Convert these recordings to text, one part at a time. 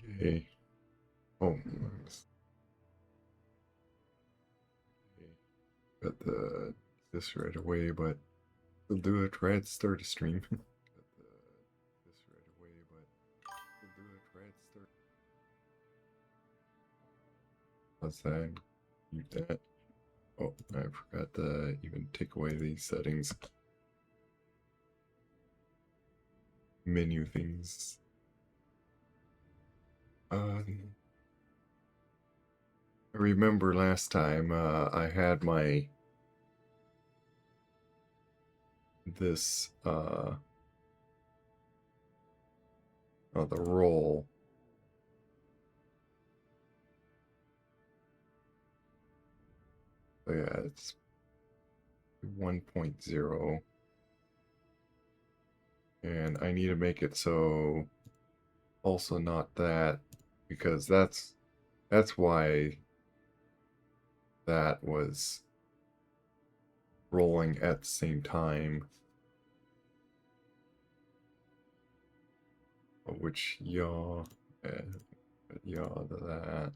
Okay. Oh, got this right away, but we'll do it right. Start a stream. Got this right away, but we'll do it right. Start. How's that? Mute that. Oh, I forgot to even take away these settings. Menu things. I remember last time I had my this the role. So yeah, it's 1.0, and I need to make it so also not that, because that's why that was rolling at the same time, which yaw to that.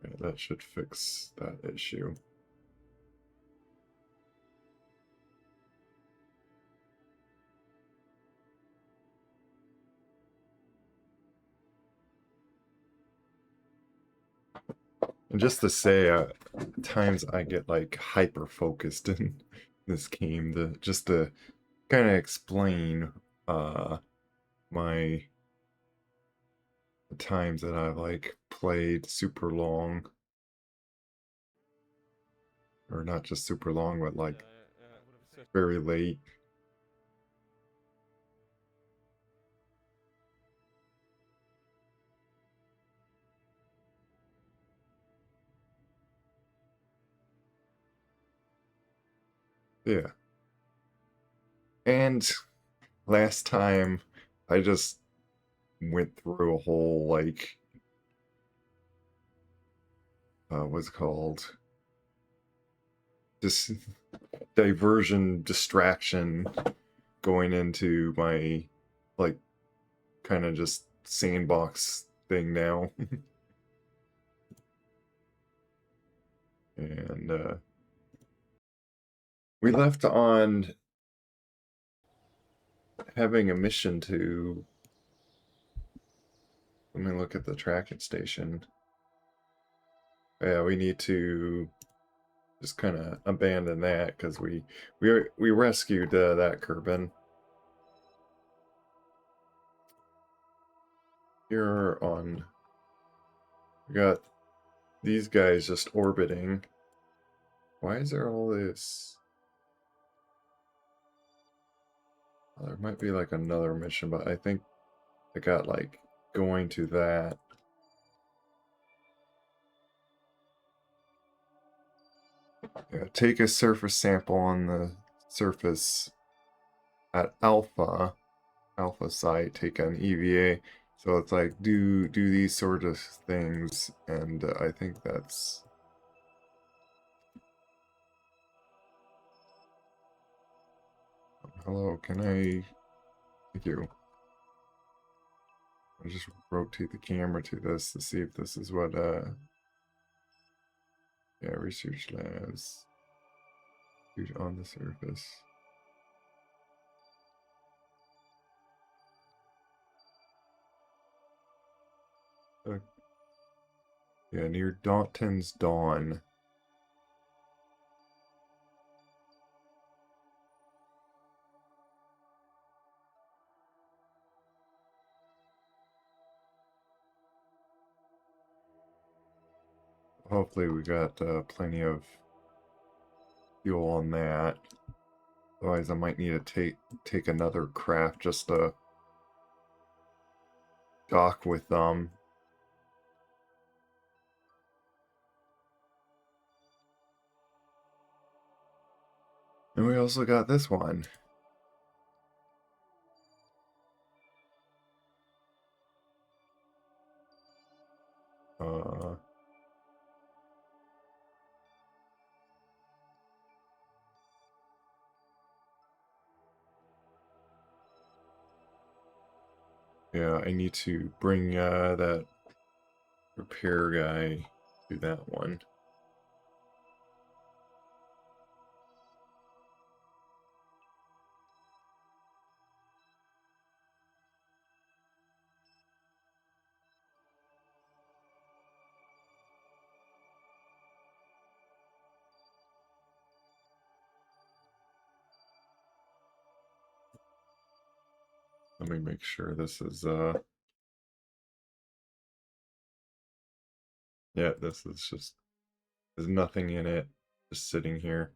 Yeah, that should fix that issue. And just to say, at times I get like hyper focused in this game just to kind of explain my the times that I've like played super long, or not just super long, but like very late. Yeah. And last time I just went through a whole like what's it called? Just diversion distraction going into my like kind of just sandbox thing now. And we left on having a mission to, let me look at the tracking station. Yeah, we need to just kind of abandon that because we rescued that Kerbin. Here on, we got these guys just orbiting. Why is there all this? There might be like another mission, but I think I got like going to that. Yeah, take a surface sample on the surface at alpha site, take an EVA. So it's like do these sort of things, and I think that's. Hello, can I? Thank you. I'll just rotate the camera to this to see if this is what yeah, research labs. Dude on the surface. Yeah, near Dalton's Dawn. Hopefully we got plenty of fuel on that. Otherwise I might need to take another craft just to dock with them. And we also got this one. Uh, Yeah, I need to bring that repair guy to that one. Let me make sure this is yeah, this is just, there's nothing in it, just sitting here.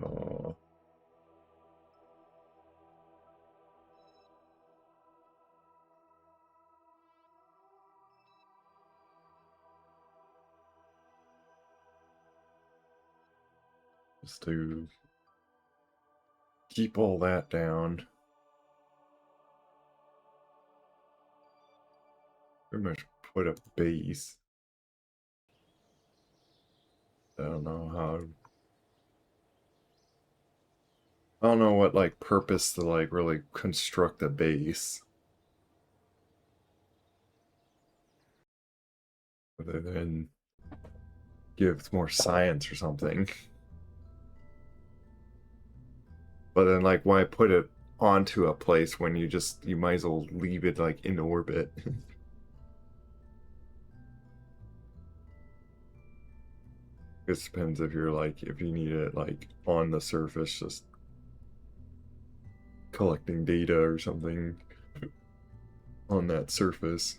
Oh, just to keep all that down. Pretty much put a base. I don't know how. I don't know what like purpose to like really construct a base. Other than give more science or something. But then like why put it onto a place when you might as well leave it like in orbit. It depends if you're like if you need it like on the surface, just collecting data or something on that surface.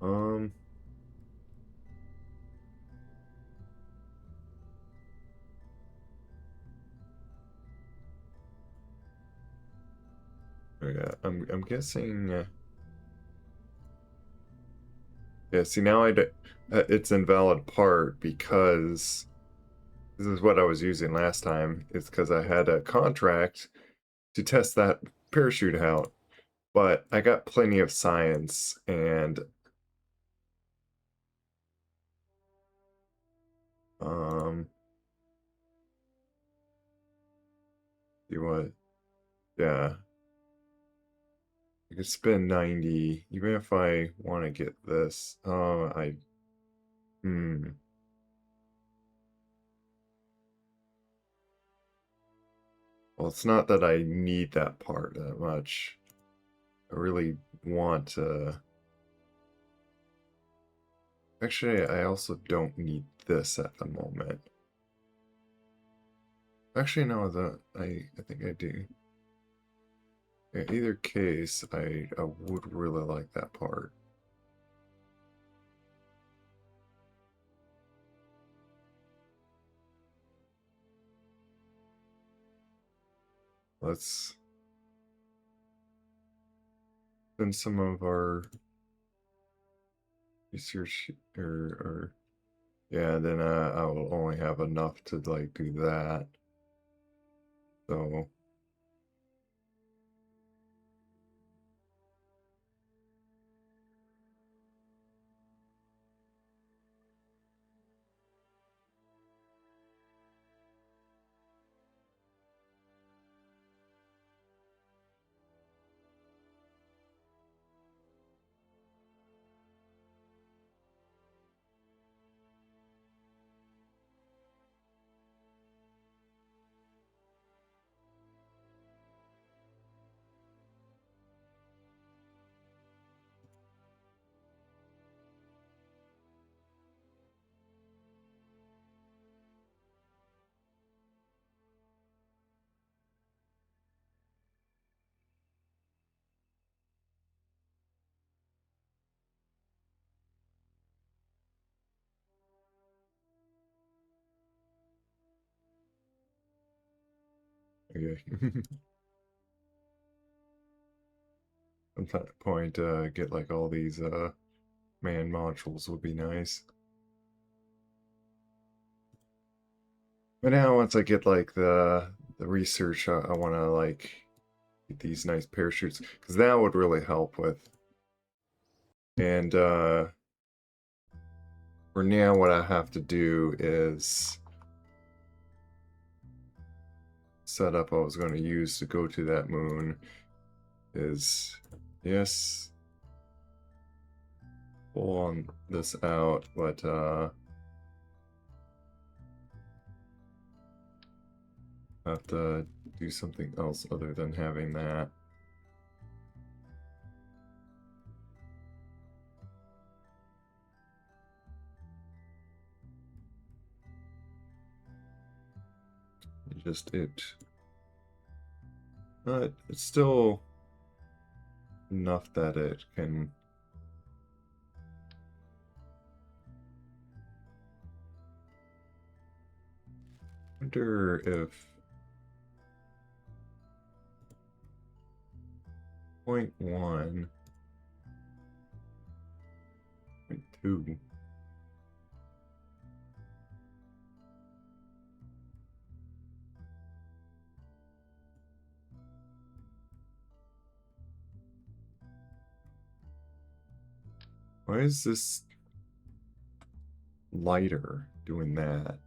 Um yeah, I'm guessing yeah, see now it's invalid part because this is what I was using last time. It's because I had a contract to test that parachute out, but I got plenty of science and um see what, yeah, I could spend 90 even if I want to get this. Hmm. Well, it's not that I need that part that much. I really want to. Actually, I also don't need this at the moment. Actually, no, I think I do. In either case, I would really like that part. Let's spend some of our research or yeah, then I will only have enough to like do that. So okay. At that point, get like all these man modules would be nice. But now once I get like the research, I want to like get these nice parachutes because that would really help with. And for now, what I have to do is setup I was going to use to go to that moon is yes, pull on this out, but have to do something else other than having that. Just it. But it's still enough that it can. Wonder if 0.1, 0.2. Why is this lighter doing that?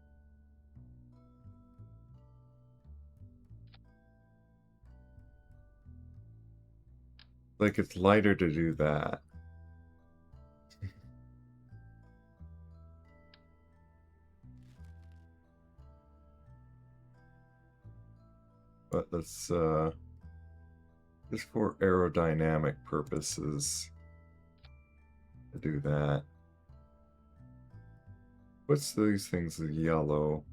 Like it's lighter to do that. But let's just for aerodynamic purposes to do that. What's these things yellow?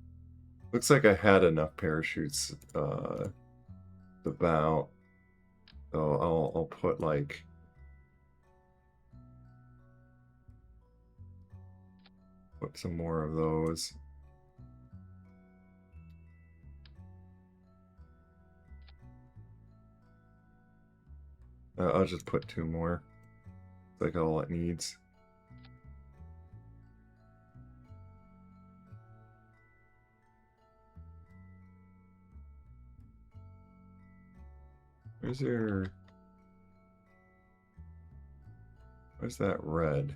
Looks like I had enough parachutes about. So I'll put like put some more of those. I'll just put 2 more. It's like all it needs. Where's your... Where's that red?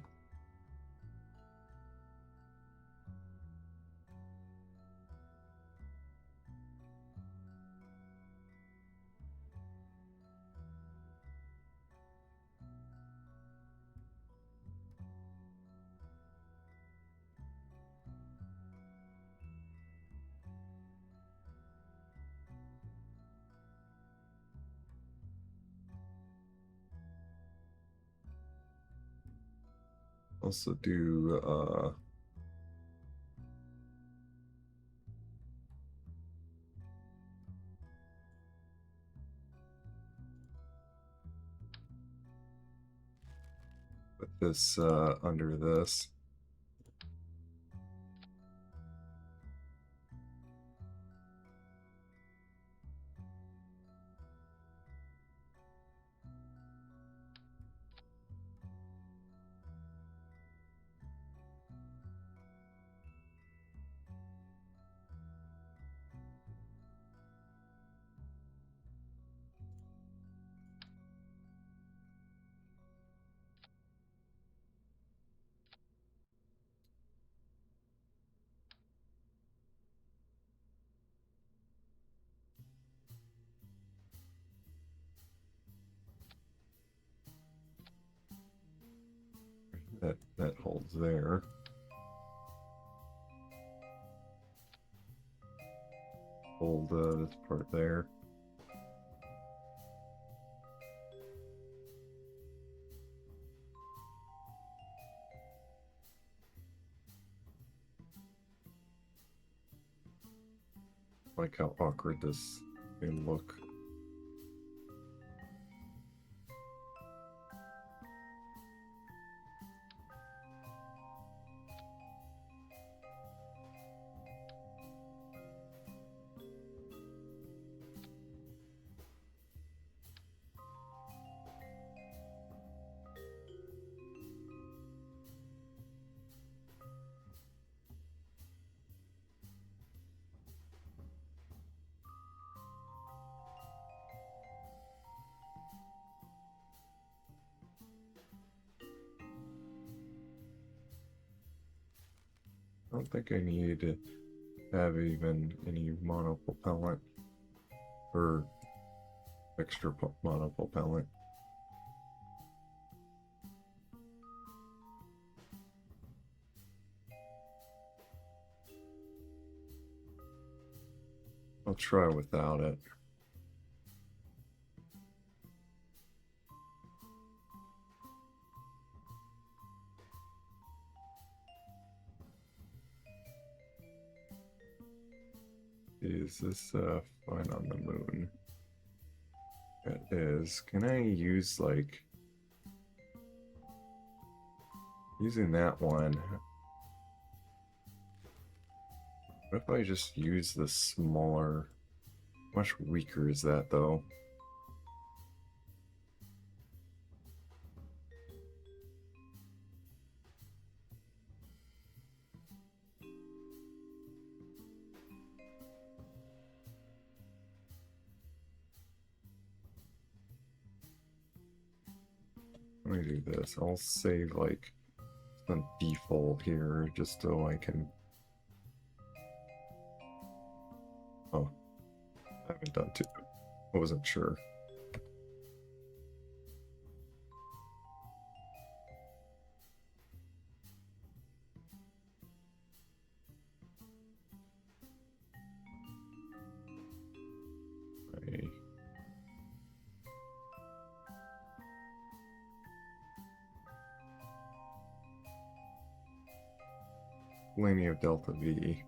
Also do put this under this. That holds there. Hold this part there. Like how awkward this may look. I don't think I need to have even any monopropellant or extra monopropellant. I'll try without it. Is this fine on the moon? It is. Can I use like using that one? What if I just use the smaller? Much weaker is that though? Let me do this. I'll save like some default here just so I can. Oh, I haven't done two. I wasn't sure. I... Linear delta V.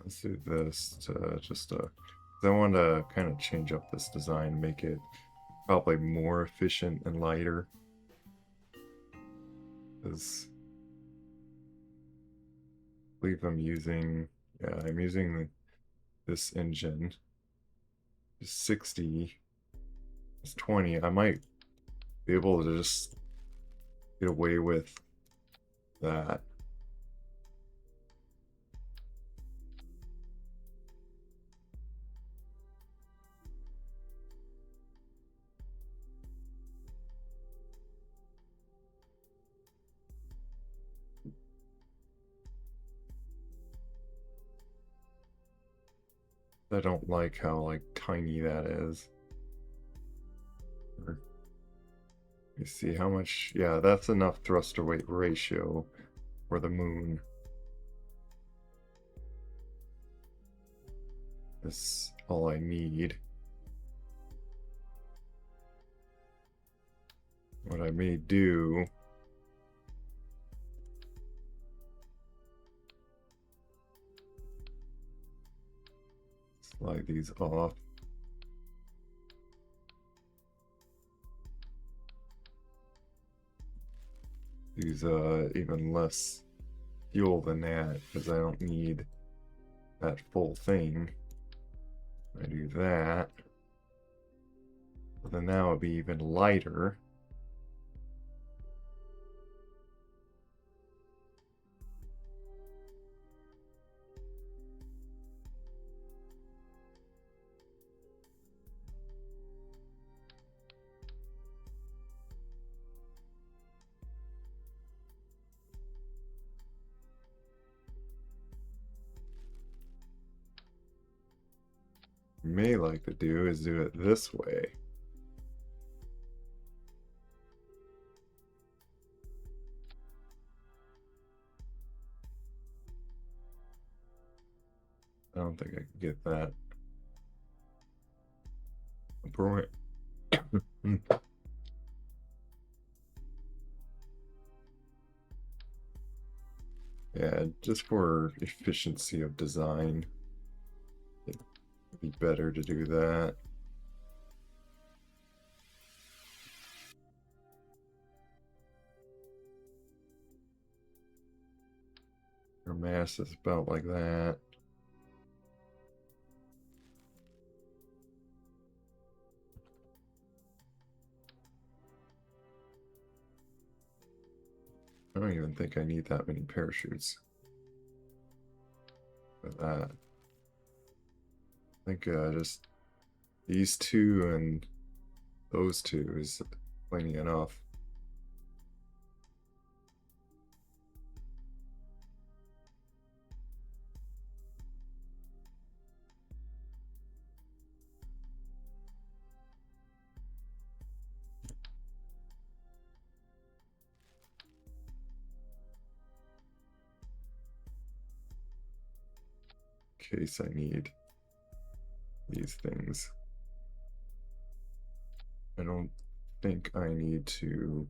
Let's do this to just I want to kind of change up this design, make it probably more efficient and lighter. Because I believe I'm using, yeah, I'm using this engine. 60, it's 20. I might be able to just get away with that. I don't like how like tiny that is. Let me see how much. Yeah, that's enough thruster weight ratio for the moon. That's all I need. What I may do slide these off. Use even less fuel than that because I don't need that full thing. I do that, then that would be even lighter. May like to do is do it this way. I don't think I can get that. Yeah, just for efficiency of design, it'd be better to do that. Your mass is about like that. I don't even think I need that many parachutes. with that. I think just these two and those two is plenty enough. In case I need these things. I don't think I need to.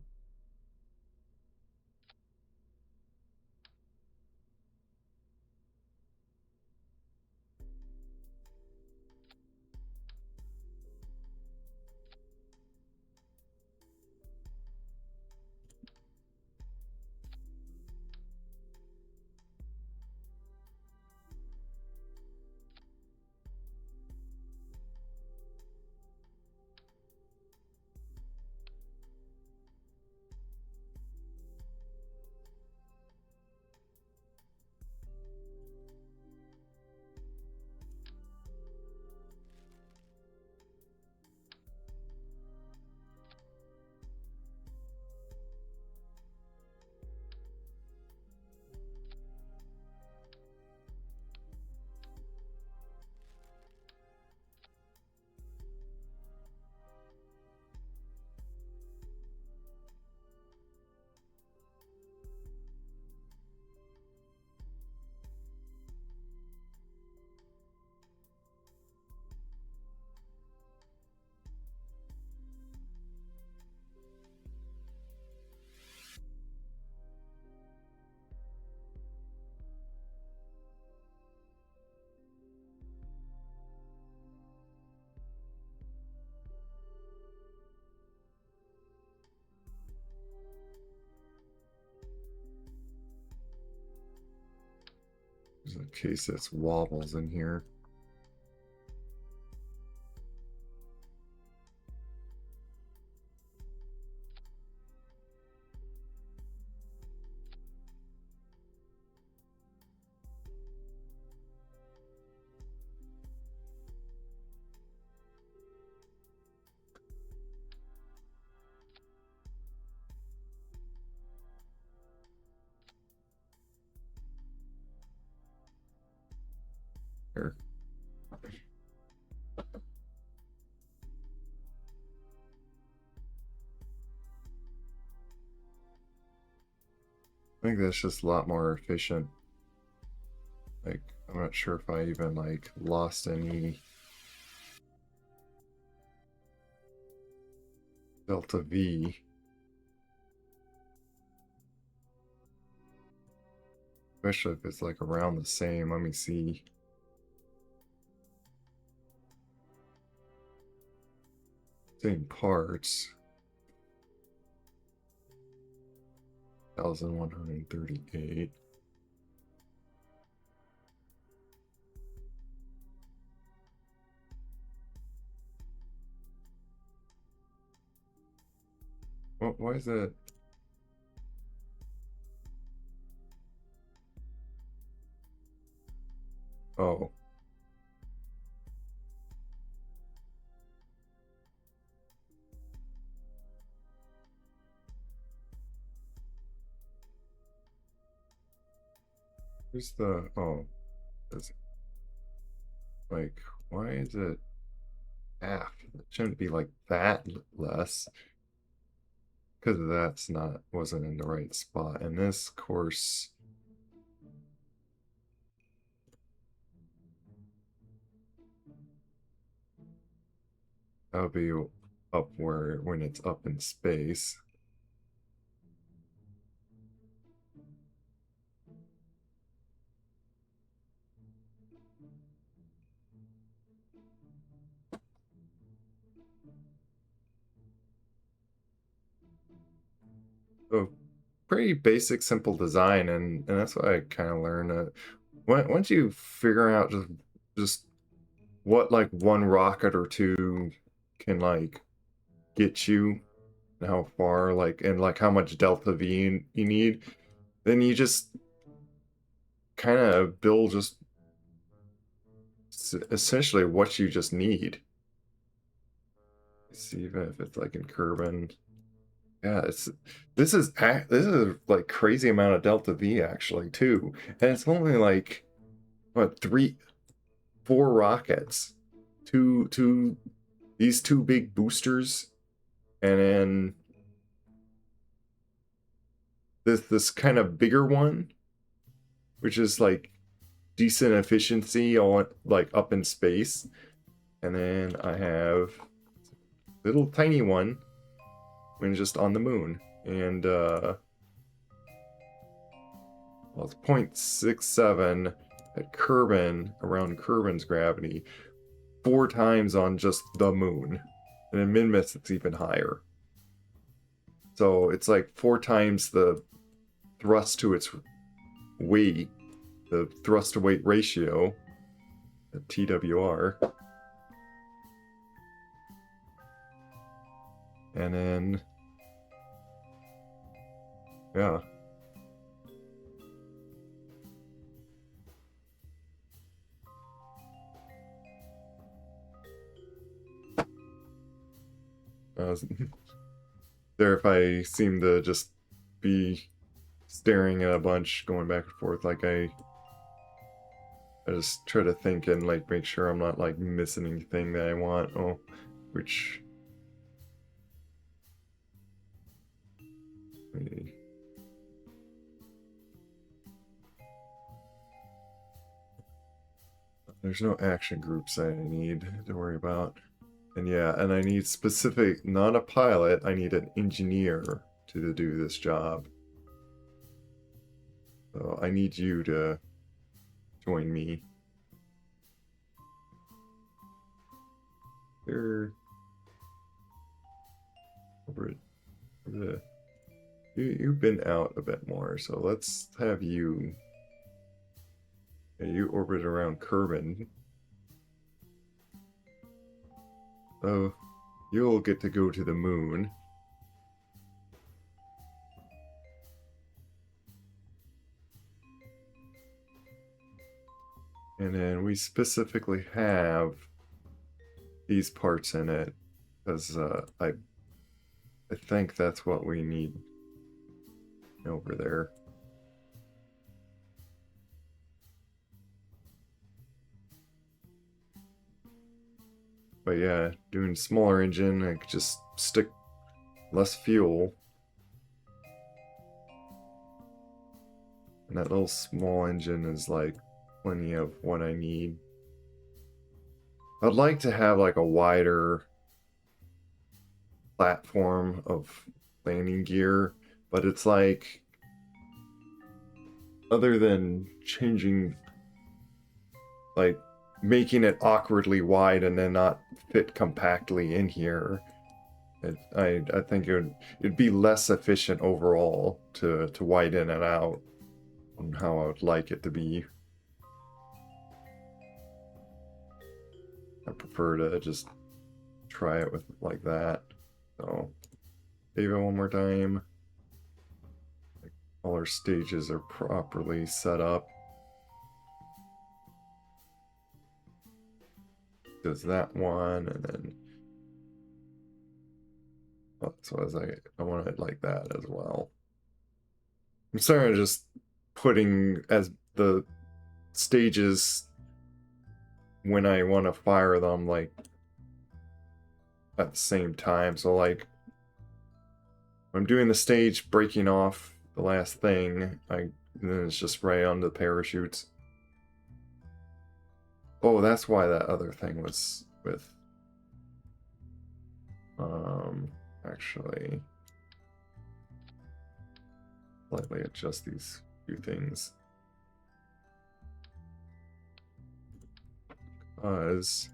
There's a case that's wobbles in here. Here. I think that's just a lot more efficient. Like, I'm not sure if I even like lost any delta V. Especially if it's like around the same. Let me see. Same parts. 1,138. Why is that? Oh. Where's the, oh, it's like, why is it half? It shouldn't be like that less. Because that's not, wasn't in the right spot. And this course, that'll be up where, when it's up in space. So pretty basic, simple design, and that's what I kind of learned. Once you figure out just what like one rocket or two can like get you, and how far, like, and like how much delta V you need, then you just kind of build just It's essentially what you just need. See, even if it's like in Kerbin. Yeah, this is like crazy amount of Delta V actually too. And it's only like what 4 rockets. These two big boosters, and then this kind of bigger one, which is like decent efficiency on like up in space. And then I have little tiny one when just on the moon. And well, it's 0.67 at Kerbin, around Kerbin's gravity, 4 times on just the moon. And in Minmus it's even higher. So it's like 4 times the thrust to its weight, the thrust to weight ratio, the TWR. And then, yeah. There, if I seem to just be staring at a bunch, going back and forth, like I just try to think and like make sure I'm not like missing anything that I want. Oh, which there's no action groups I need to worry about. And yeah, and I need specific, not a pilot, I need an engineer to do this job. So I need you to join me. Here. You've been out a bit more, so let's have you. Yeah, you orbit around Kerbin. So you'll get to go to the moon. And then we specifically have these parts in it because I think that's what we need over there. But yeah, doing smaller engine, I could just stick less fuel. And that little small engine is like plenty of what I need. I'd like to have like a wider platform of landing gear, but it's like, other than changing, like making it awkwardly wide and then not fit compactly in here, I think it'd be less efficient overall to widen it out on how I would like it to be. I prefer to just try it with like that. So save it one more time. All our stages are properly set up. Does that one, and then so as I want it like that as well. I'm sorry, I'm just putting as the stages when I want to fire them like at the same time. So like I'm doing the stage breaking off the last thing, then it's just right on the parachutes. Oh, that's why that other thing was with actually slightly adjust these few things. Because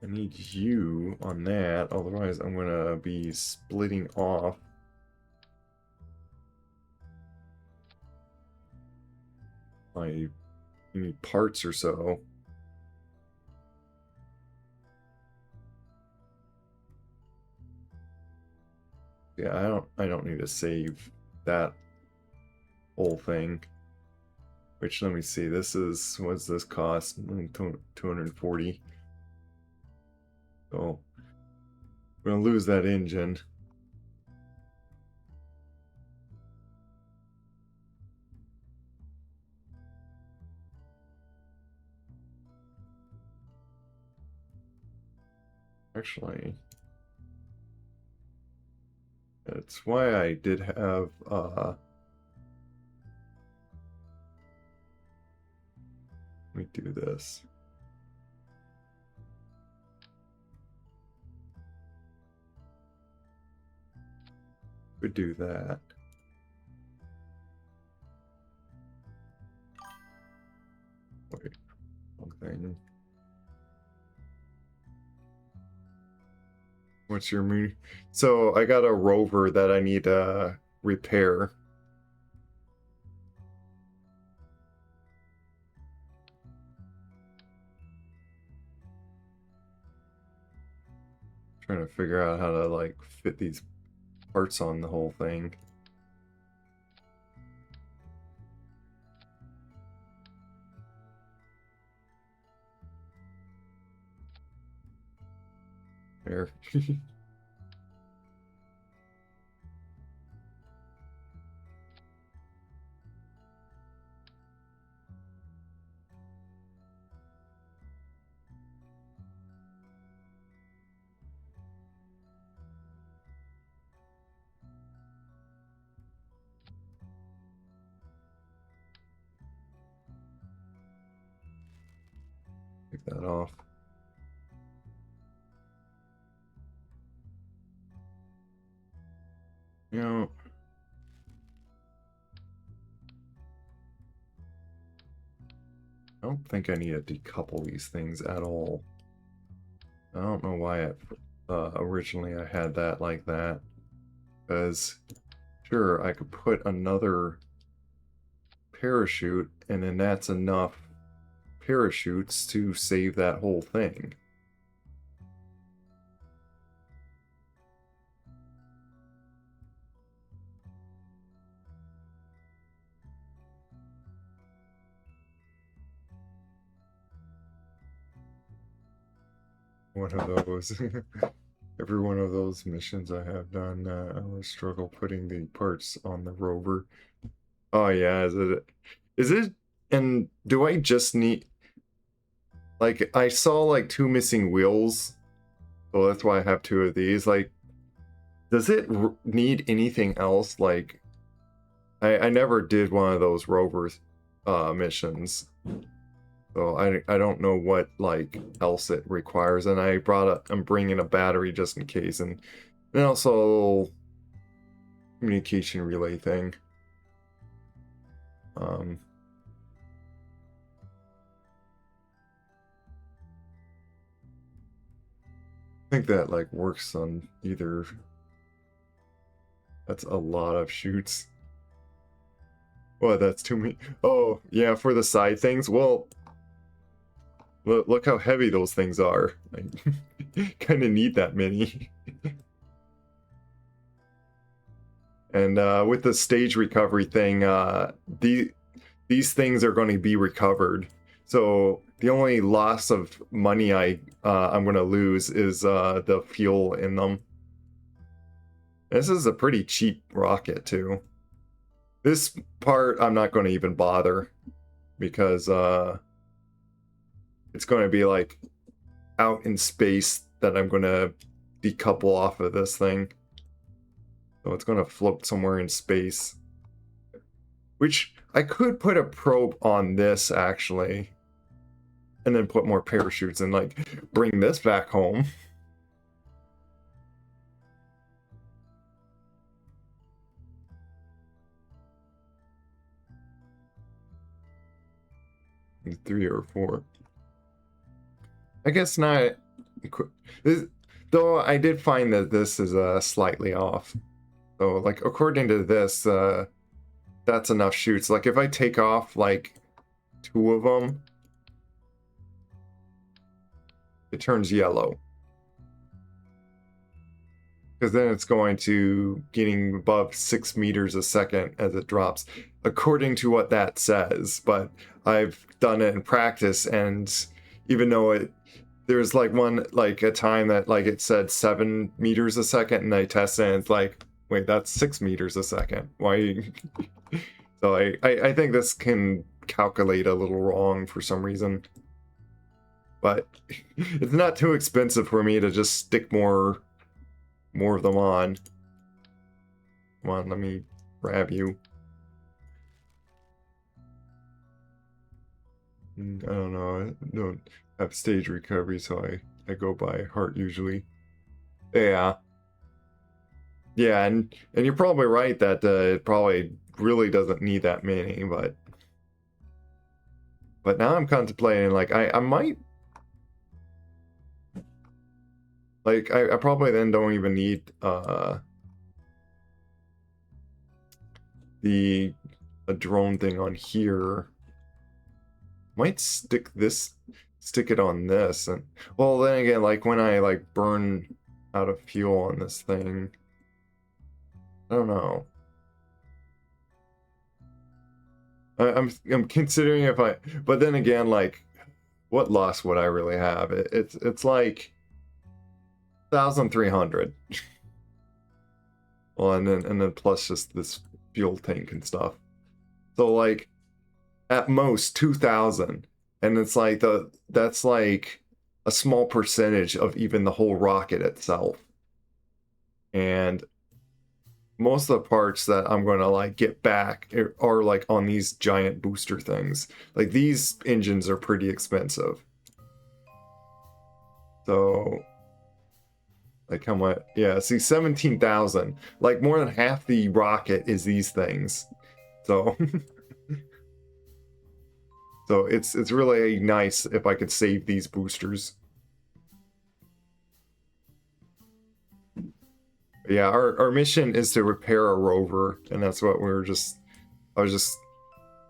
I need you on that, otherwise I'm gonna be splitting off my parts or so. Yeah, I don't need to save that whole thing. Which, let me see, this is, what's this cost? 240. So we're gonna lose that engine. Actually, that's why I did have let me do this. Could do that. Wait, one thing. What's your mood? So I got a rover that I need to repair. Trying to figure out how to like fit these parts on the whole thing. There. Take that off. You know, I don't think I need to decouple these things at all. I don't know why originally I had that like that. Because, sure, I could put another parachute, and then that's enough parachutes to save that whole thing. One of those. Every one of those missions I have done, I always struggle putting the parts on the rover. Oh yeah, is it, and do I just need, like, I saw like 2 missing wheels, so that's why I have 2 of these. Like, does it need anything else? Like, I never did one of those rovers missions. So I don't know what like else it requires, and I'm bringing a battery just in case, and then also a little communication relay thing. I think that like works on either. That's a lot of shoots. Well, that's too many. Oh yeah, for the side things. Well, look how heavy those things are. I kind of need that many. And with the stage recovery thing, these things are going to be recovered. So the only loss of money I'm going to lose is the fuel in them. This is a pretty cheap rocket too. This part I'm not going to even bother because it's going to be like out in space that I'm going to decouple off of this thing. So it's going to float somewhere in space. Which I could put a probe on this actually. And then put more parachutes and like bring this back home. Three or four. I guess not. Though I did find that this is slightly off. So like according to this, that's enough shoots. Like if I take off like 2 of them, it turns yellow. because then it's going to getting above 6 meters a second as it drops, according to what that says. But I've done it in practice, and even though there's like a time that like it said 7 meters a second, and I tested it, and it's like, wait, that's 6 meters a second. Why? So I think this can calculate a little wrong for some reason. But it's not too expensive for me to just stick more of them on. Come on, let me grab you. I don't know, I don't have stage recovery, so I go by heart usually. Yeah. Yeah, and you're probably right that it probably really doesn't need that many, but now I'm contemplating, like, I might, like, I probably then don't even need a drone thing on here. Might stick it on this, and well, then again, like when I like burn out of fuel on this thing, I don't know. I'm considering if but then again, like, what loss would I really have? It's like 1,300. Well, and then plus just this fuel tank and stuff. So like at most 2,000, and it's like that's like a small percentage of even the whole rocket itself. And most of the parts that I'm going to like get back are like on these giant booster things. Like these engines are pretty expensive. So like how much? Yeah, see, 17,000. Like more than half the rocket is these things. So so it's really nice if I could save these boosters. Yeah, our mission is to repair a rover, and that's what I was just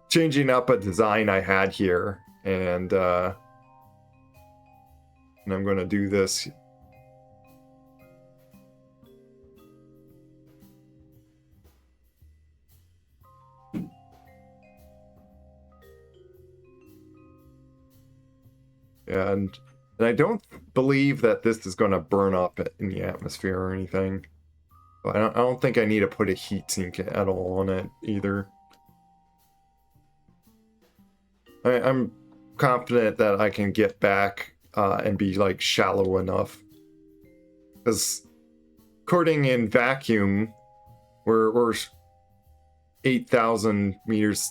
changing up a design I had here, and I'm going to do this. And I don't believe that this is going to burn up in the atmosphere or anything. But I don't think I need to put a heat sink at all on it either. I'm confident that I can get back and be like shallow enough. Because according in vacuum, we're 8,000 meters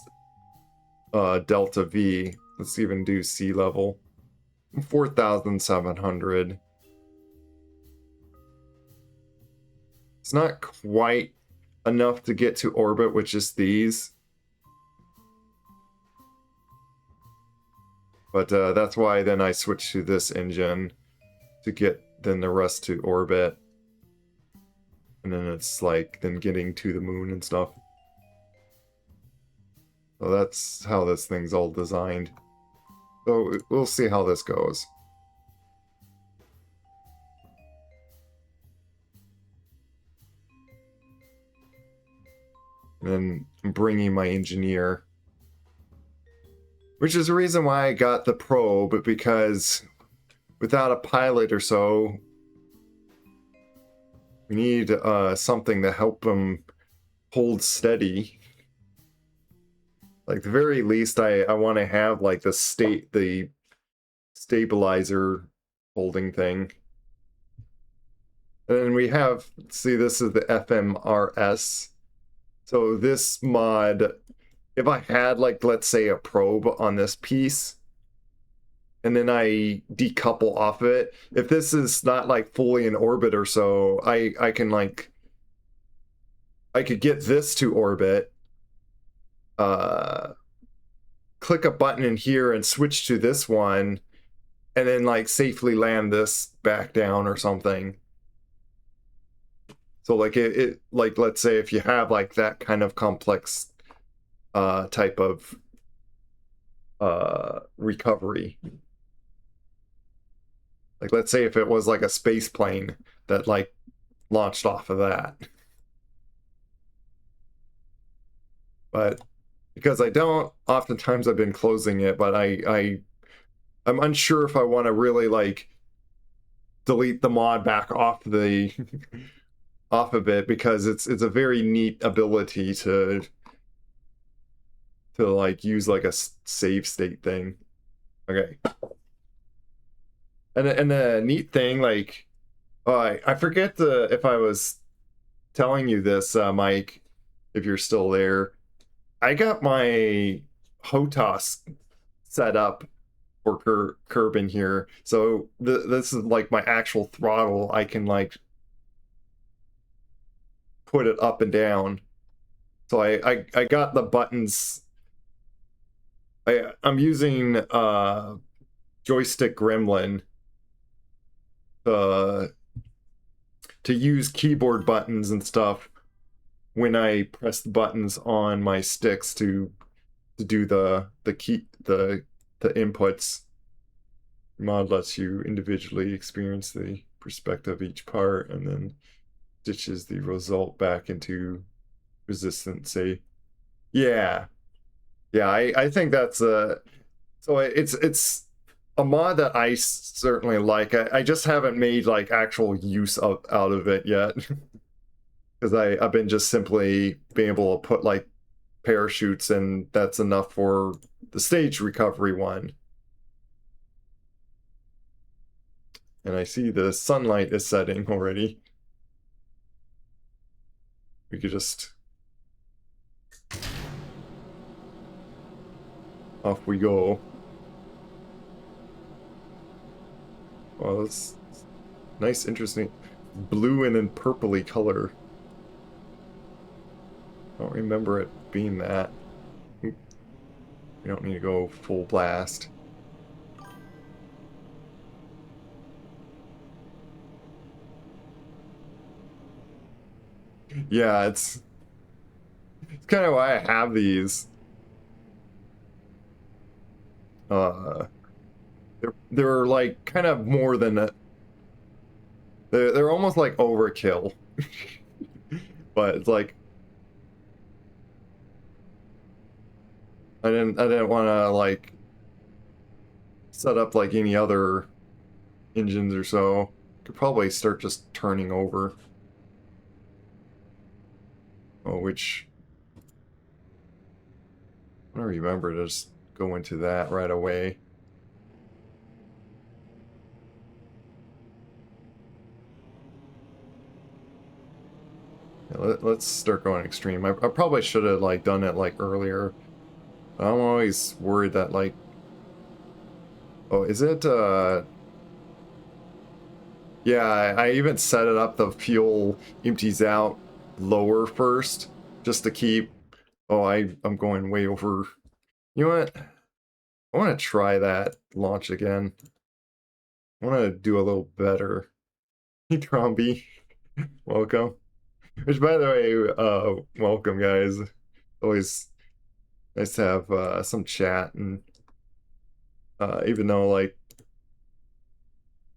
delta V. Let's even do sea level. 4,700. It's not quite enough to get to orbit with just these. But that's why then I switched to this engine to get then the rest to orbit. And then it's like then getting to the moon and stuff. So that's how this thing's all designed. So we'll see how this goes. And then I'm bringing my engineer. Which is the reason why I got the probe, because without a pilot or so, we need something to help them hold steady. Like, the very least, I want to have like the stabilizer holding thing. And then we have, see, this is the FMRS. So this mod, if I had like, let's say, a probe on this piece, and then I decouple off of it, if this is not like fully in orbit or so, I can like, I could get this to orbit, click a button in here and switch to this one, and then like safely land this back down or something. So like it like, let's say if you have like that kind of complex type of recovery. Like, let's say if it was like a space plane that like launched off of that. But because I don't, oftentimes I've been closing it, but I'm unsure if I want to really like delete the mod back off the off of it, because it's a very neat ability to like use like a save state thing. Okay. And the neat thing, like, oh, I forget if I was telling you this, Mike, if you're still there. I got my HOTAS set up for Kerbin here, so this is like my actual throttle. I can like put it up and down. So I got the buttons. I'm using joystick gremlin to use keyboard buttons and stuff when I press the buttons on my sticks to do the inputs. Mod lets you individually experience the perspective of each part and then stitches the result back into resistance. Say, yeah, I think that's so it's a mod that I certainly like. I just haven't made like actual use out of it yet. Because I've been just simply being able to put like parachutes, and that's enough for the stage recovery one. And I see the sunlight is setting already. We could just... off we go. Well, that's nice, interesting. Blue and then purpley color. I don't remember it being that. We don't need to go full blast. Yeah, it's kind of why I have these. They're like kind of more than a, they're almost like overkill. But it's like I didn't want to like set up like any other engines or so. Could probably start just turning over. Oh, which I don't remember to just go into that right away. Yeah, let's start going extreme. I probably should have like done it like earlier. I'm always worried that like, oh, is it yeah, I even set it up the fuel empties out lower first just to keep, oh, I'm going way over. You know what? I want to try that launch again. I want to do a little better. Hey, Tromby, welcome. Which, by the way, welcome, guys. Always nice to have some chat, and even though like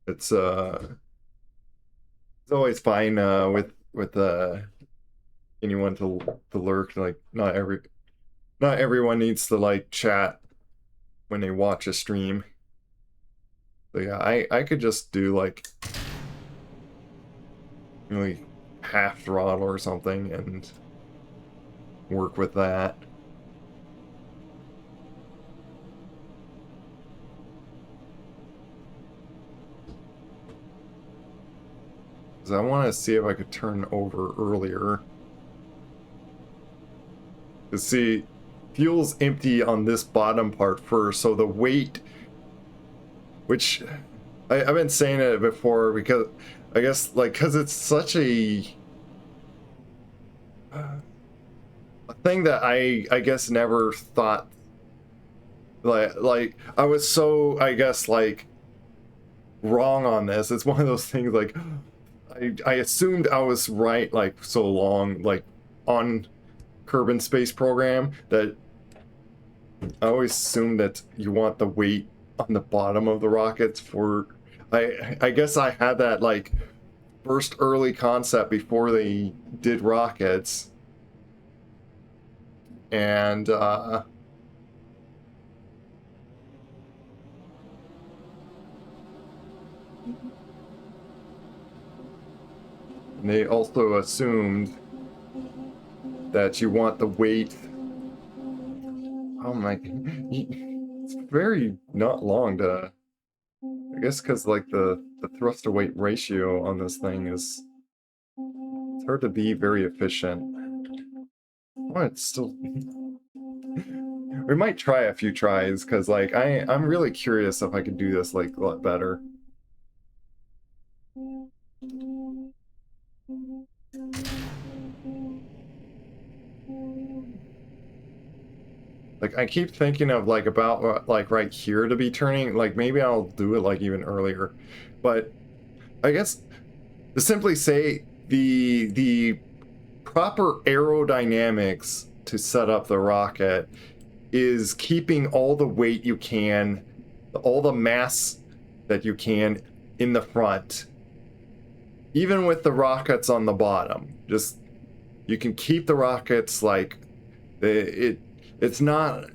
it's always fine with anyone to lurk. Like not everyone needs to like chat when they watch a stream. So yeah, I could just do like really half throttle or something and work with that. Because I want to see if I could turn over earlier. To see, fuel's empty on this bottom part first, so the weight, which I've been saying it before, because I guess like because it's such a thing that I guess never thought, like I was so, I guess, like wrong on this. It's one of those things like I assumed I was right like so long like on Kerbin Space Program, that I always assumed that you want the weight on the bottom of the rockets for, I guess I had that like first early concept before they did rockets. And they also assumed that you want the weight. Oh my, it's very not long to, I guess, because like the thrust to weight ratio on this thing is, it's hard to be very efficient. Oh, it's still, we might try a few tries, because like I'm really curious if I could do this like a lot better. Like, I keep thinking of like about like right here to be turning, like maybe I'll do it like even earlier. But I guess to simply say, the proper aerodynamics to set up the rocket is keeping all the weight you can, all the mass that you can in the front, even with the rockets on the bottom. Just, you can keep the rockets like it's not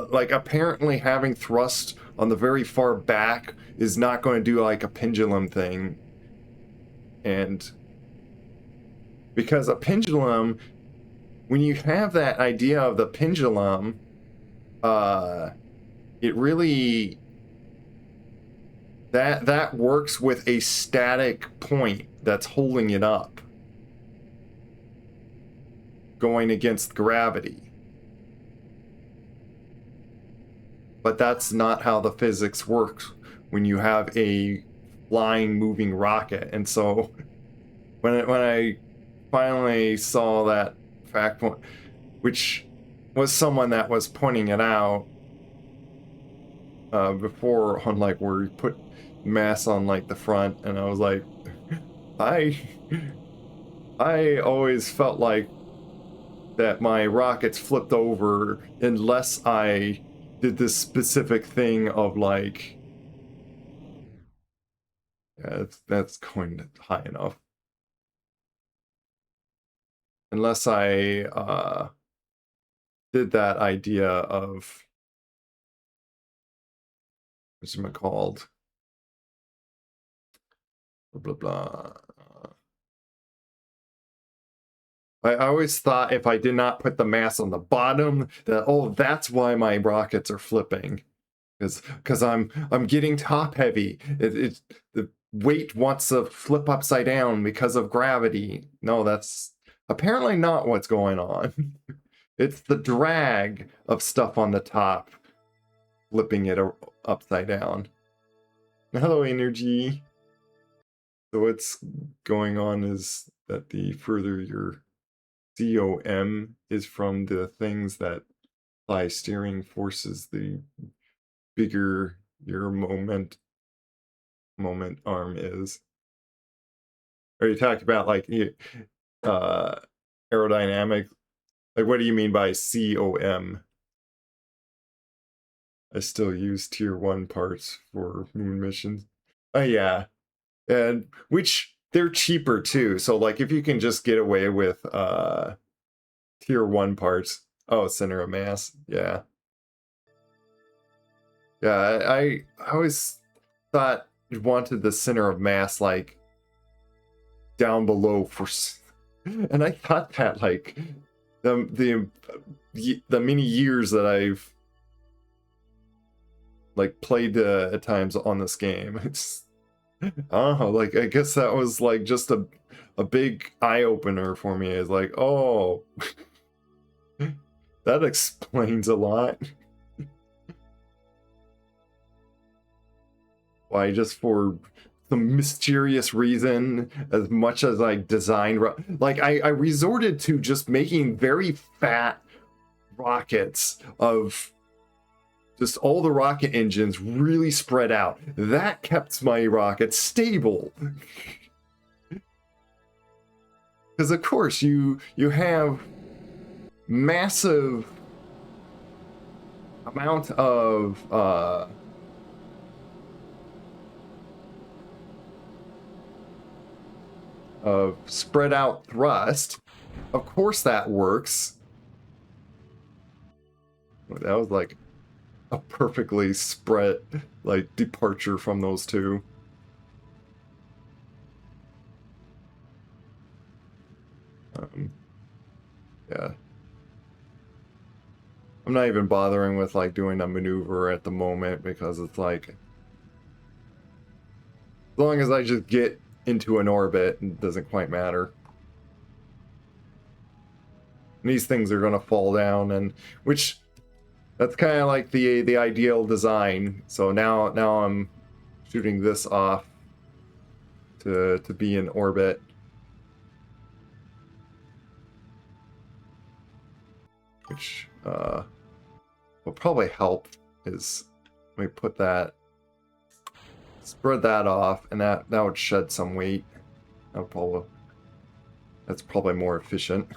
like, apparently having thrust on the very far back is not going to do like a pendulum thing. And because a pendulum, when you have that idea of the pendulum, it really, that works with a static point that's holding it up, going against gravity. But that's not how the physics works when you have a flying, moving rocket. And so when I finally saw that fact, which was someone that was pointing it out before, on like where we put mass on like the front, and I was like, I always felt like that my rockets flipped over unless I did this specific thing of like, yeah, that's going high enough. Unless I did that idea of, what's it called? Blah, blah, blah. I always thought if I did not put the mass on the bottom, that, oh, that's why my rockets are flipping. Because I'm getting top heavy. The weight wants to flip upside down because of gravity. No, that's apparently not what's going on. It's the drag of stuff on the top flipping it upside down. Hello, energy. So what's going on is that the further your COM is from the things that by steering forces, the bigger your moment arm is. Or you talk about like aerodynamic. Like, what do you mean by COM? I still use tier 1 parts for moon missions. Oh yeah. And which they're cheaper too. So like if you can just get away with tier 1 parts. Oh, center of mass. Yeah. Yeah, I always thought you wanted the center of mass like down below for, and I thought that like the many years that I've like played at times on this game, it's, I don't know, like I guess that was like just a big eye opener for me. It's like, oh, that explains a lot. Why, just for some mysterious reason, as much as I designed, like I resorted to just making very fat rockets of just all the rocket engines really spread out. That kept my rocket stable. Because of course you have massive amount of of spread out thrust. Of course that works. That was like a perfectly spread, like, departure from those two. Yeah. I'm not even bothering with, like, doing a maneuver at the moment because it's like, as long as I just get into an orbit, it doesn't quite matter. And these things are going to fall down, and which that's kind of like the ideal design. So now I'm shooting this off to be in orbit. Which will probably help is let me put that, spread that off, and that would shed some weight. That's probably more efficient.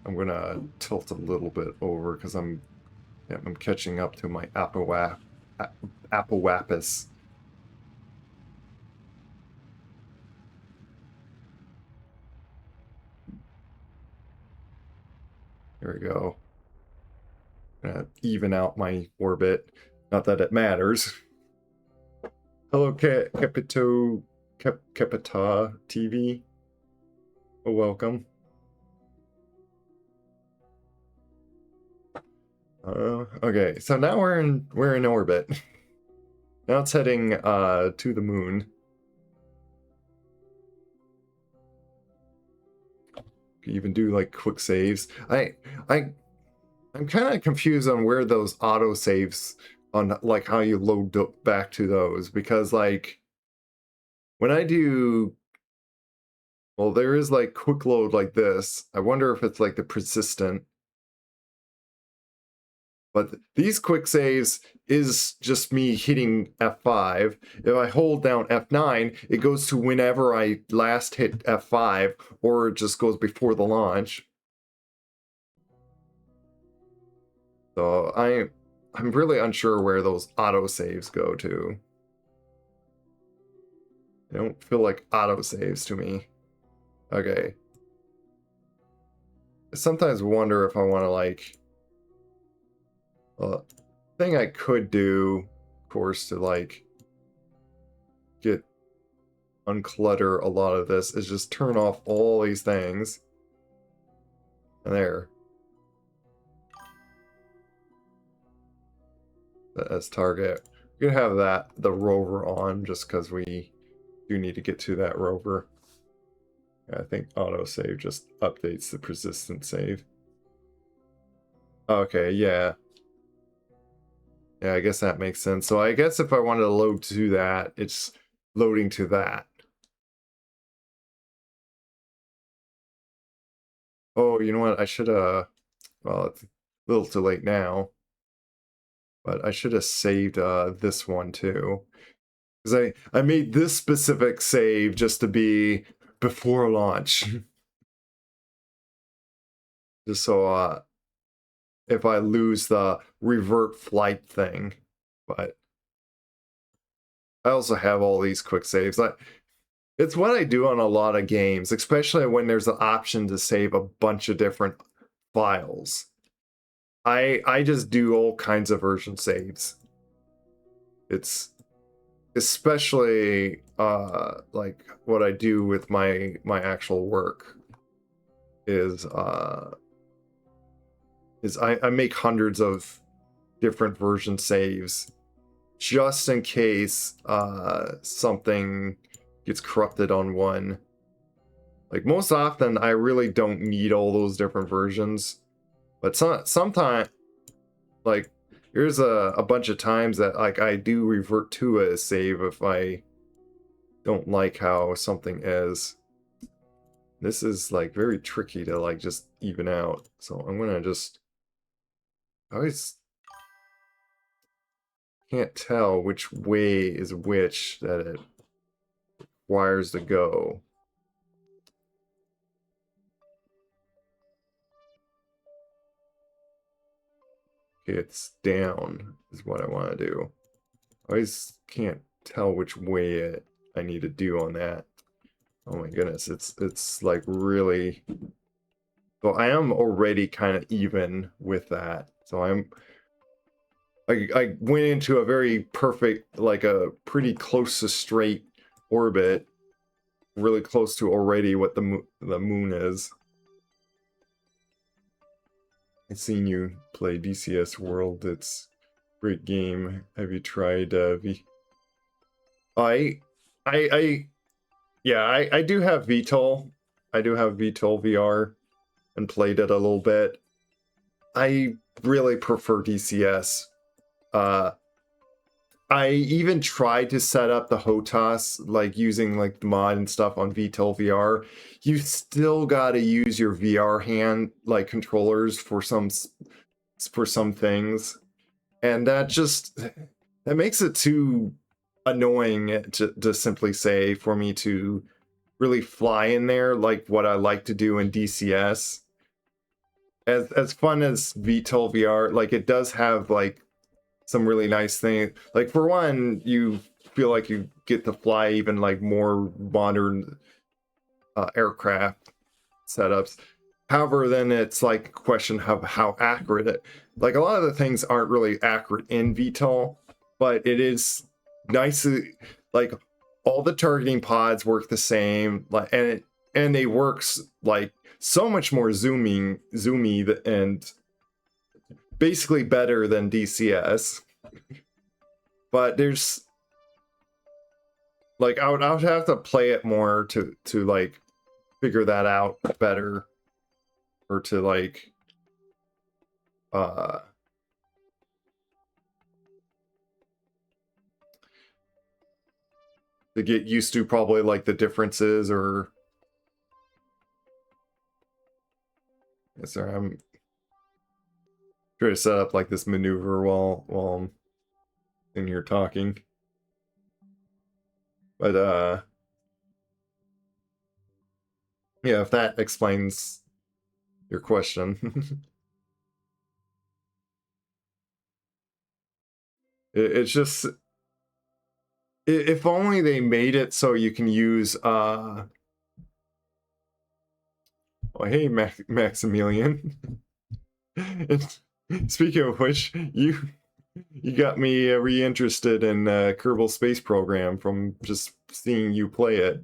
I'm gonna tilt a little bit over because I'm catching up to my Appawapis. There we go. Gonna even out my orbit. Not that it matters. Hello, Capita TV. Oh, welcome. Okay, so now we're in orbit. Now it's heading to the moon. You can even do like quick saves. I'm kind of confused on where those auto saves on, like, how you load back to those, because like when I do, well, there is like quick load like this. I wonder if it's like the persistent. But these quick saves is just me hitting F5. If I hold down F9, it goes to whenever I last hit F5, or it just goes before the launch. So I'm really unsure where those auto saves go to. They don't feel like auto saves to me. Okay. I sometimes wonder if I want to, like, thing I could do, of course, to like get unclutter a lot of this is just turn off all these things. And there. As target. We can have the rover on just because we do need to get to that rover. I think autosave just updates the persistent save. Okay, yeah. Yeah, I guess that makes sense. So I guess if I wanted to load to that, it's loading to that. Oh, you know what? I should have... Well, it's a little too late now. But I should have saved this one too. Because I made this specific save just to be before launch. Just so if I lose the revert flight thing. But I also have all these quick saves. It's what I do on a lot of games, especially when there's an option to save a bunch of different files. I just do all kinds of version saves. It's especially like what I do with my actual work is I make hundreds of different version saves just in case something gets corrupted on one. Like, most often I really don't need all those different versions, but sometimes, like, there's a bunch of times that, like, I do revert to a save if I don't like how something is. This is, like, very tricky to, like, just even out. So I'm gonna just... I always can't tell which way is which that it requires to go. Okay, it's down is what I want to do. I always can't tell which way I need to do on that. Oh my goodness, it's like really. So I am already kind of even with that. So I went into a very perfect, like a pretty close to straight orbit, really close to already what the moon is. I've seen you play DCS World. It's a great game. Have you tried V? I, yeah, I do have VTOL. I do have VTOL VR and played it a little bit. I really prefer DCS. I even tried to set up the HOTAS, like using like the mod and stuff on VTOL VR. You still got to use your VR hand like controllers for some things, and that makes it too annoying to simply say for me to really fly in there like what I like to do in DCS. As fun as VTOL VR, like it does have like some really nice things. Like for one, you feel like you get to fly even like more modern aircraft setups. However, then it's like a question of how accurate it. Like a lot of the things aren't really accurate in VTOL, but it is nice. Like all the targeting pods work the same, like and they works like so much more zoomy, and basically better than DCS. But there's like I would have to play it more to like figure that out better, or to like uh to get used to probably like the differences. Or yes, sir, I'm trying to set up like this maneuver while I'm in here talking. But yeah, if that explains your question. It's just, if only they made it so you can use oh hey Maximilian. Speaking of which, you got me reinterested in Kerbal Space Program from just seeing you play it.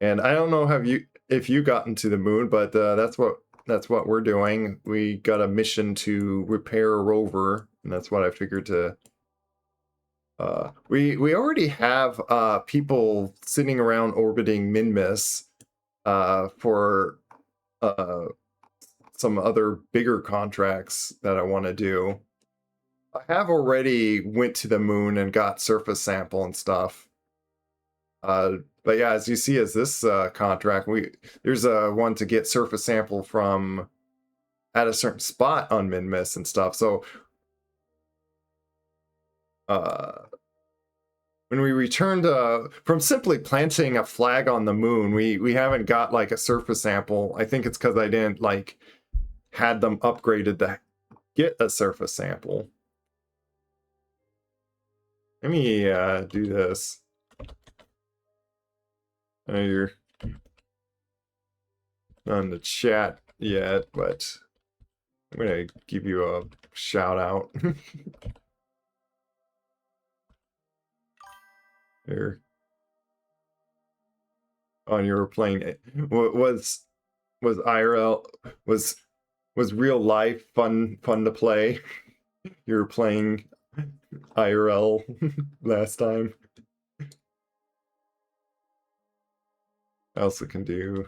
And I don't know if you gotten to the moon, but that's what we're doing. We got a mission to repair a rover, and that's what I figured to. We already have people sitting around orbiting Minmus for some other bigger contracts that I want to do. I have already went to the moon and got surface sample and stuff. But yeah, as you see, as this contract, there's a one to get surface sample from at a certain spot on Minmus and stuff. So when we returned from simply planting a flag on the moon, we haven't got like a surface sample. I think it's because I didn't like had them upgraded to get a surface sample. Let me do this. I know you're not in the chat yet, but I'm gonna give you a shout out. There. On your plane. Was IRL was real life fun to play? You were playing IRL last time. I also can do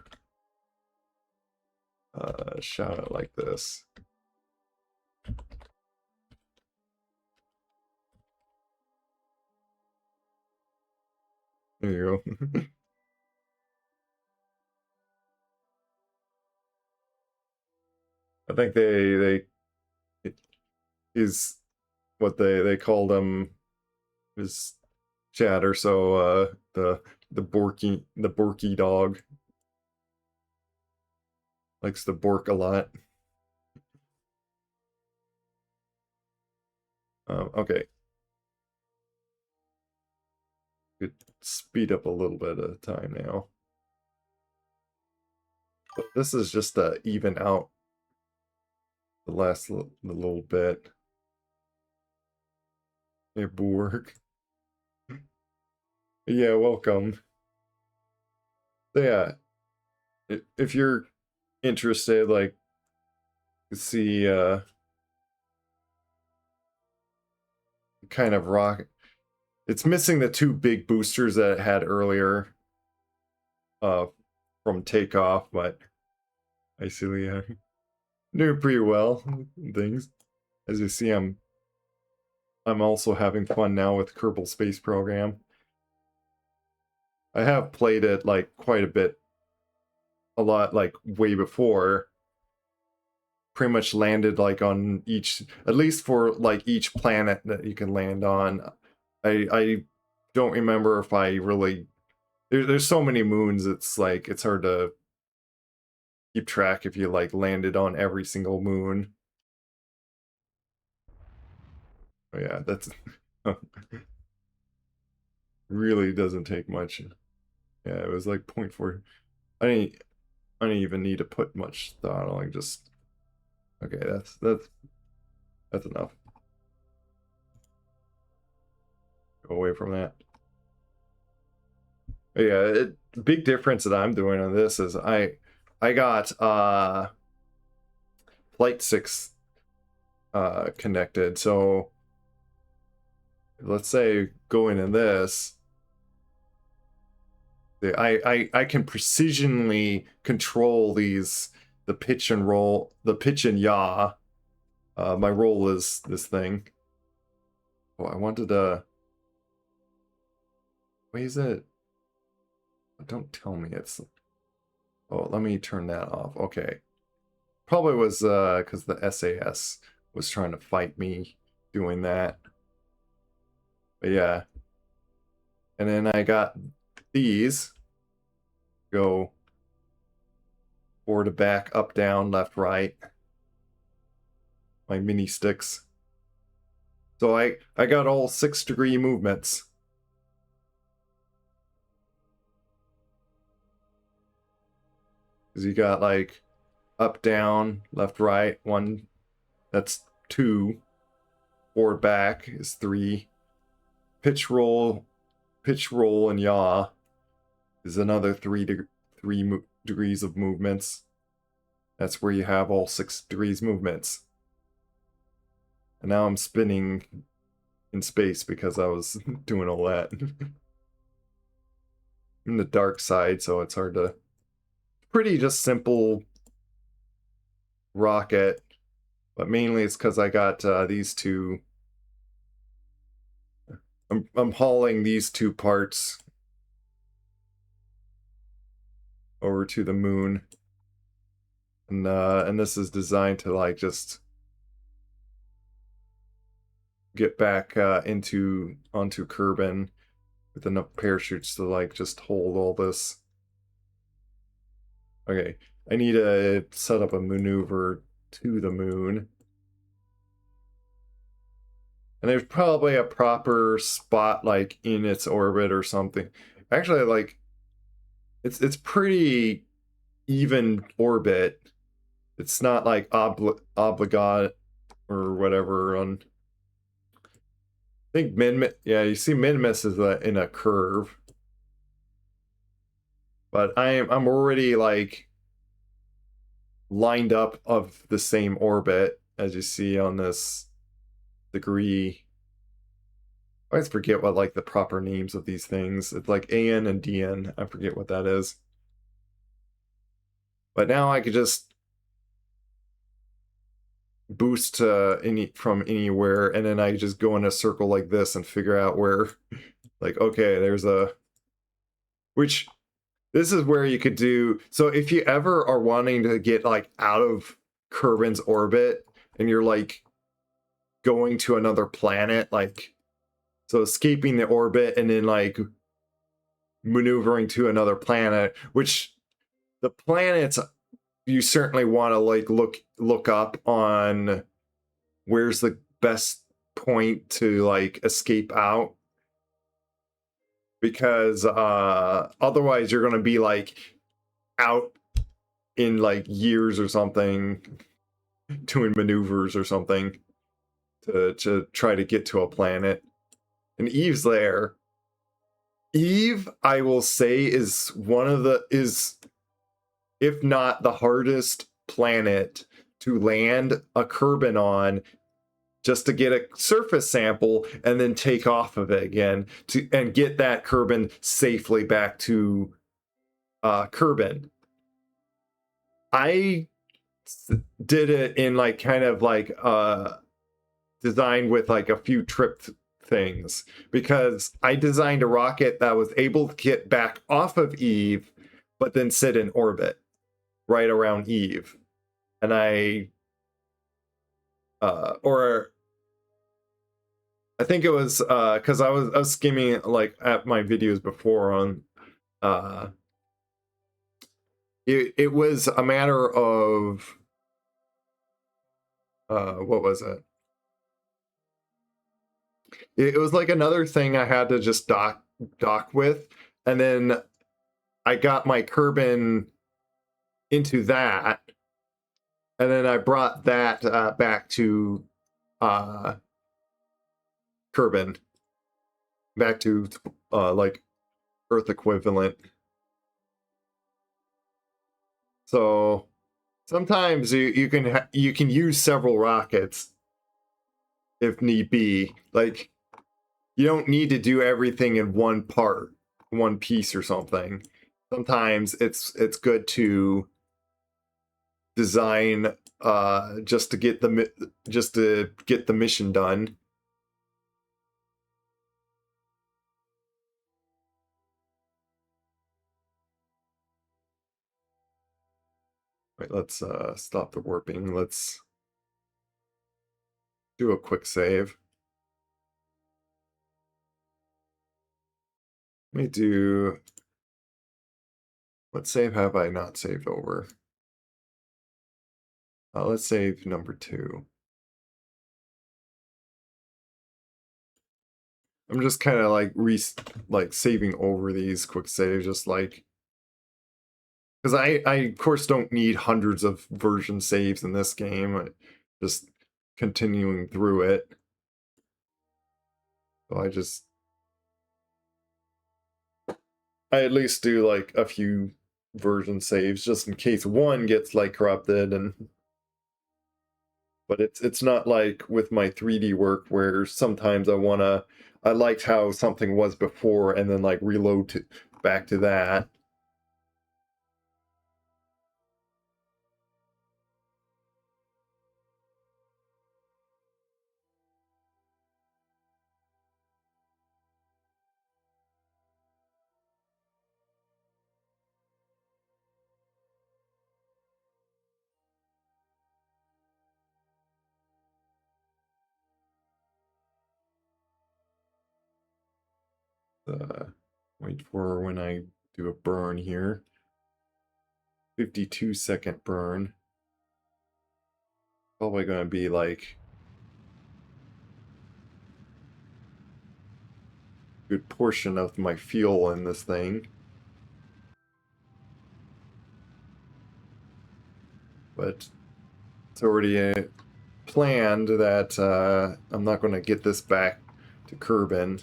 shout out like this. There you go. I think they is what they called him his chatter. So the Borky dog likes to bork a lot. Okay. Could speed up a little bit of time now. But this is just to even out the last the little bit. It will work. Yeah, welcome. So yeah, if you're interested, like, see kind of rock. It's missing the two big boosters that it had earlier from takeoff, but I see doing pretty well things. As you see, I'm also having fun now with Kerbal Space Program. I have played it like quite a lot, like way before. Pretty much landed like on each, at least for like each planet that you can land on. I don't remember if I really. There's so many moons. It's like it's hard to keep track if you like landed on every single moon. Oh yeah, that's really doesn't take much. Yeah, it was like 0.4. I didn't even need to put much thought on. Like just okay. That's enough. Go away from that. But yeah, big difference that I'm doing on this is I got Flight 6 connected. So let's say going in this, I can precisionally control the pitch and roll, the pitch and yaw. My roll is this thing. Oh, I wanted to. Wait, is it? Don't tell me it's. Oh, let me turn that off. Okay. Probably was because the SAS was trying to fight me doing that. But yeah. And then I got these. Go forward to back, up, down, left, right. My mini sticks. So I got all 6-degree movements. Because you got like up, down, left, right, 1. That's 2. Forward, back is 3. Pitch, roll, and yaw is another 3 degrees of movements. That's where you have all 6 degrees movements. And now I'm spinning in space because I was doing all that. In the dark side, so it's hard to. Pretty just simple rocket, but mainly it's because I got these two. I'm hauling these 2 parts over to the moon, and this is designed to like just get back onto Kerbin with enough parachutes to like just hold all this. Okay, I need to set up a maneuver to the moon. And there's probably a proper spot like in its orbit or something. Actually, like it's pretty even orbit. It's not like obligate or whatever on. I think yeah, you see Minimus is in a curve. But I'm already like lined up of the same orbit as you see on this degree. I always forget what like the proper names of these things. It's like AN and DN. I forget what that is. But now I could just boost from anywhere, and then I just go in a circle like this and figure out where, like, okay, there's a. Which, this is where you could do. So if you ever are wanting to get like out of Kerbin's orbit, and you're like going to another planet, like, so escaping the orbit and then like maneuvering to another planet, which the planets you certainly want to like look up on where's the best point to like escape out, because otherwise you're going to be like out in like years or something doing maneuvers or something to try to get to a planet. And Eve's there. Eve, I will say, is one of the, is, if not the hardest planet to land a Kerbin on, just to get a surface sample and then take off of it again to and get that Kerbin safely back to Kerbin. I did it in like kind of like designed with like a few tripped things, because I designed a rocket that was able to get back off of Eve but then sit in orbit right around Eve. And I or I think it was because I was skimming like at my videos before on it was a matter of what was it? It was like another thing I had to just dock with, and then I got my Kerbin into that, and then I brought that back to Kerbin, back to like Earth equivalent. So sometimes you can use several rockets if need be. Like, you don't need to do everything in one part, one piece or something. Sometimes it's good to design just to get the mission done. Wait, let's stop the warping. Let's do a quick save. Let me do, what save have I not saved over? Let's save number 2. I'm just kind of like saving over these quick saves, just like, because I of course don't need hundreds of version saves in this game. Just continuing through it. So I at least do like a few version saves just in case one gets like corrupted. And but it's not like with my 3D work where sometimes I liked how something was before and then like reload back to that. Wait for when I do a burn here. 52-second burn. Probably gonna be like a good portion of my fuel in this thing. But it's already planned that I'm not going to get this back to Kerbin.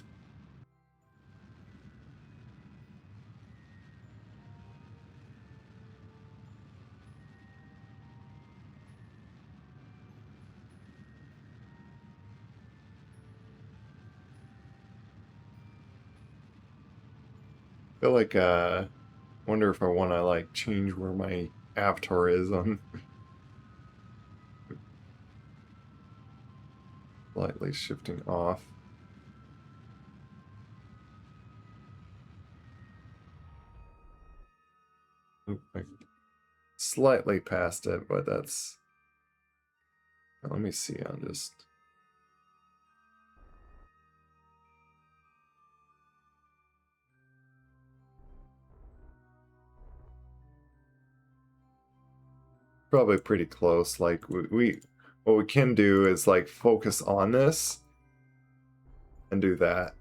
I feel like wonder if I want to like change where my avatar is on. Slightly shifting off. Oop, I slightly past it, but that's, let me see, I'll just, probably pretty close. Like what we can do is like focus on this and do that.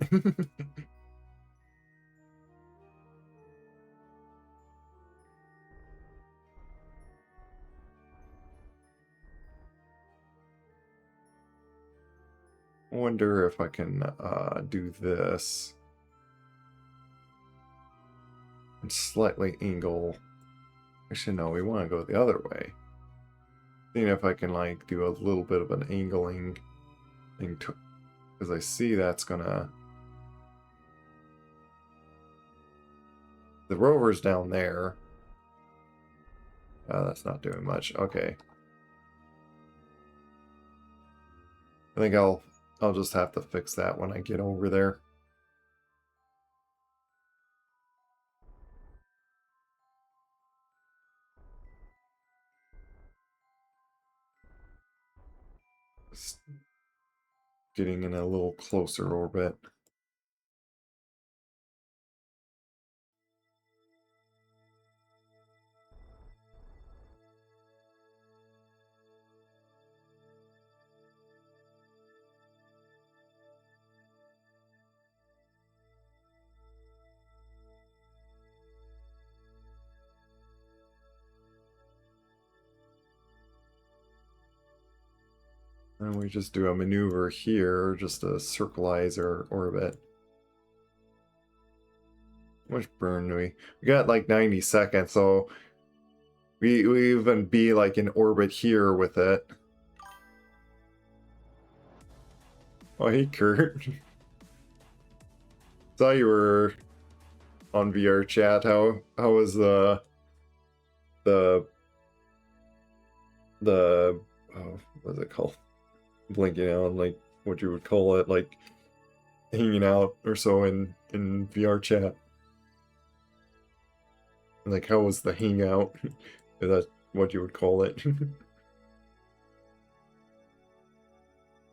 Wonder if I can do this and slightly angle. Actually, no, we want to go the other way. Seeing if I can like do a little bit of an angling thing to, because I see that's gonna. The rover's down there. That's not doing much. Okay. I think I'll just have to fix that when I get over there. Just getting in a little closer orbit. And we just do a maneuver here, just to circleize our orbit. How much burn do we? We got like 90 seconds, so we even be like in orbit here with it. Oh, hey, Kurt. Saw you were on VR chat. How was the oh, what's it called? Blinking out, like what you would call it, like hanging out or so in VR chat. Like, how was the hangout? Is that what you would call it?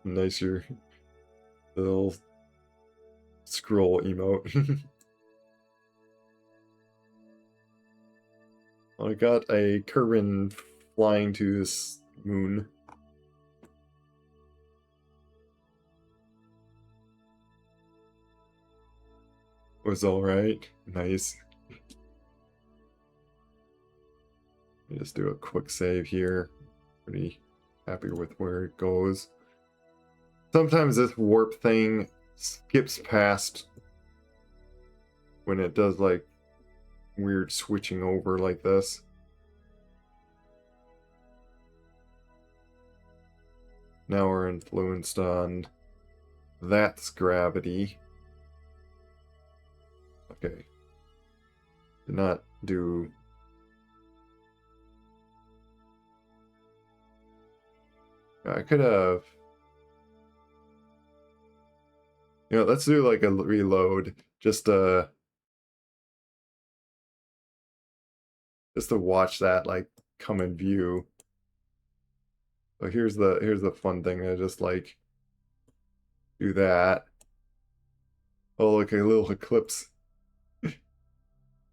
Nice, your little scroll emote. I got a Kerbin flying to this moon. Was alright. Nice. Just do a quick save here. Pretty happy with where it goes. Sometimes this warp thing skips past when it does like weird switching over like this. Now we're influenced on that's gravity. Okay. Did not do. I could have. You know, let's do like a reload just to watch that like come in view. So here's the fun thing. I just like do that. Oh, look, a little eclipse.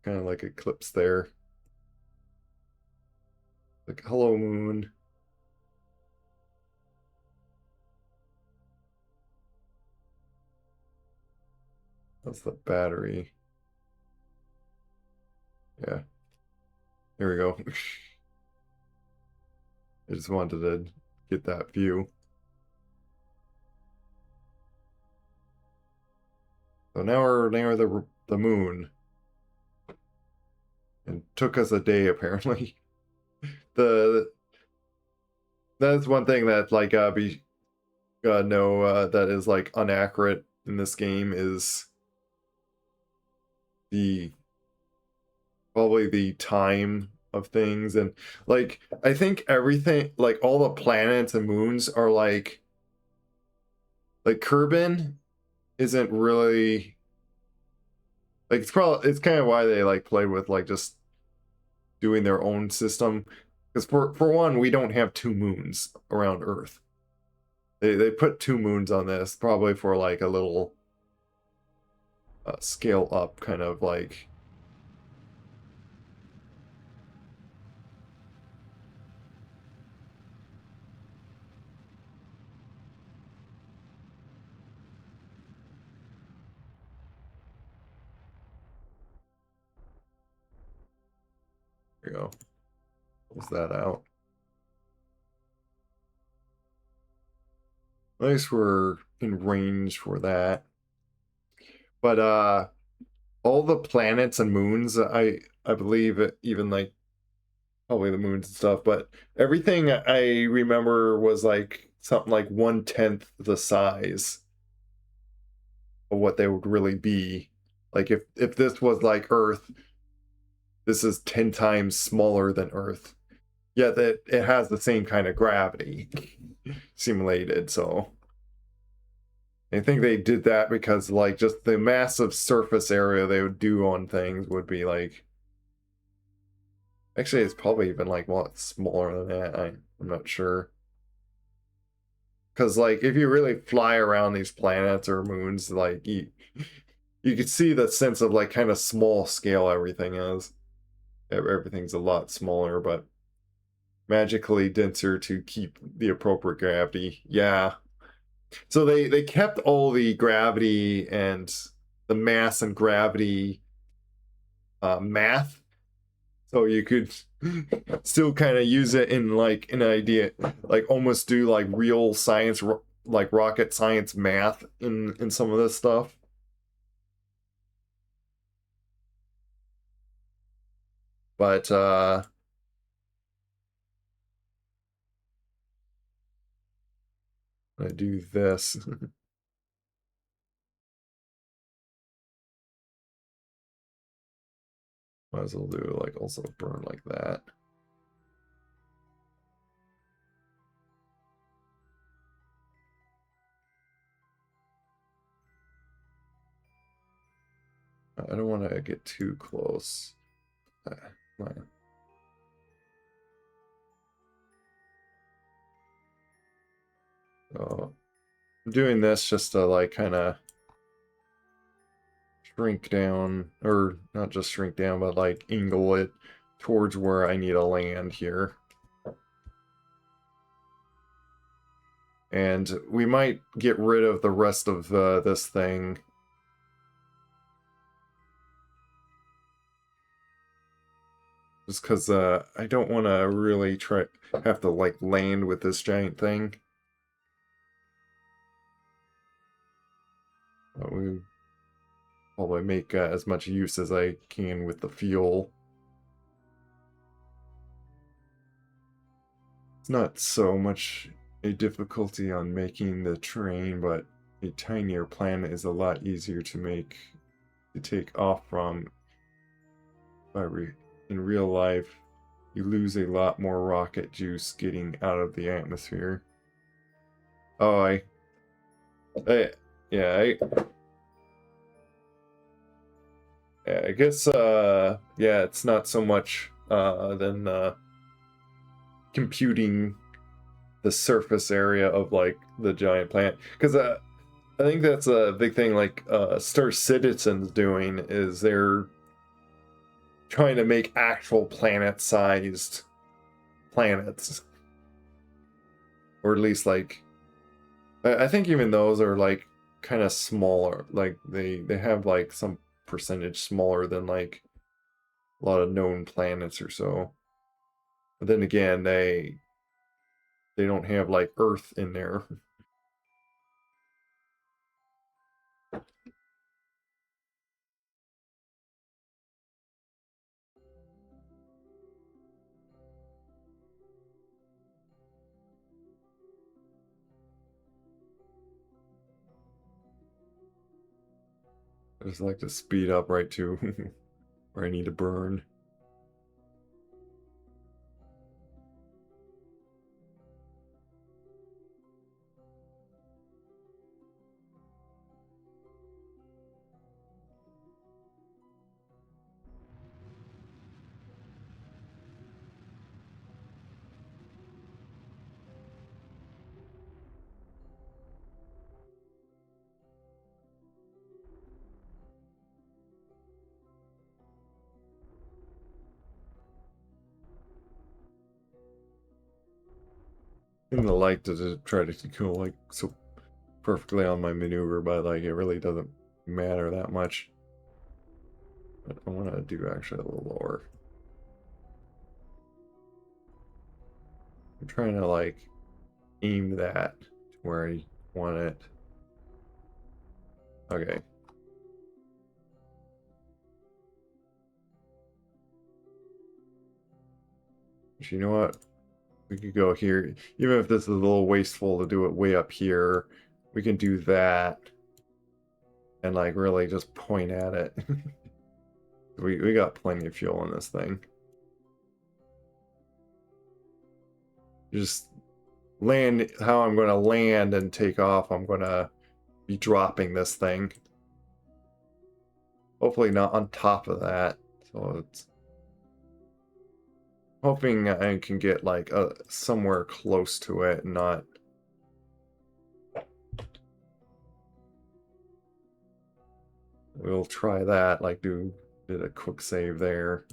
Kind of like eclipse there. Like, hello, moon. That's the battery. Yeah. Here we go. I just wanted to get that view. So now we're near the moon. And took us a day apparently. That's one thing that like that is like inaccurate in this game is probably the time of things. And like I think everything, like all the planets and moons are like Kerbin isn't really like, it's kind of why they like played with like just doing their own system, because for one, we don't have two moons around Earth. They put two moons on this probably for like a little scale up kind of like. There you go. Close that out. At least we're in range for that. But all the planets and moons, I believe even like probably the moons and stuff, but everything I remember was like something like 1/10 the size of what they would really be. Like if this was like Earth, this is 10 times smaller than Earth. Yet that it has the same kind of gravity simulated, so I think they did that because like just the massive surface area they would do on things would be like, actually it's probably even like what smaller than that. I'm not sure. Because like if you really fly around these planets or moons, like you could see the sense of like kind of small scale everything is. Everything's a lot smaller, but magically denser to keep the appropriate gravity. Yeah. So they kept all the gravity and the mass and gravity math, so you could still kind of use it in like an idea, like almost do like real science, like rocket science math in some of this stuff. But I do this. Might as well do like also burn like that. I don't want to get too close. Come So I'm doing this just to like kind of shrink down, or not just shrink down, but like angle it towards where I need to land here. And we might get rid of the rest of this thing. Just because I don't want to really have to like land with this giant thing. But we probably make as much use as I can with the fuel. It's not so much a difficulty on making the terrain, but a tinier planet is a lot easier to take off from. In real life, you lose a lot more rocket juice getting out of the atmosphere. Oh, yeah, I guess, yeah, it's not so much, than, computing the surface area of, like, the giant planet. Because, I think that's a big thing, like, Star Citizen's doing, is they're trying to make actual planet-sized planets. Or at least, like, I think even those are, like, kind of smaller. Like, they have, like, some percentage smaller than, like, a lot of known planets or so. But then again, they don't have like Earth in there. I just like to speed up right to where I need to burn. And the like to try to go like so perfectly on my maneuver, but like it really doesn't matter that much. But I want to do actually a little lower. I'm trying to like aim that to where I want it. Okay. You know what? We could go here. Even if this is a little wasteful to do it way up here, we can do that. And like really just point at it. We got plenty of fuel in this thing. Just land how I'm going to land and take off. I'm going to be dropping this thing. Hopefully not on top of that. So it's hoping I can get like somewhere close to it and not. We'll try that, like did a quick save there.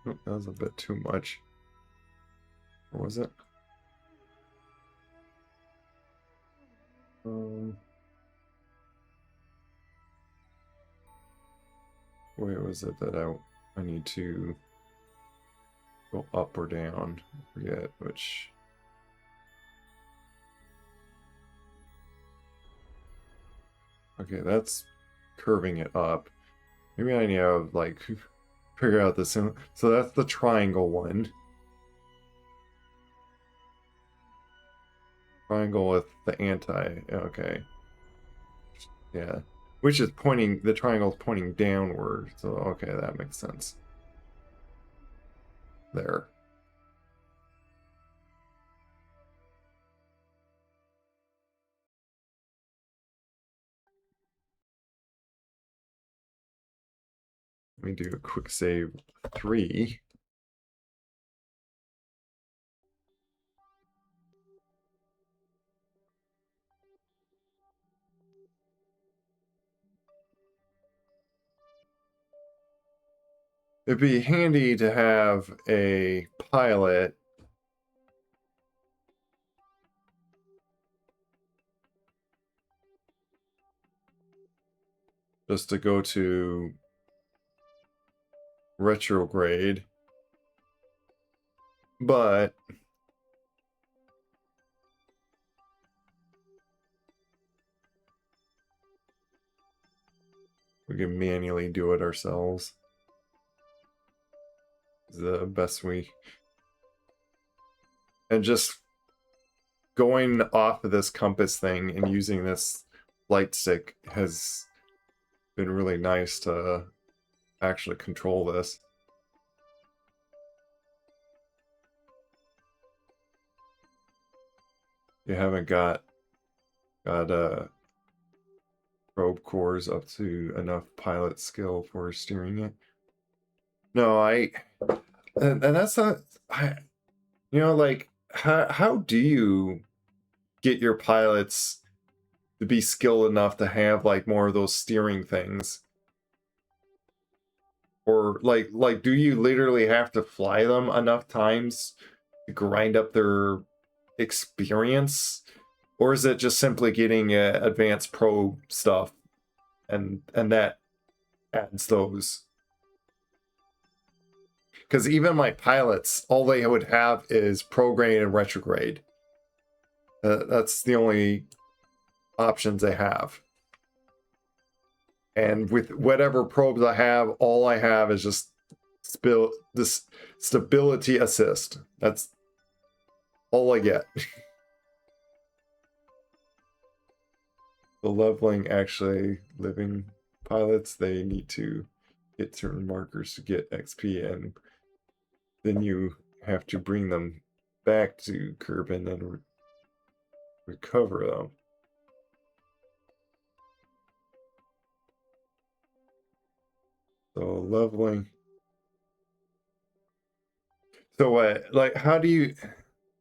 Oh, that was a bit too much. Or was it? Where was it that I need to go up or down? I forget which. Okay, that's curving it up. Maybe I need to like figure out this. So that's the triangle one. Triangle with the anti. Okay. Yeah. Which is pointing, the triangle's pointing downward. So, okay, that makes sense. There. Let me do a quick save 3. It'd be handy to have a pilot just to go to retrograde, but we can manually do it ourselves. It's the best we, and just going off of this compass thing and using this light stick has been really nice to actually control this. You haven't got probe cores up to enough pilot skill for steering it. No, and that's not, like how do you get your pilots to be skilled enough to have like more of those steering things? Or like do you literally have to fly them enough times to grind up their experience? Or is it just simply getting advanced probe stuff and that adds those? Because even my pilots, all they would have is prograde and retrograde. That's the only options they have. And with whatever probes I have, all I have is just this stability assist. That's all I get. the leveling actually living pilots, they need to hit certain markers to get XP, and then you have to bring them back to Kerbin and recover them. So leveling. So what, like, how do you...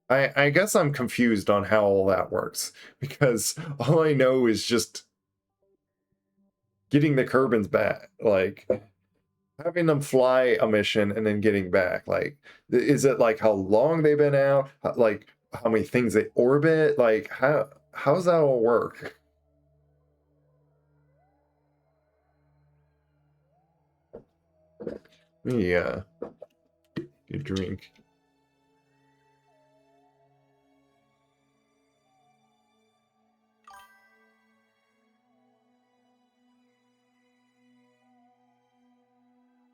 I guess I'm confused on how all that works, because all I know is just getting the Kerbins back, like having them fly a mission and then getting back. Like, is it like how long they've been out, like how many things they orbit, like how's that all work? Yeah, good drink.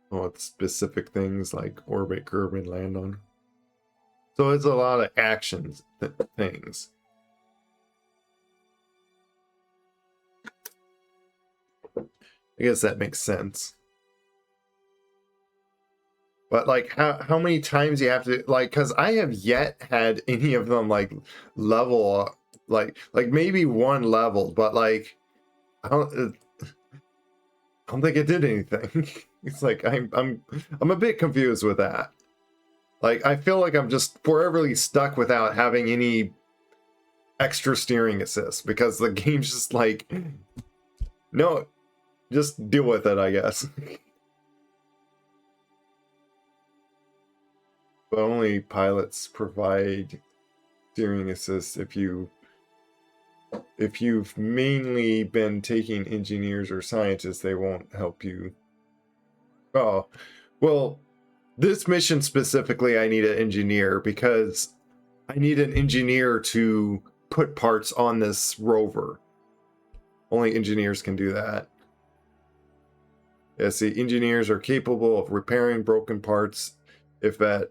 What specific things like orbit, curve, and land on? So it's a lot of actions things. I guess that makes sense. But like how many times you have to, like, because I have yet had any of them like level like maybe one level, but like I don't think it did anything. It's like I'm a bit confused with that. Like I feel like I'm just foreverly stuck without having any extra steering assist, because the game's just like, no, just deal with it, I guess. But only pilots provide steering assist if you've mainly been taking engineers or scientists. They won't help you. Oh, well, this mission specifically, I need an engineer, because I need an engineer to put parts on this rover. Only engineers can do that. Yeah, see, engineers are capable of repairing broken parts if at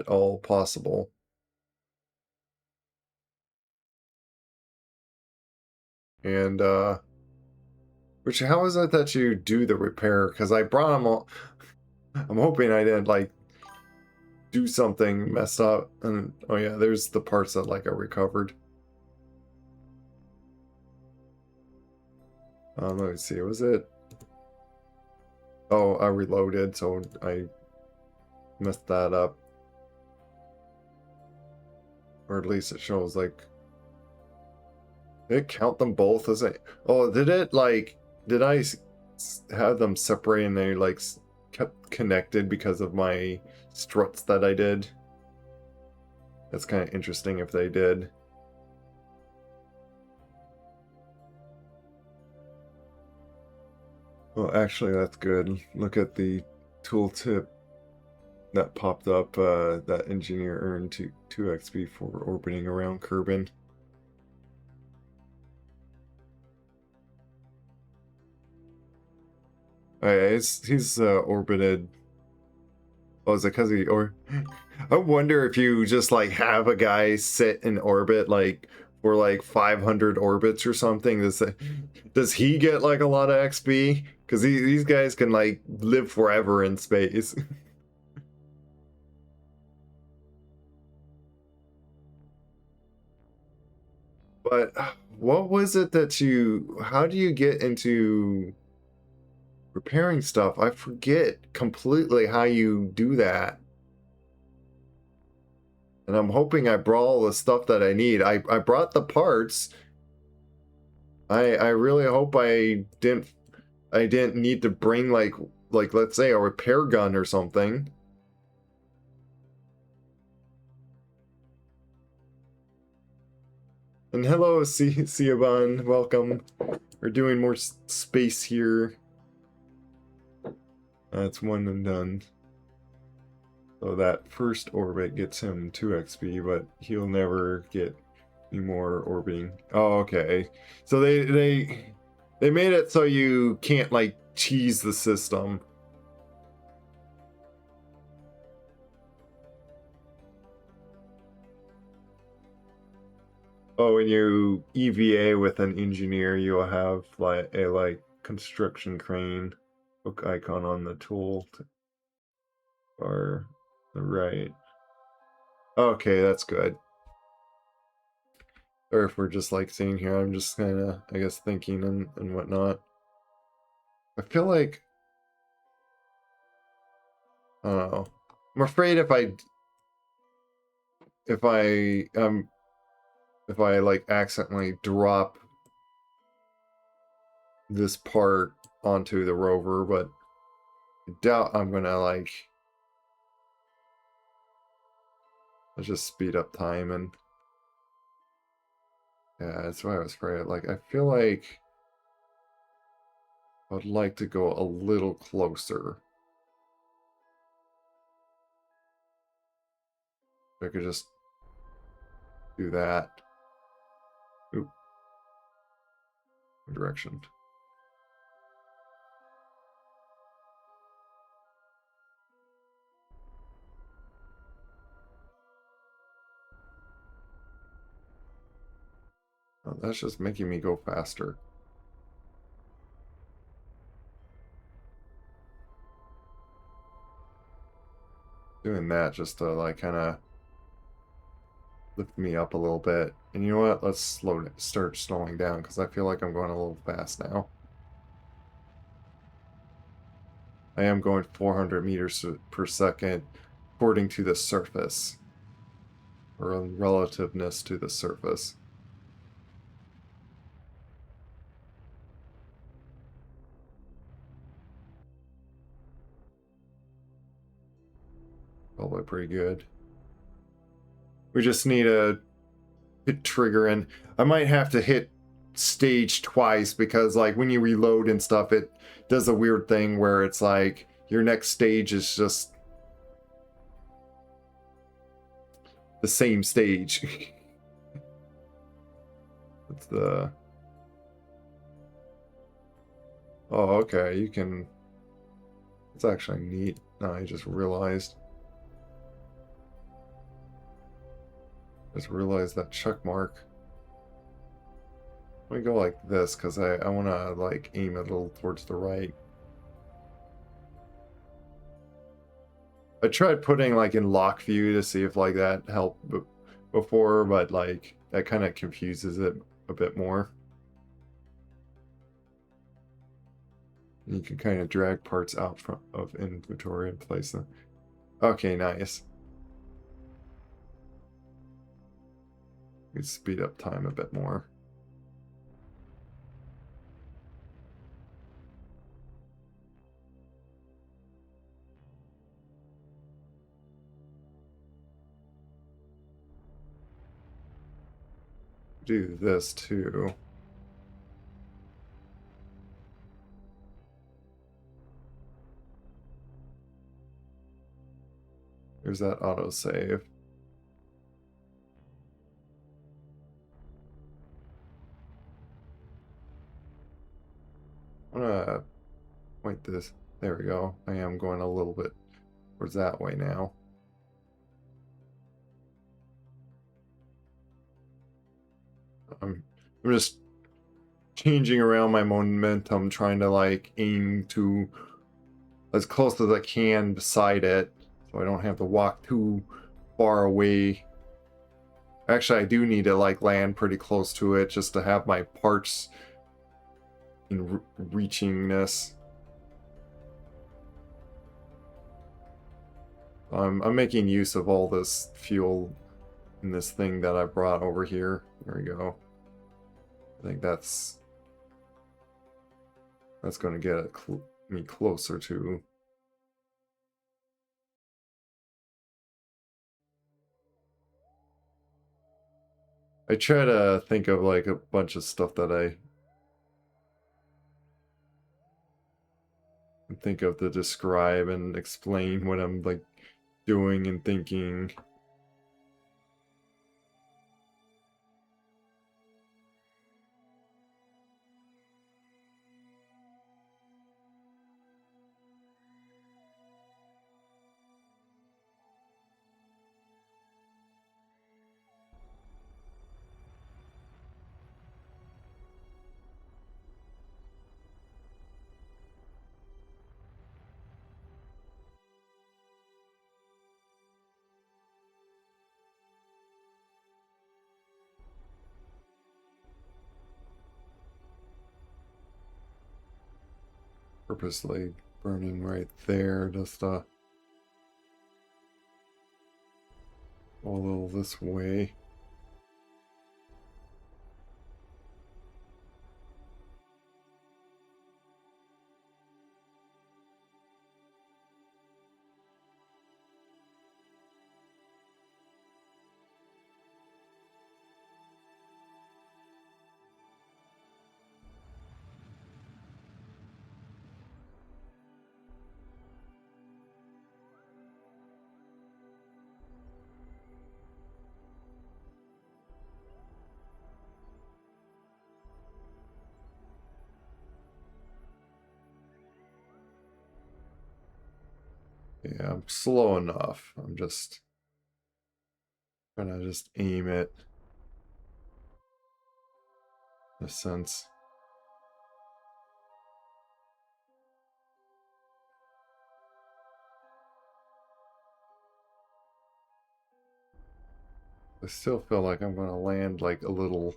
all possible. And which, how is it that you do the repair? Because I brought them all. I'm hoping I didn't like do something messed up. And oh yeah, there's the parts that like are recovered. Let me see. Was it? Oh, I reloaded, so I messed that up. Or at least it shows like. Did it count them both as a... Oh, did it like... Did I have them separate and they like kept connected because of my struts that I did? That's kind of interesting if they did. Well, actually, that's good. Look at the tooltip that popped up. That engineer earned 2 XP for orbiting around Kerbin. Oh, yeah, he's orbited. Oh, is it because he or? I wonder if you just like have a guy sit in orbit like for like 500 orbits or something. Does he get like a lot of XP? Because these guys can like live forever in space. But what was it that you? How do you get into repairing stuff? I forget completely how you do that. And I'm hoping I brought all the stuff that I need. I brought the parts. I really hope I didn't need to bring like let's say a repair gun or something. And hello, Siobhan, welcome. We're doing more space here. That's one and done. So that first orbit gets him 2 XP, but he'll never get any more orbiting. Oh, okay. So they made it so you can't like cheese the system. Oh, when you EVA with an engineer, you'll have like a construction crane hook icon on the tool or the right. Okay, that's good. Or if we're just like seeing here, I'm just kind of, I guess, thinking and whatnot. I feel like, I don't know. I'm afraid if I like accidentally drop this part onto the rover, but I doubt I'm gonna like, let's just speed up time and yeah, that's why I was afraid. Like, I feel like I would like to go a little closer. If I could just do that. Oop. Direction. Oh, that's just making me go faster. Doing that just to like kind of lift me up a little bit. And you know what? Let's start slowing down because I feel like I'm going a little fast now. I am going 400 meters per second according to the surface, or relativeness to the surface. Probably pretty good. We just need a hit trigger, and I might have to hit stage twice because like when you reload and stuff, it does a weird thing where it's like your next stage is just the same stage. It's the oh, okay, you can, it's actually neat. No, I just realized that check mark. Let me go like this because I want to like aim a little towards the right. I tried putting like in lock view to see if like that helped before, but like that kind of confuses it a bit more. You can kind of drag parts out of inventory and place them. Okay, nice. We speed up time a bit more. Do this too. There's that autosave. I'm gonna point this. There we go. I am going a little bit towards that way now. I'm just changing around my momentum, trying to like aim to as close as I can beside it, so I don't have to walk too far away. Actually, I do need to like land pretty close to it just to have my parts in reachingness. I'm making use of all this fuel in this thing that I brought over here. There we go. I think that's going to get me closer to. I try to think of like a bunch of stuff that I think of to describe and explain what I'm like doing and thinking. purposely burning right there just to go a little this way. Yeah, I'm slow enough. I'm just gonna just aim it in a sense. I still feel like I'm gonna land like a little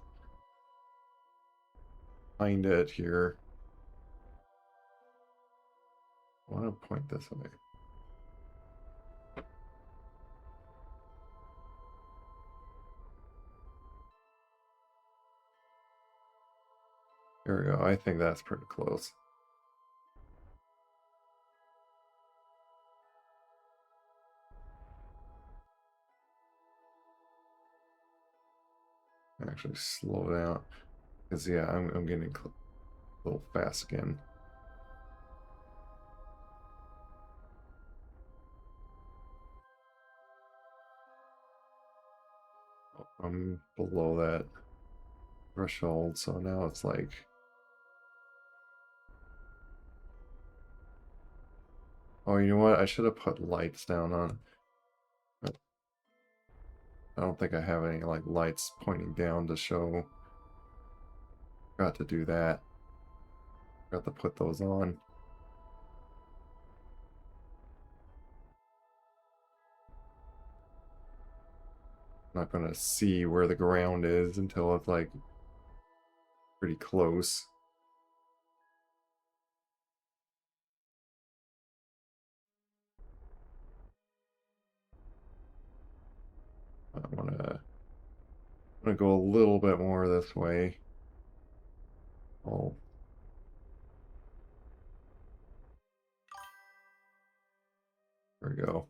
behind it here. I want to point this way. There we go. I think that's pretty close. Actually slow down. Because, yeah, I'm getting a little fast again. I'm below that threshold, so now it's like... Oh, you know what? I should have put lights down on. But I don't think I have any like lights pointing down to show. Got to do that. Got to put those on. Not gonna see where the ground is until it's like pretty close. I'm gonna go a little bit more this way. Oh, there we go.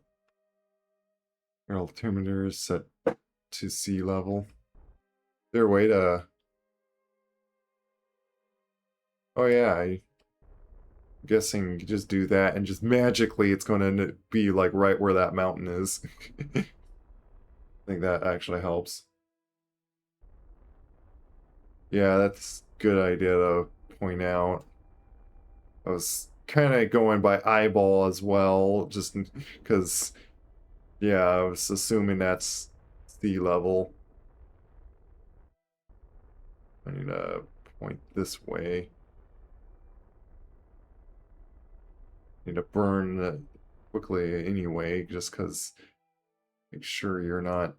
Your altimeter is set to sea level. Their way to... Oh yeah, I'm guessing you just do that and just magically it's gonna be like right where that mountain is. I think that actually helps. Yeah, that's a good idea to point out. I was kind of going by eyeball as well, just because, yeah, I was assuming that's sea level. I need to point this way. Need to burn quickly anyway, just because make sure you're not...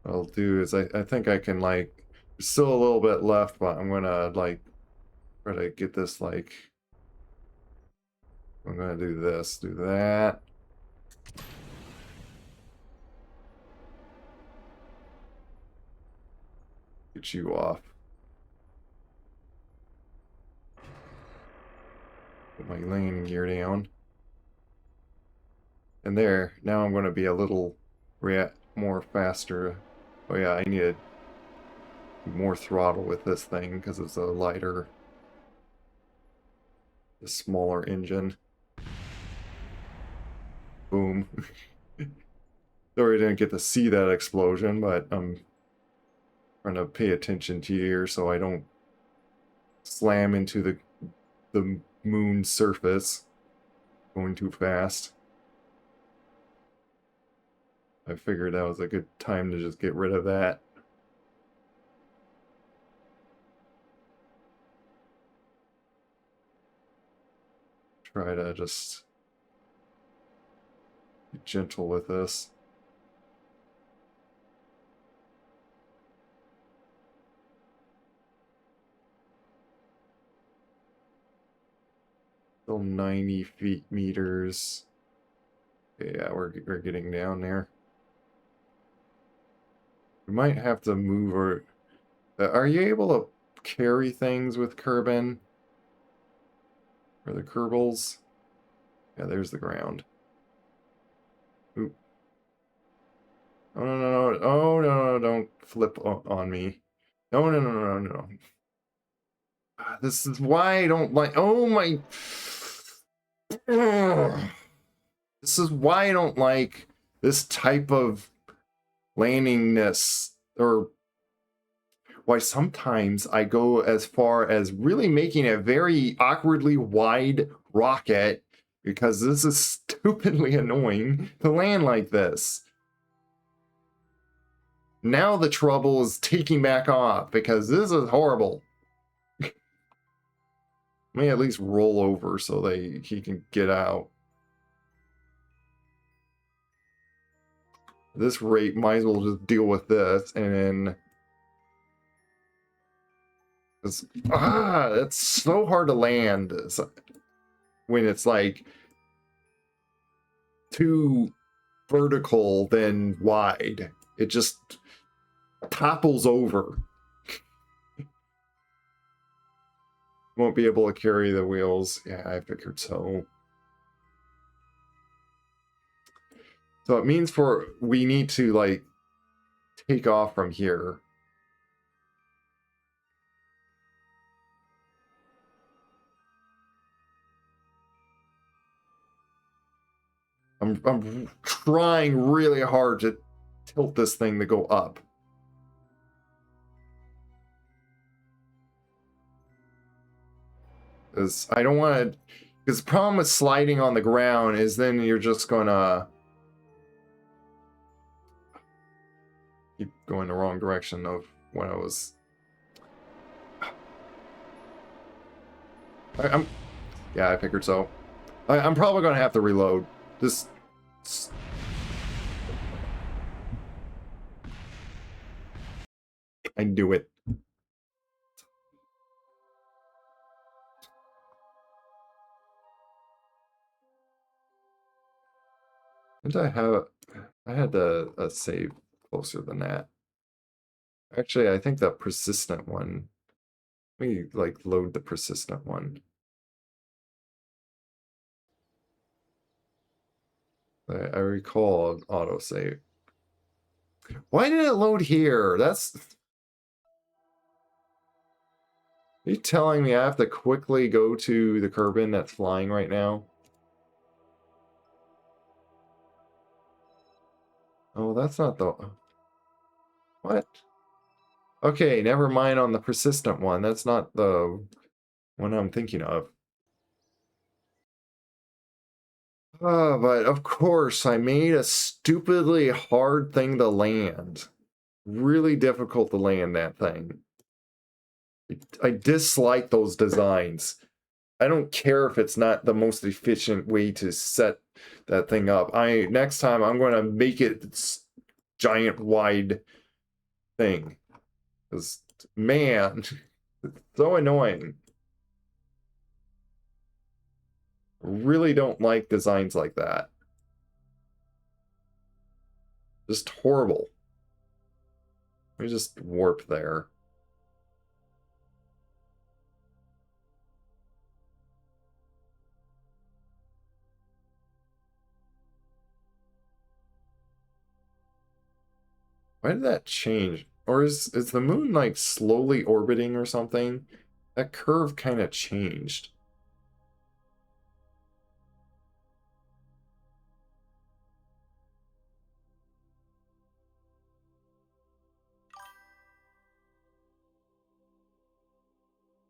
What I'll do is I think I can like... There's still a little bit left, but I'm gonna like try to get this like... I'm gonna do this, do that. Get you off. Put my landing gear down. And there, now I'm going to be a little more faster. Oh yeah, I need more throttle with this thing because it's a lighter, a smaller engine. Boom. Sorry I didn't get to see that explosion, but I'm trying to pay attention to here so I don't slam into the moon's surface going too fast. I figured that was a good time to just get rid of that. Try to just Be gentle with this. Still 90 meters. Yeah, we're getting down there. We might have to move or... are you able to carry things with Kerbin? Or the Kerbals? Yeah, there's the ground. Oop. Oh, no, no, no. Oh, no, no, don't flip on me. No, no, no, no, no, no. This is why I don't like... Oh, my... This is why I don't like this type of landingness, or why sometimes I go as far as really making a very awkwardly wide rocket, because this is stupidly annoying to land like this. Now the trouble is taking back off, because this is horrible. Let me at least roll over so he can get out. At this rate, might as well just deal with this, and then... it's so hard to land when it's like too vertical than wide. It just topples over. Won't be able to carry the wheels. Yeah, I figured so. So it means we need to like take off from here. I'm trying really hard to tilt this thing to go up. Because I don't want to... Because the problem with sliding on the ground is then you're just gonna keep going the wrong direction of when I was... Yeah, I figured so. I'm probably gonna have to reload. This... I knew it. Did I have... I had a save closer than that. Actually, I think the persistent one... Let me, like, load the persistent one. I recall an autosave. Why did it load here? That's... Are you telling me I have to quickly go to the Kerbin that's flying right now? Oh, that's not the... What? Okay, never mind on the persistent one. That's not the one I'm thinking of. But of course, I made a stupidly hard thing to land. Really difficult to land that thing. I dislike those designs. I don't care if it's not the most efficient way to set that thing up. Next time I'm going to make it this giant wide thing. Because, man, it's so annoying. Really don't like designs like that. Just horrible. Let me just warp there. Why did that change? Or is the moon like slowly orbiting or something? That curve kind of changed.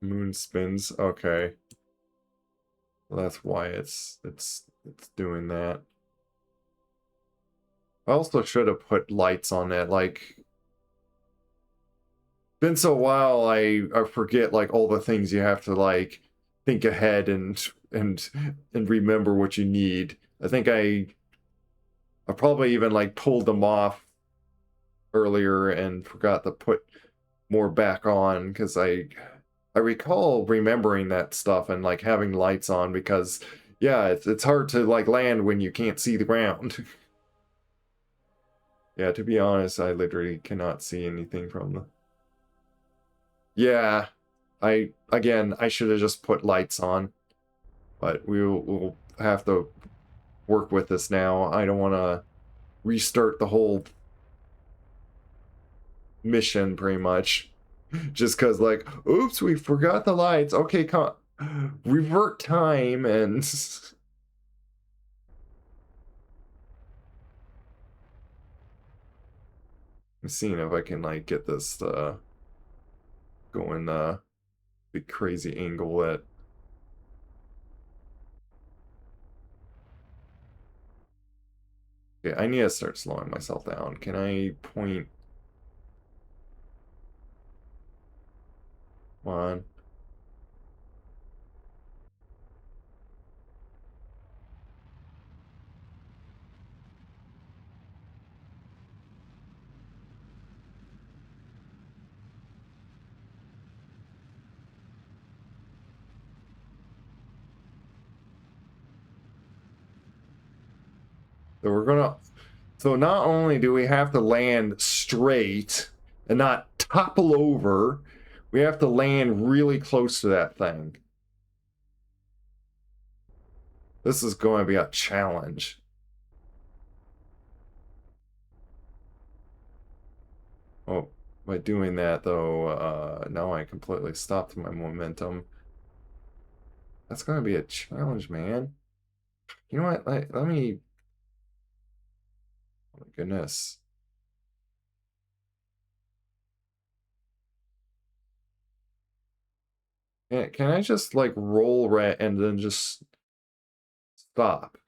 Moon spins. Okay. Well, that's why it's doing that. I also should have put lights on it. Like, been so while I forget like all the things you have to like think ahead and remember what you need. I think I I probably even like pulled them off earlier and forgot to put more back on because I recall remembering that stuff and like having lights on because yeah, it's hard to like land when you can't see the ground. Yeah, to be honest, I literally cannot see anything from the. Yeah, I should have just put lights on, but we'll have to work with this now. I don't want to restart the whole mission pretty much just because like oops we forgot the lights, okay, revert time and I'm seeing if I can like get this going big crazy angle that okay, I need to start slowing myself down. Can I point on? So we're gonna. So not only do we have to land straight and not topple over, we have to land really close to that thing. This is going to be a challenge. Oh, by doing that though, now I completely stopped my momentum. That's going to be a challenge, man. You know what? Let me. Oh my goodness. Can I just like roll right and then just stop?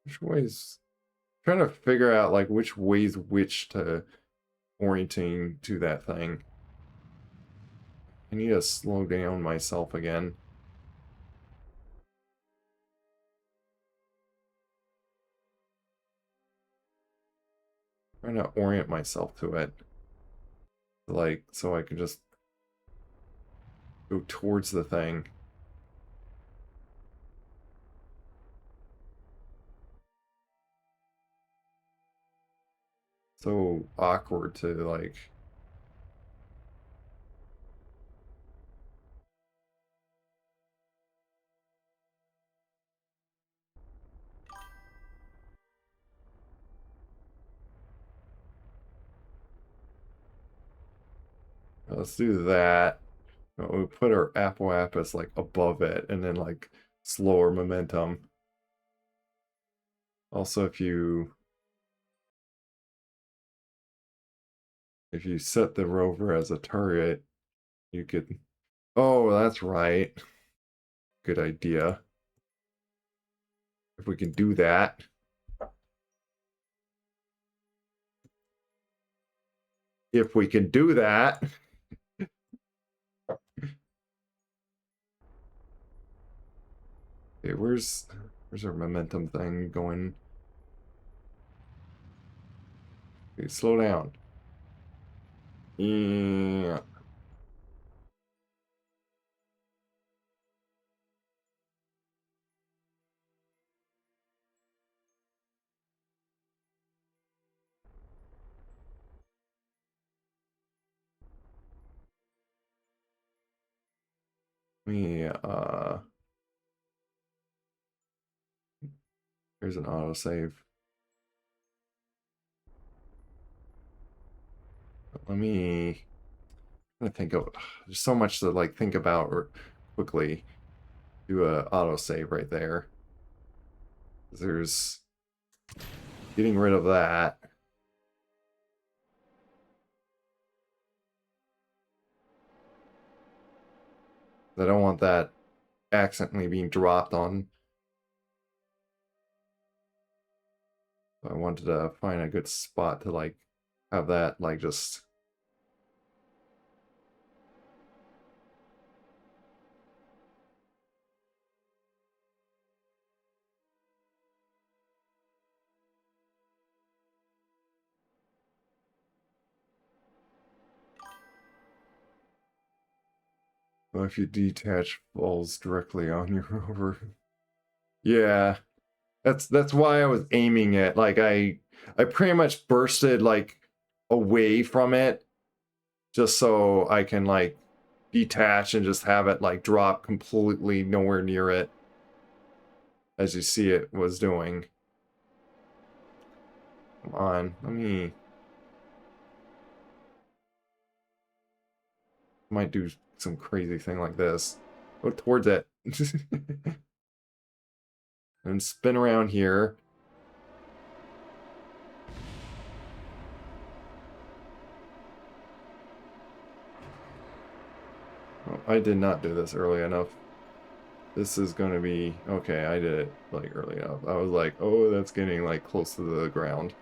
Which ways? Trying to figure out like which ways which to orienting to that thing. I need to slow down myself again. Trying to orient myself to it. Like, so I can just go towards the thing. So awkward to like. Let's do that. We put our Apple app as like above it and then like slower momentum. Also, if you set the rover as a turret, you could. Oh, that's right. Good idea. If we can do that. If we can do that. Okay, where's our momentum thing going? Okay, slow down. Yeah. Me, there's an autosave. Let me I think of there's so much to like think about or quickly do a autosave right there. There's getting rid of that. I don't want that accidentally being dropped on. I wanted to find a good spot to like have that like just. Well, if you detach, falls directly on your rover. Yeah, that's why I was aiming it. Like I pretty much bursted like away from it, just so I can like detach and just have it like drop completely nowhere near it, as you see it was doing. Come on, let me. Might do some crazy thing like this. Go towards it. And spin around here. Oh, I did not do this early enough. This is going to be... Okay, I did it like early enough. I was like, oh, that's getting like close to the ground.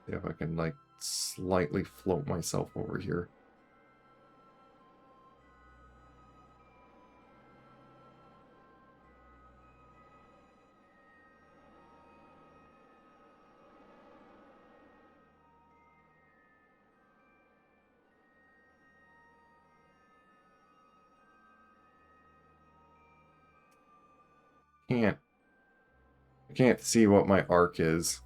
See if I can like slightly float myself over here. I can't see what my arc is.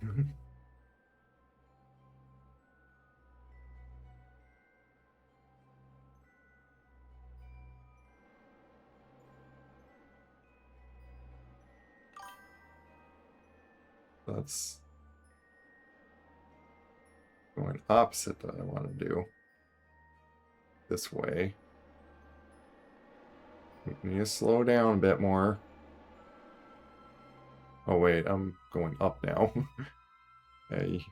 That's going opposite that I want to do. This way. Need to slow down a bit more. Oh wait, I'm going up now. Hey,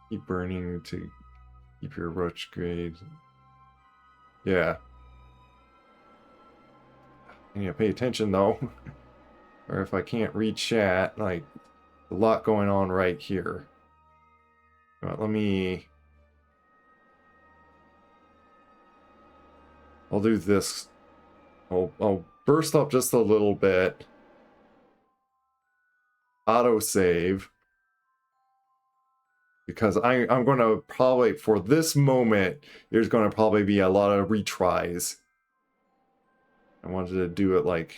keep burning to keep your roach grade. Yeah. I need to pay attention though. Or if I can't read chat, like, a lot going on right here. But let me... I'll do this. I'll burst up just a little bit. Autosave. Because I'm going to probably, for this moment, there's going to probably be a lot of retries. I wanted to do it like...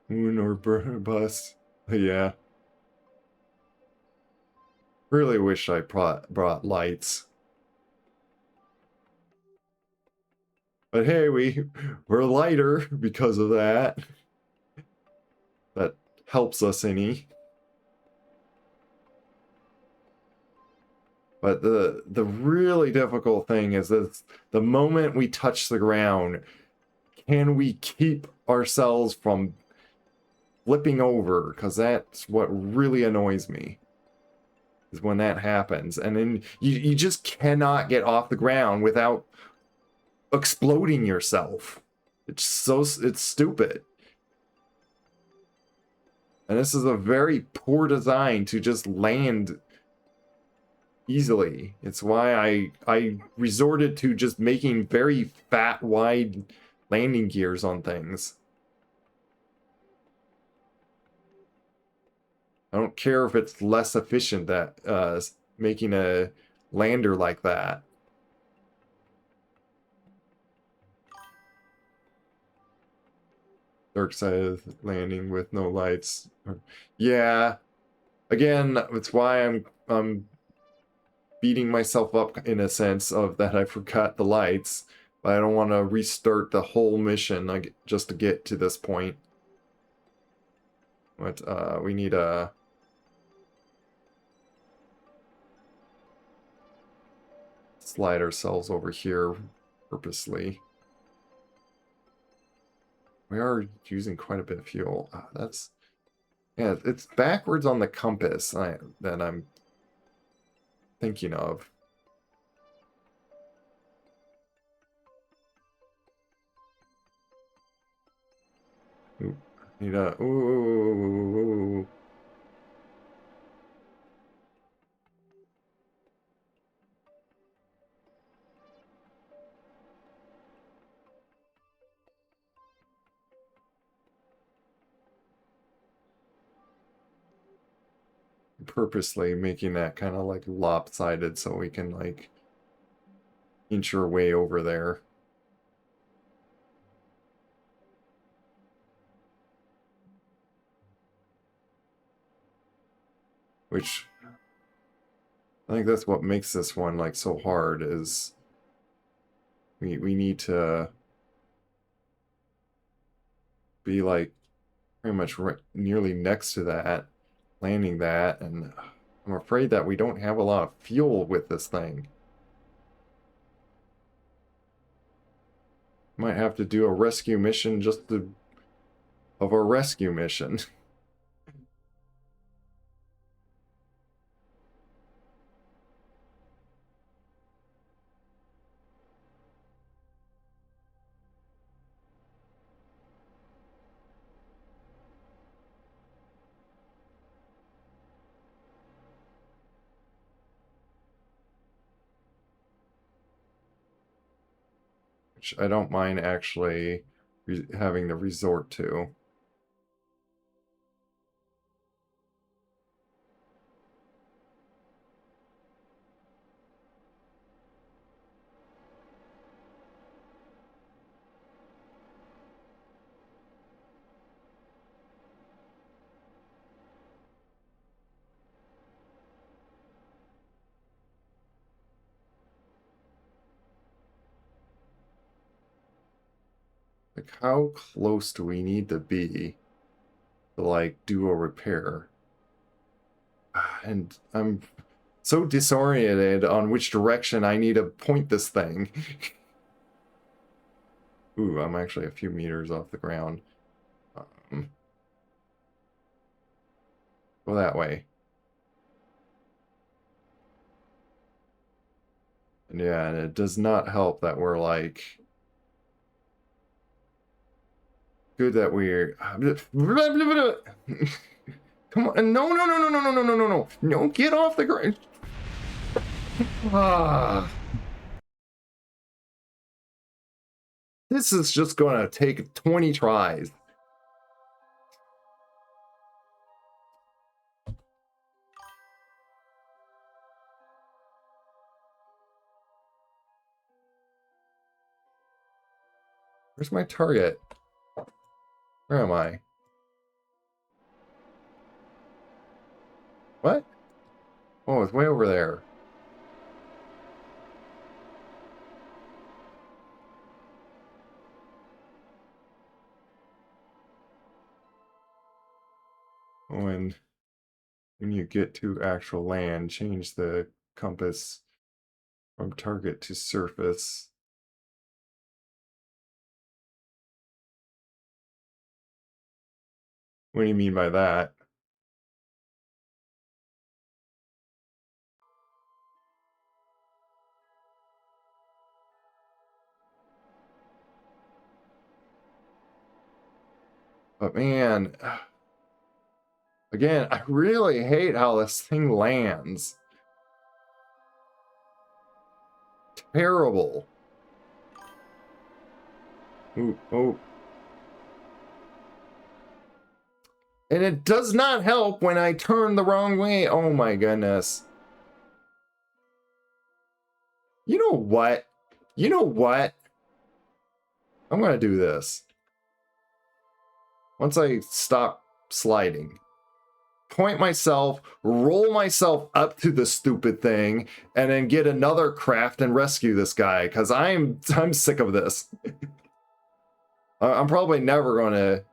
Moon or bust. Yeah. Really wish I brought lights. But hey, we're lighter because of that. That helps us any. But the really difficult thing is that the moment we touch the ground, can we keep ourselves from flipping over? Because that's what really annoys me. Is when that happens. And then you just cannot get off the ground without exploding yourself. It's stupid. And this is a very poor design to just land easily. It's why I resorted to just making very fat, wide landing gears on things. I don't care if it's less efficient that making a lander like that. Dark side landing with no lights. Yeah. Again, it's why I'm beating myself up in a sense of that I forgot the lights. But I don't want to restart the whole mission just to get to this point. But we need a... slide ourselves over here purposely. We are using quite a bit of fuel. That's... Yeah, it's backwards on the compass that I'm thinking of. Ooh, need a... Ooh. Purposely making that kind of like lopsided so we can like inch our way over there. Which I think that's what makes this one like so hard is we need to be like pretty much nearly next to that, landing that, and I'm afraid that we don't have a lot of fuel with this thing. Might have to do a rescue mission just to, of a rescue mission. Which I don't mind actually having to resort to. Like, how close do we need to be to, like, do a repair? And I'm so disoriented on which direction I need to point this thing. Ooh, I'm actually a few meters off the ground. Go that way. And yeah, and it does not help that we're, like... Good that we're... Come on. No, no, no, no, no, no, no, no, no, no. No, get off the ground. This is just going to take 20 tries. Where's my target? Where am I? What? Oh, it's way over there. When you get to actual land, change the compass from target to surface. What do you mean by that? But man, again, I really hate how this thing lands. Terrible. Ooh, oh. And it does not help when I turn the wrong way. Oh my goodness. You know what? You know what? I'm going to do this. Once I stop sliding, point myself, roll myself up to the stupid thing, and then get another craft and rescue this guy, because I'm sick of this. I'm probably never going to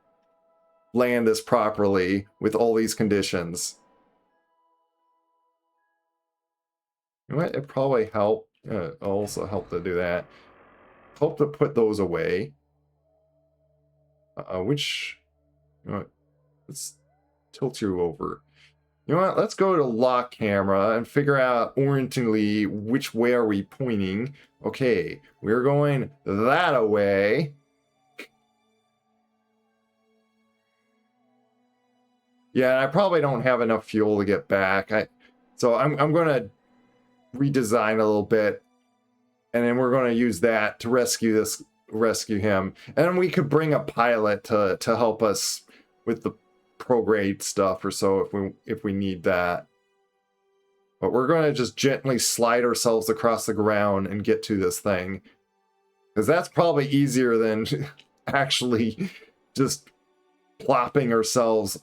land this properly with all these conditions. You know what? It probably helped. Also helped to do that. help to put those away. Which, you know what, let's tilt you over. You know what, let's go to lock camera and figure out orientingly which way are we pointing. Okay, we're going that way. Yeah, I probably don't have enough fuel to get back. So I'm gonna redesign a little bit, and then we're gonna use that to rescue him. And we could bring a pilot to help us with the prograde stuff or so if we need that. But we're gonna just gently slide ourselves across the ground and get to this thing. Because that's probably easier than actually just plopping ourselves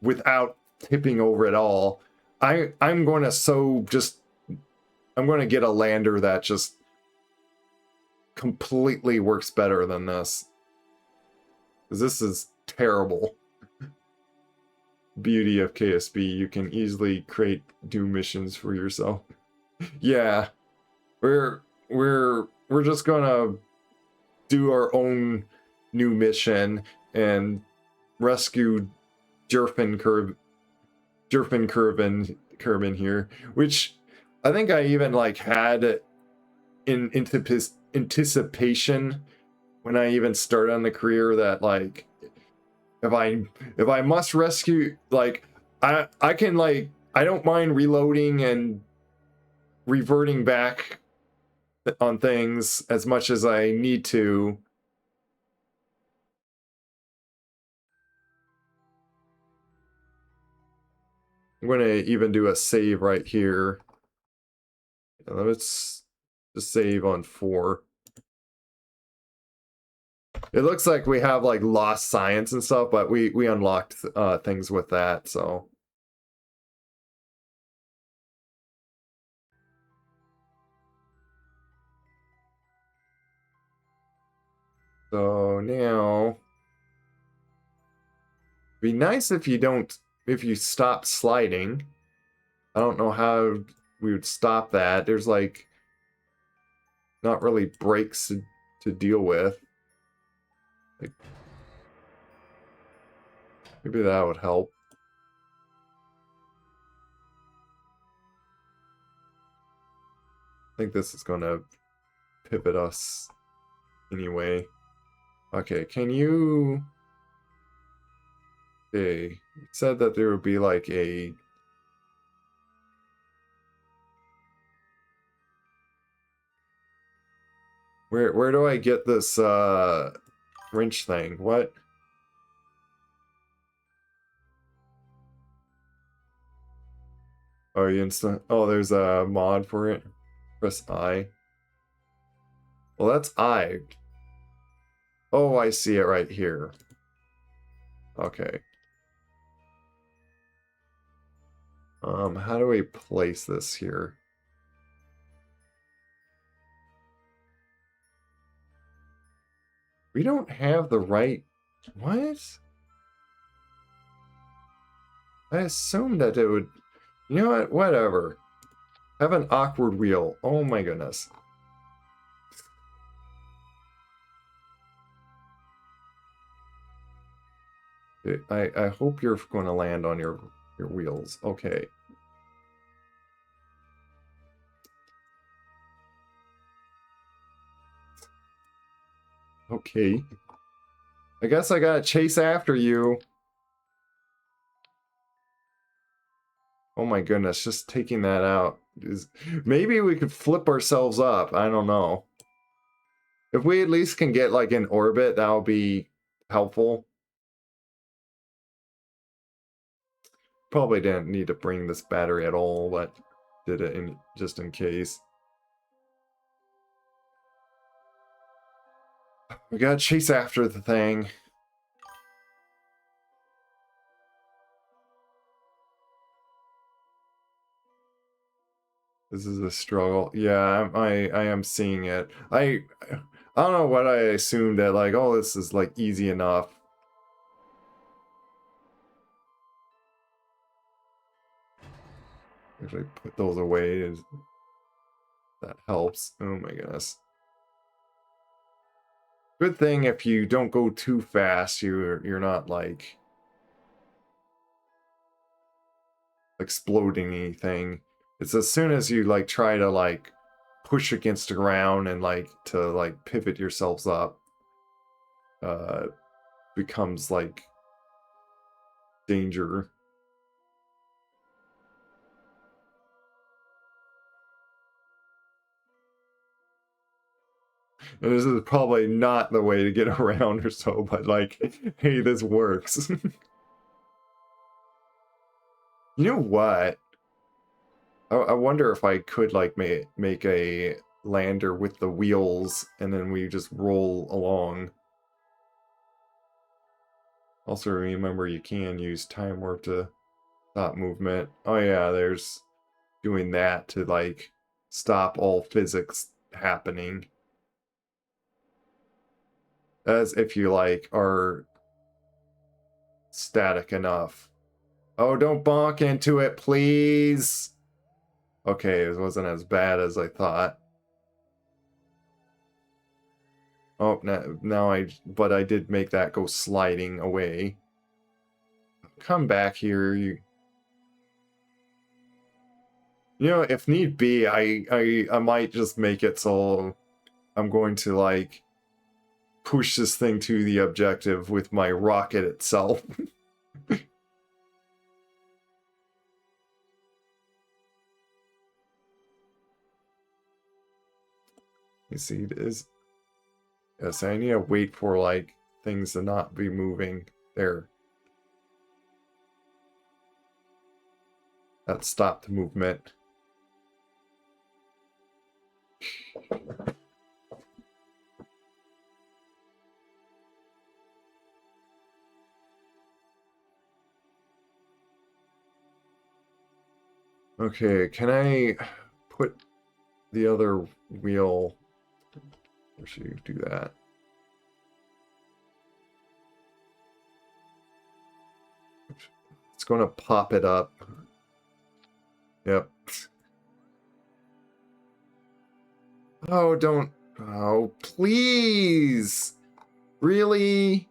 without tipping over at all. I'm going to get a lander that just completely works better than this. Because this is terrible. Beauty of KSP, you can easily create new missions for yourself. Yeah. We're just gonna do our own new mission and rescue Jerfin Curvin here, which I think I even like had in anticipation when I even started on the career that like if I must rescue, like I can, like, I don't mind reloading and reverting back on things as much as I need to. I'm going to even do a save right here. Let's just save on 4. It looks like we have like lost science and stuff, but we unlocked things with that, so. So now, be nice if you stop sliding. I don't know how we would stop that. There's like not really brakes to deal with. Like, maybe that would help. I think this is gonna pivot us anyway. Okay, can you... Okay, it said that there would be like a... Where do I get this wrench thing? What? Oh, there's a mod for it. Press I. Well, that's I. Oh, I see it right here. Okay. How do we place this here? We don't have the right... What? I assumed that it would... You know what? Whatever. Have an awkward wheel. Oh my goodness. I hope you're going to land on your wheels. Okay. Okay. I guess I gotta chase after you. Oh my goodness, just taking that out is... Maybe we could flip ourselves up. I don't know. If we at least can get like in orbit, that'll be helpful. Probably didn't need to bring this battery at all, but did it just in case. We gotta chase after the thing. This is a struggle. Yeah, I am seeing it. I don't know what I assumed that, like, oh, this is like easy enough. Actually put those away. That helps. Oh my goodness. Good thing if you don't go too fast, you're not like exploding anything. It's as soon as you like try to like push against the ground and like to like pivot yourselves up, uh becomes like danger. And this is probably not the way to get around or so, but like, hey, this works. You know what? I wonder if I could like make a lander with the wheels and then we just roll along. Also remember you can use time warp to stop movement. Oh yeah, there's doing that to like stop all physics happening. As if you like are static enough. Oh, don't bonk into it, please. Okay, it wasn't as bad as I thought. Oh, now but I did make that go sliding away. Come back here, you. You know, if need be, I might just make it so I'm going to like push this thing to the objective with my rocket itself. You see, it is. Yes, I need to wait for like things to not be moving. There. That stopped movement. Okay, can I put the other wheel? Or should you do that? It's going to pop it up. Yep. Oh, don't. Oh, please. Really?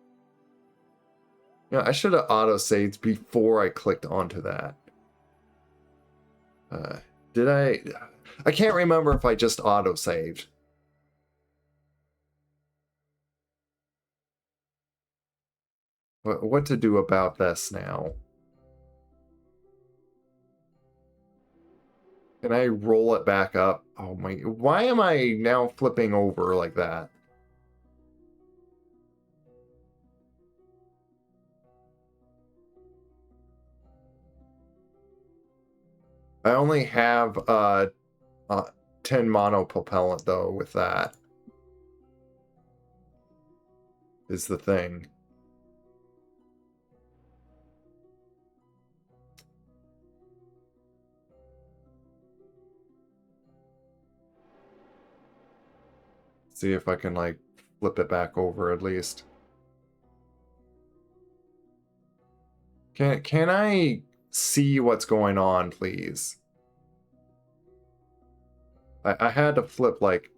Yeah, I should have auto-saved before I clicked onto that. Did I? I can't remember if I just auto-saved. What to do about this now? Can I roll it back up? Oh my, why am I now flipping over like that? I only have 10 monopropellant though with that. Is the thing. See if I can like flip it back over at least. Can I see what's going on, please? I had to flip like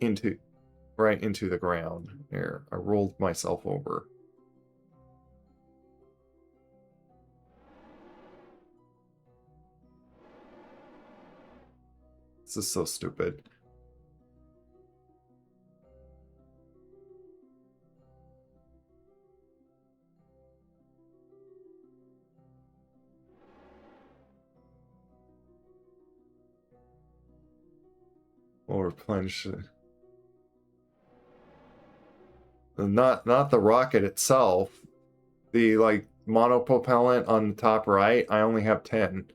right into the ground. Here, I rolled myself over. This is so stupid. Or replenish. Not the rocket itself. The like monopropellant on the top right, I only have 10.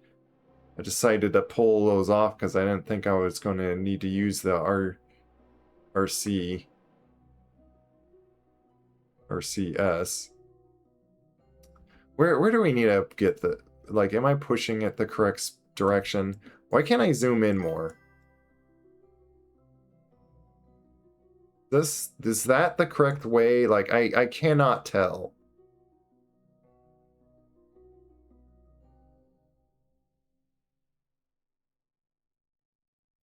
I decided to pull those off because I didn't think I was going to need to use the RC. RCS. Where do we need to get the... Like, am I pushing it the correct direction? Why can't I zoom in more? Is that the correct way? Like, I cannot tell.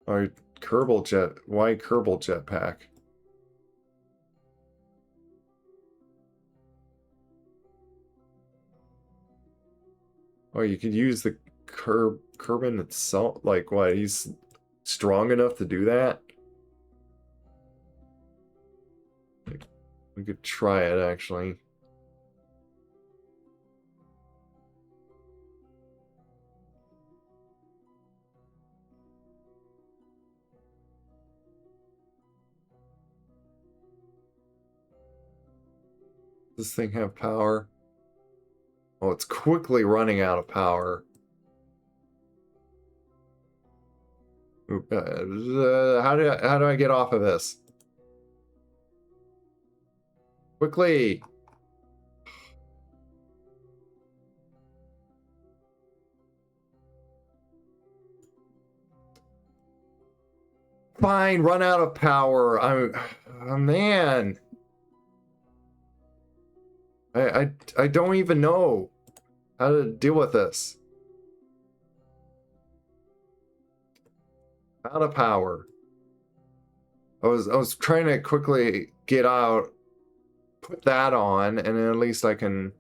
Or Kerbal Jet... Why Kerbal Jetpack? Oh, you could use the Kerbin itself. Like, what? He's strong enough to do that? Like, we could try it, actually. Does this thing have power? Oh, it's quickly running out of power. How do I get off of this? Quickly! Fine, run out of power. Oh, man. I don't even know how to deal with this. Out of power. I was trying to quickly get out, put that on, and then at least I can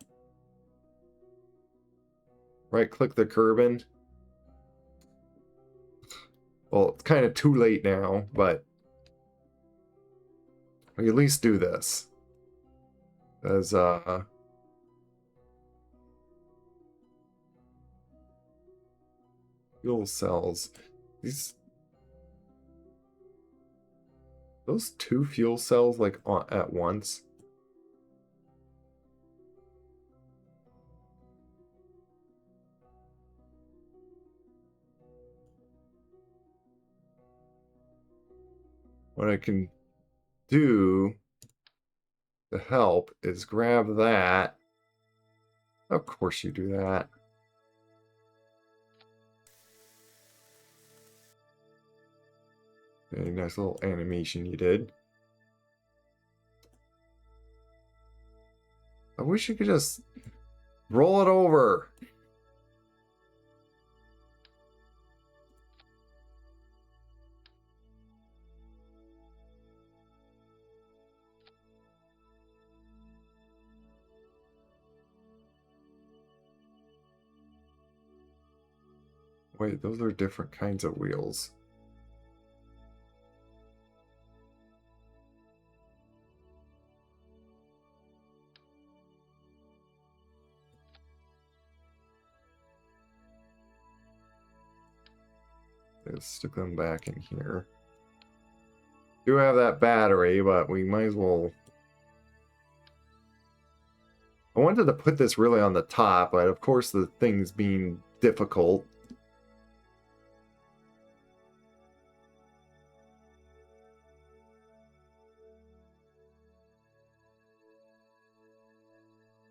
right-click the Kerbin. Well, it's kind of too late now, but we at least do this. As fuel cells. Those two fuel cells like at once. What I can do to help is grab that. Of course you do that. Very nice little animation you did. I wish you could just roll it over. Wait, those are different kinds of wheels. Let's stick them back in here. Do have that battery, but we might as well... I wanted to put this really on the top, but of course the thing's being difficult.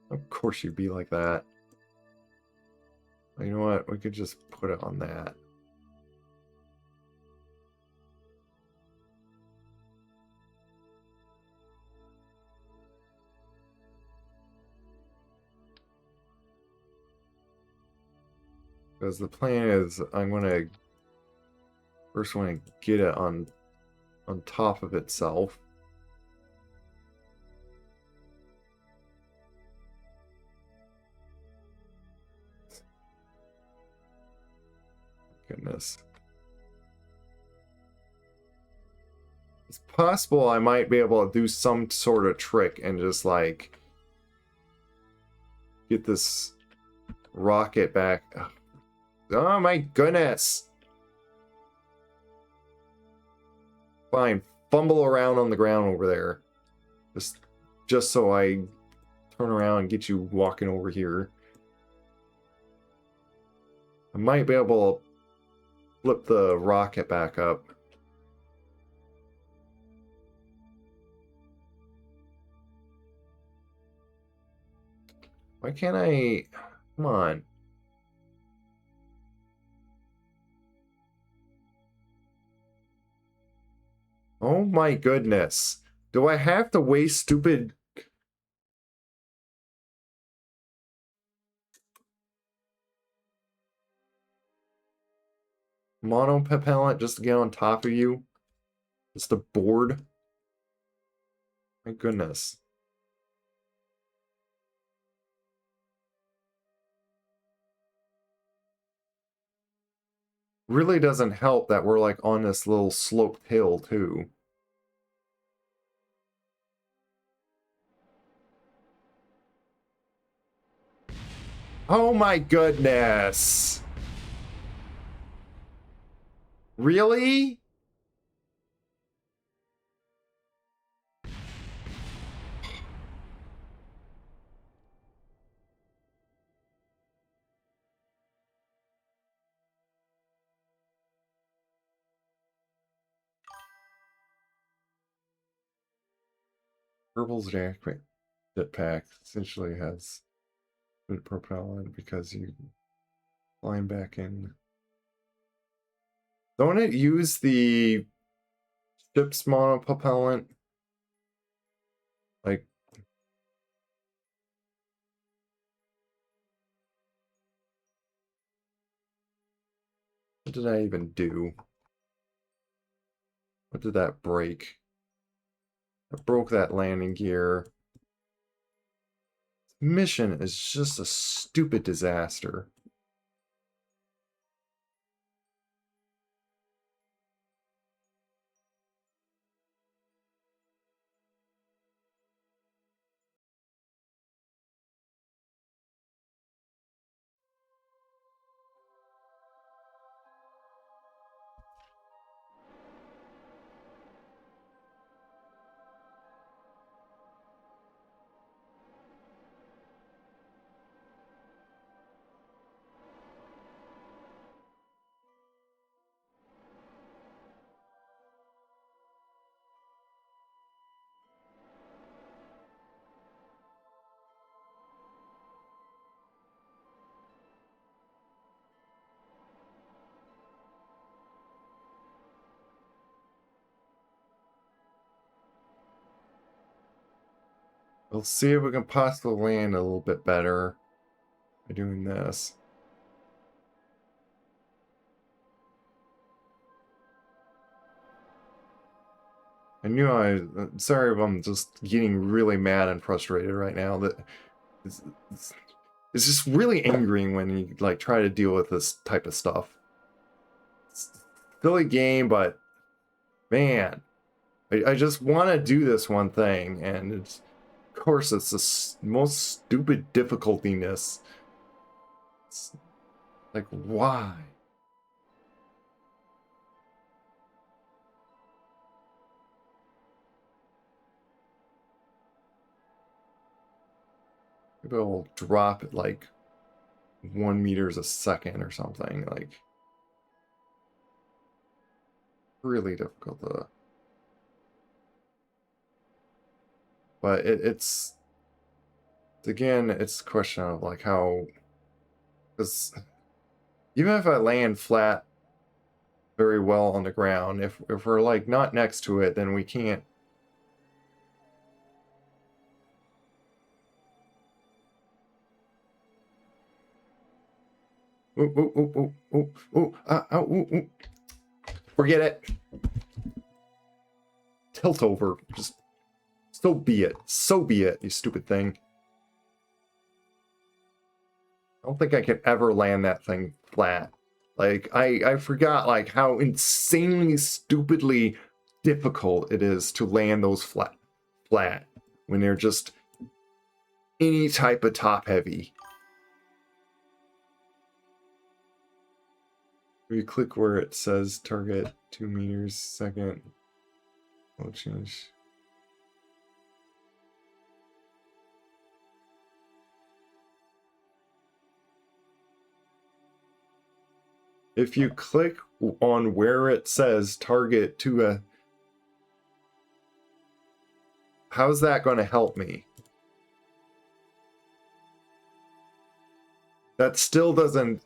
Of course you'd be like that. You know what? We could just put it on that. Because the plan is I'm gonna first want to get it on top of itself. Goodness. It's possible I might be able to do some sort of trick and just like get this rocket back. Oh my goodness. Fine, fumble around on the ground over there. Just so I turn around and get you walking over here. I might be able to flip the rocket back up. Why can't I... Come on. Oh my goodness. Do I have to waste stupid... monopropellant just to get on top of you? Just a board? My goodness. Really doesn't help that we're like on this little sloped hill too. Oh my goodness. Really? Purple's jetpack essentially has good propellant because you climb back in. Don't it use the ship's monopropellant? Like, what did I even do? What did that break? I broke that landing gear. Mission is just a stupid disaster. We'll see if we can possibly land a little bit better by doing this. Sorry if I'm just getting really mad and frustrated right now. That it's, it's, it's just really angering when you like try to deal with this type of stuff. It's a silly game, but man, I just want to do this one thing, and it's, of course, it's the most stupid difficultiness. It's like, why? Maybe I'll drop it like 1 meters a second or something. Like, really difficult to. But it's again, it's a question of like how, because even if I land flat very well on the ground, if we're like not next to it, then we can't. Ooh, ooh, ooh, ooh, ooh, ooh, ooh, ooh. Forget it. Tilt over. Just so be it. So be it, you stupid thing. I don't think I could ever land that thing flat. Like, I forgot like how insanely stupidly difficult it is to land those flat when they're just any type of top heavy. We click where it says target 2 meters second. I'll change. If you click on where it says target to a, how's that going to help me? That still doesn't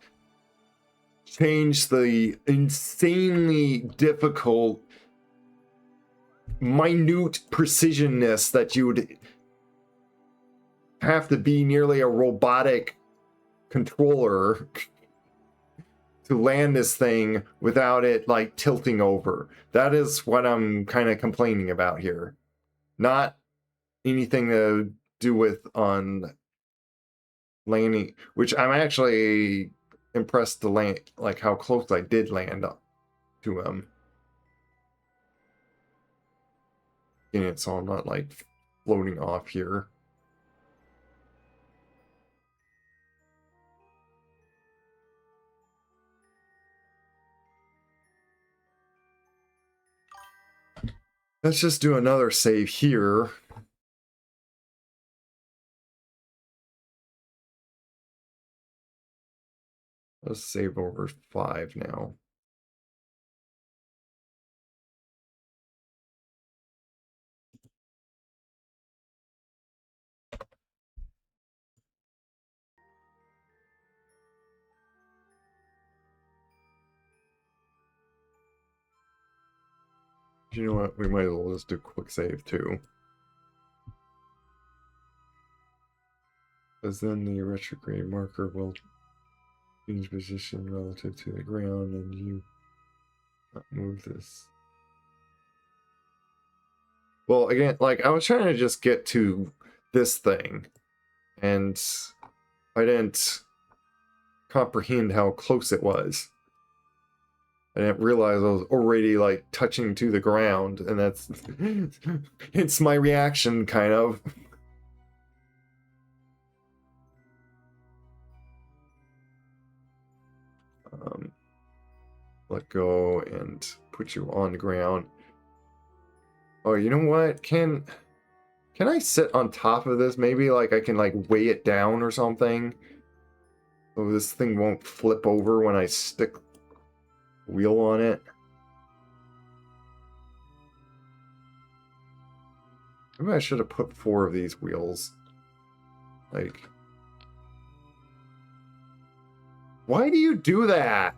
change the insanely difficult, minute precisionness that you would have to be nearly a robotic controller to land this thing without it like tilting over. That is what I'm kind of complaining about here. Not anything to do with on landing, which I'm actually impressed to land, like how close I did land to him. So I'm not like floating off here. Let's just do another save here. Let's save over 5 now. You know what? We might as well just do quick save too. Because then the retrograde marker will change position relative to the ground and you move this. Well, again, like I was trying to just get to this thing and I didn't comprehend how close it was. I didn't realize I was already like touching to the ground, and that's it's my reaction kind of. Let go and put you on the ground. Oh, you know what? Can I sit on top of this? Maybe like I can like weigh it down or something. So this thing won't flip over when I stick wheel on it. Maybe I should have put 4 of these wheels. Like, why do you do that?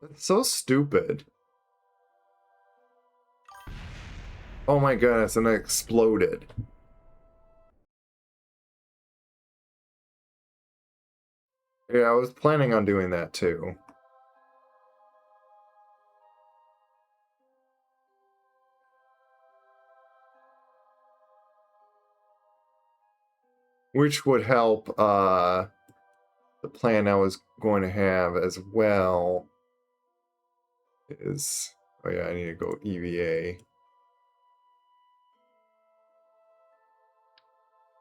That's so stupid. Oh my goodness, and it exploded. Yeah, I was planning on doing that too. Which would help the plan I was going to have as well is... Oh yeah, I need to go EVA.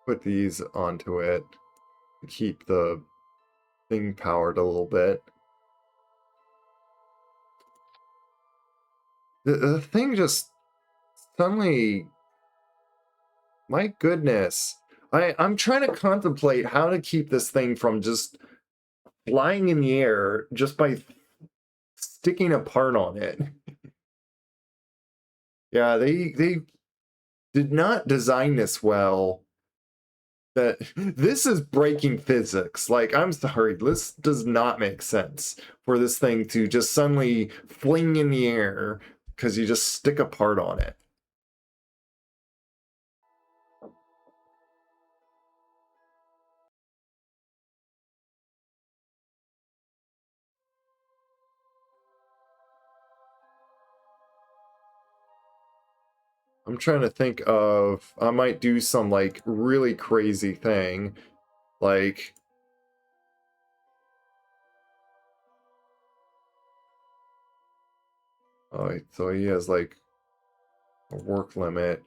Put these onto it to keep the thing powered a little bit. The thing just suddenly... My goodness. I'm trying to contemplate how to keep this thing from just flying in the air just by sticking a part on it. Yeah, they did not design this well. That this is breaking physics. Like, I'm sorry, this does not make sense for this thing to just suddenly fling in the air because you just stick a part on it. I'm trying to think of, I might do some like really crazy thing, like, oh, so he has like a work limit.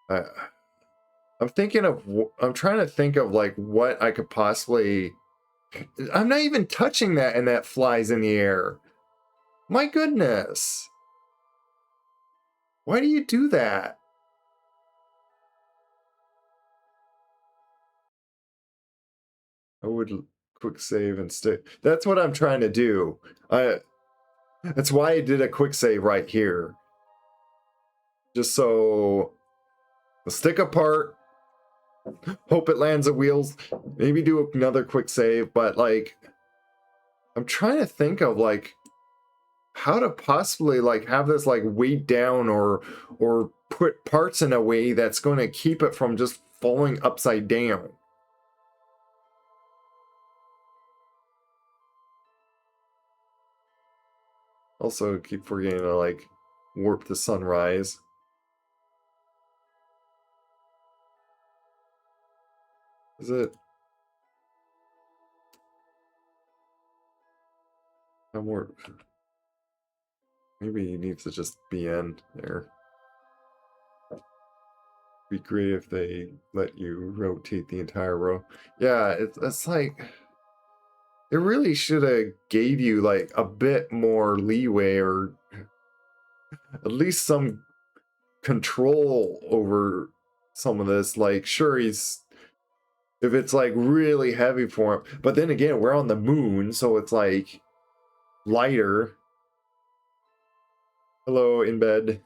I'm thinking of, I'm trying to think of like what I could possibly, I'm not even touching that and that flies in the air. My goodness. Why do you do that? I would quick save and stay. That's what I'm trying to do. That's why I did a quick save right here. Just so stick apart, hope it lands at wheels, maybe do another quick save, but like I'm trying to think of like how to possibly like have this like weight down or put parts in a way that's going to keep it from just falling upside down. Also keep forgetting to like warp the sunrise. Is it? No more. Maybe he needs to just be in there. Be great if they let you rotate the entire row. Yeah, it's like it really should have gave you like a bit more leeway or at least some control over some of this. Like, sure, he's if it's like really heavy for him, but then again, we're on the moon, so it's like lighter. Hello, in bed.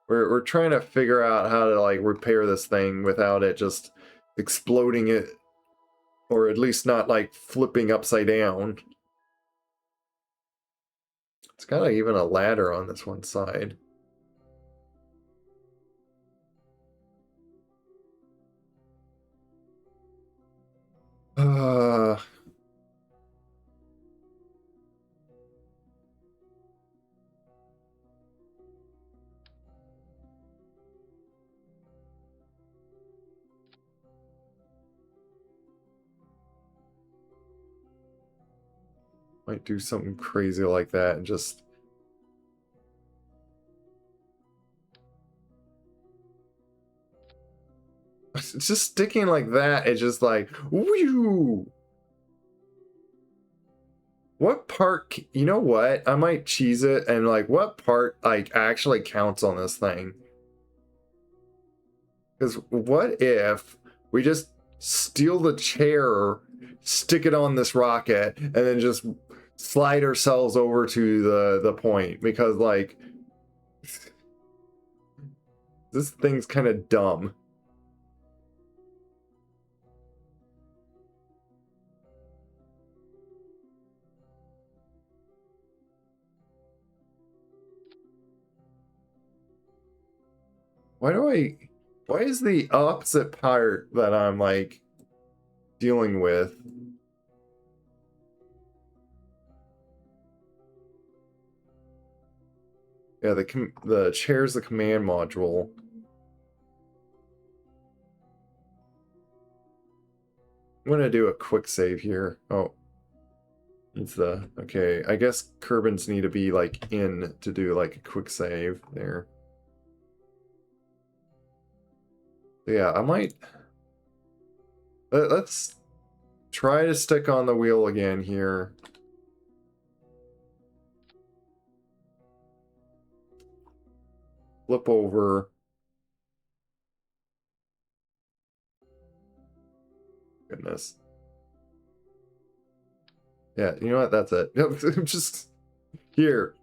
We're trying to figure out how to like repair this thing without it just exploding it, or at least not like flipping upside down. It's got like even a ladder on this one side. Might do something crazy like that and just it's just sticking like that. It's just like whew. What part, you know what? I might cheese it and like what part like actually counts on this thing? Because what if we just steal the chair, stick it on this rocket, and then just slide ourselves over to the point? Because like this thing's kind of dumb. Why is the opposite part that I'm like dealing with? Yeah, the chair's the command module. I'm gonna do a quick save here. Oh, it's the okay. I guess Kerbins need to be like in to do like a quick save there. Yeah, I might. Let's try to stick on the wheel again here. Flip over. Goodness. Yeah, you know what? That's it. Just here.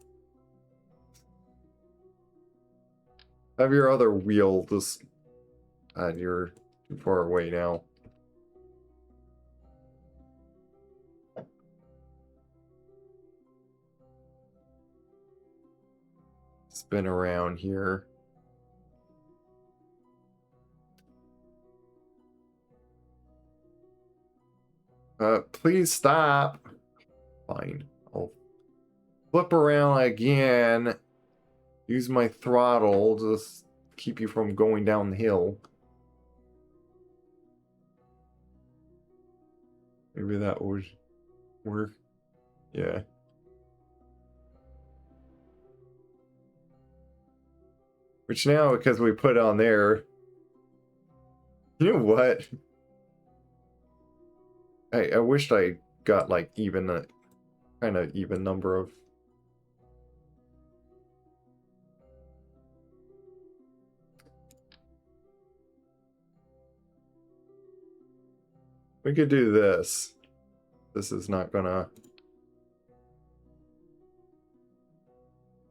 Have your other wheel just. You're too far away now. Spin around here. Please stop. Fine. I'll flip around again. Use my throttle to just keep you from going down the hill. Maybe that would work. Yeah. Which now, because we put on there, you know what? I wished I got like even a kind of even number of. We could do this. This is not gonna.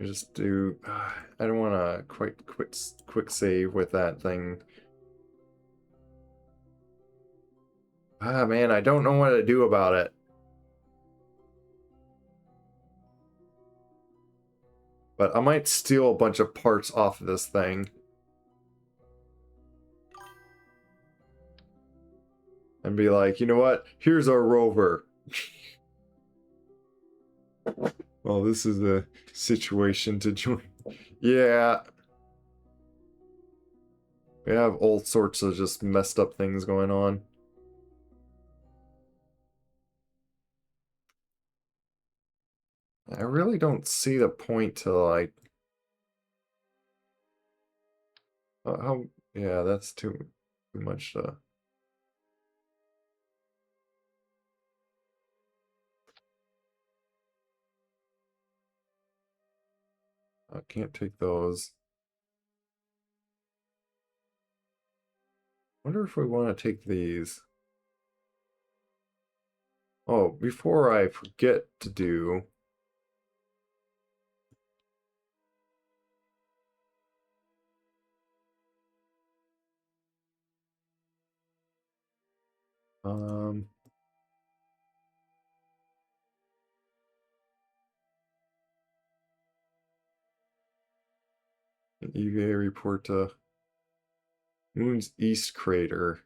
Just do. I don't want to quick save with that thing. Ah, man, I don't know what to do about it. But I might steal a bunch of parts off of this thing. And be like, you know what? Here's our rover. Well, this is a situation to join. Yeah. We have all sorts of just messed up things going on. I really don't see the point to, like... how... Yeah, that's too much, I can't take those. Wonder if we want to take these. Oh, before I forget to do... Um... EVA report to Moon's East Crater.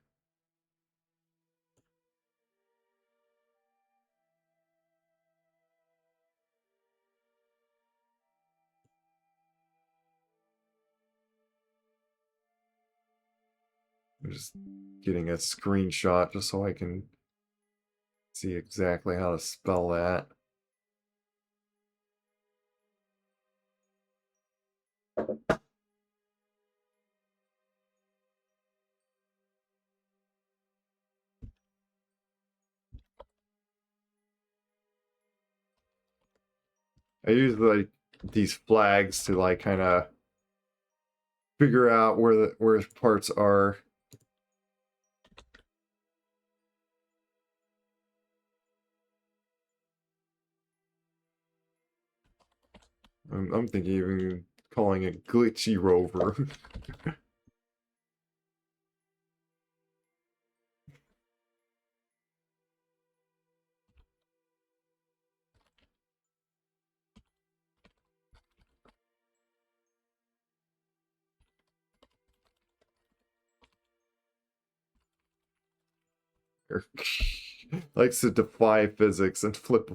I'm just getting a screenshot just so I can see exactly how to spell that. I use like these flags to like kind of figure out where parts are. I'm thinking even calling it glitchy rover. Likes to defy physics and flip.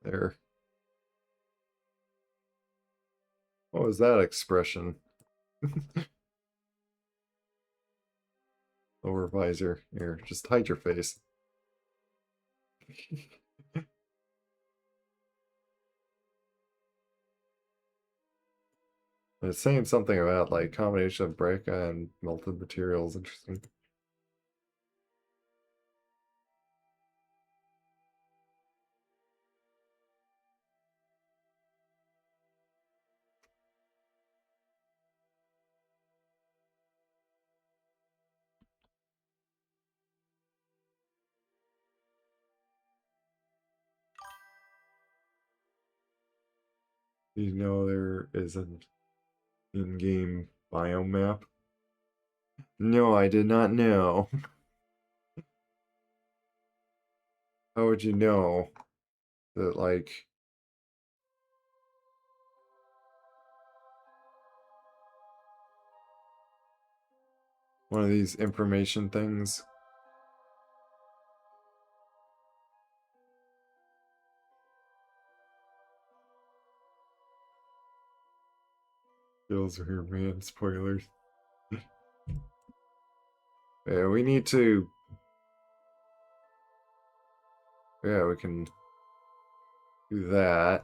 There. What was that expression? Lower visor. Here, just hide your face. It's saying something about like combination of breaka and melted materials. Interesting. You know there is an in-game biome map? No, I did not know. How would you know that, like... one of these information things? Kills are here, man. Spoilers. Yeah, we need to... Yeah, we can do that.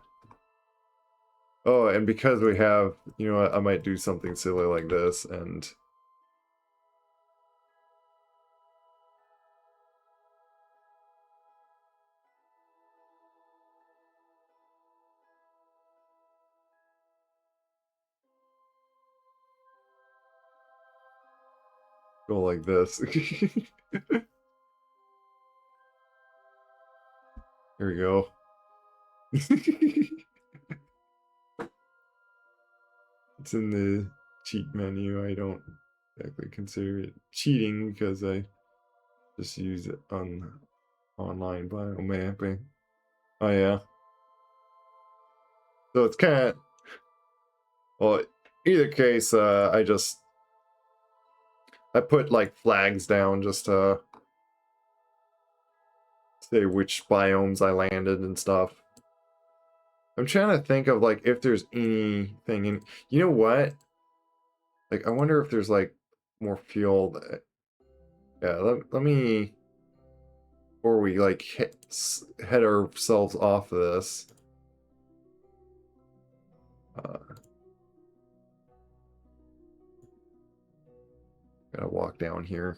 Oh, and because we have... You know what? I might do something silly like this, and... go like this. There we go. It's in the cheat menu. I don't exactly consider it cheating because I just use it on online biomapping. Oh yeah. So it's kind of, well, either case, I put like flags down just to say which biomes I landed and stuff. I'm trying to think of like if there's anything in, you know what? Like I wonder if there's like more fuel that, yeah, let me, before we like head ourselves off of this. Gotta walk down here.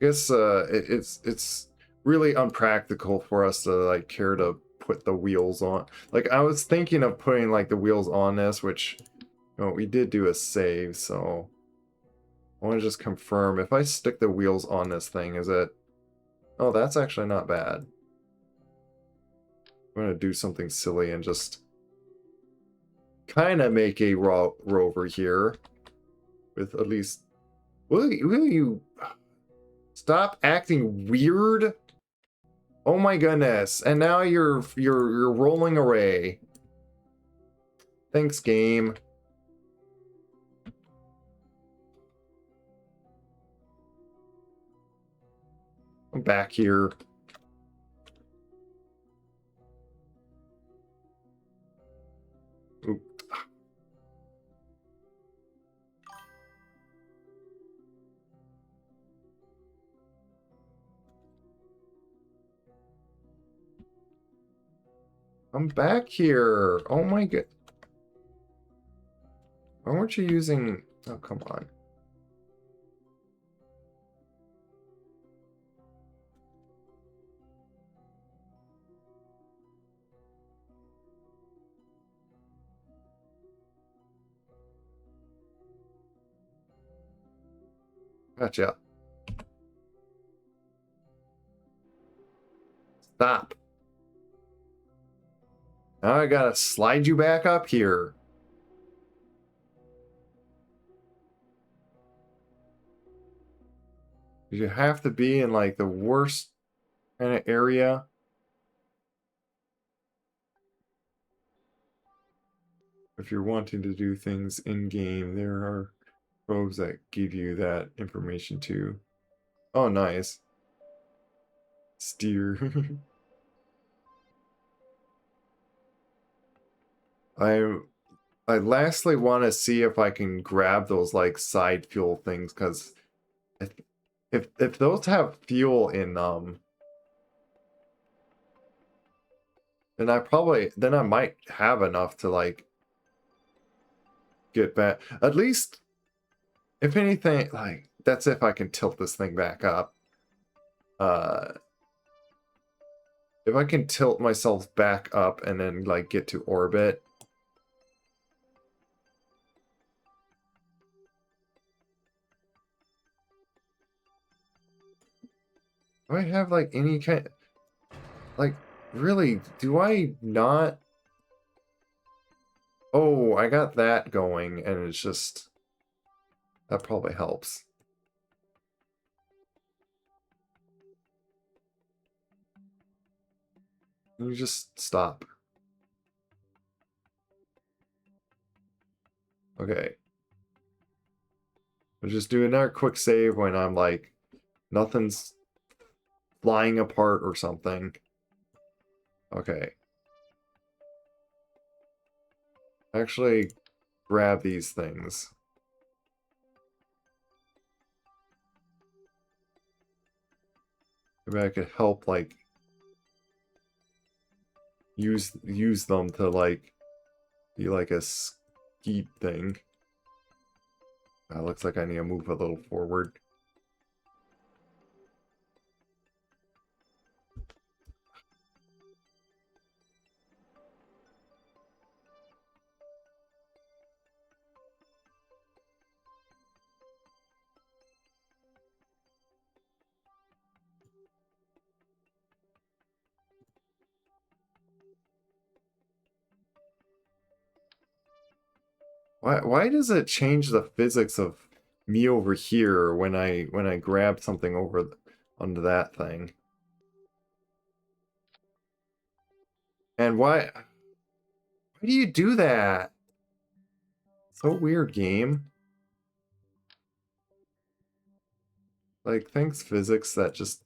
I guess it's really unpractical for us to like care to put the wheels on. Like I was thinking of putting like the wheels on this, which, you know, we did do a save, so I want to just confirm if I stick the wheels on this thing, is it? Oh, that's actually not bad. I'm gonna do something silly and just kind of make a rover here with at least. Will you stop acting weird? Oh my goodness! And now you're rolling away. Thanks, game. I'm back here. Oop. I'm back here. Oh my god. Why weren't you using... Oh, come on. Gotcha. Stop. Now I gotta slide you back up here. You have to be in like the worst kind of area. If you're wanting to do things in game, there are probes that give you that information too. Oh, nice. Steer. I I lastly want to see if I can grab those like side fuel things, because if, if those have fuel in them, then I might have enough to like get back. At least, if anything, like that's if I can tilt this thing back up. If I can tilt myself back up and then like get to orbit. Do I have like any kind, like really, do I not? Oh, I got that going and it's just, that probably helps. You just stop. Okay. I'll just do another quick save when I'm like, nothing's flying apart or something. Okay. Actually, grab these things. Maybe I could help, like, use them to, like, be like a skeet thing. Looks like I need to move a little forward. Why does it change the physics of me over here when I grab something onto that thing? And why do you do that? So weird, game. Like, thanks physics that just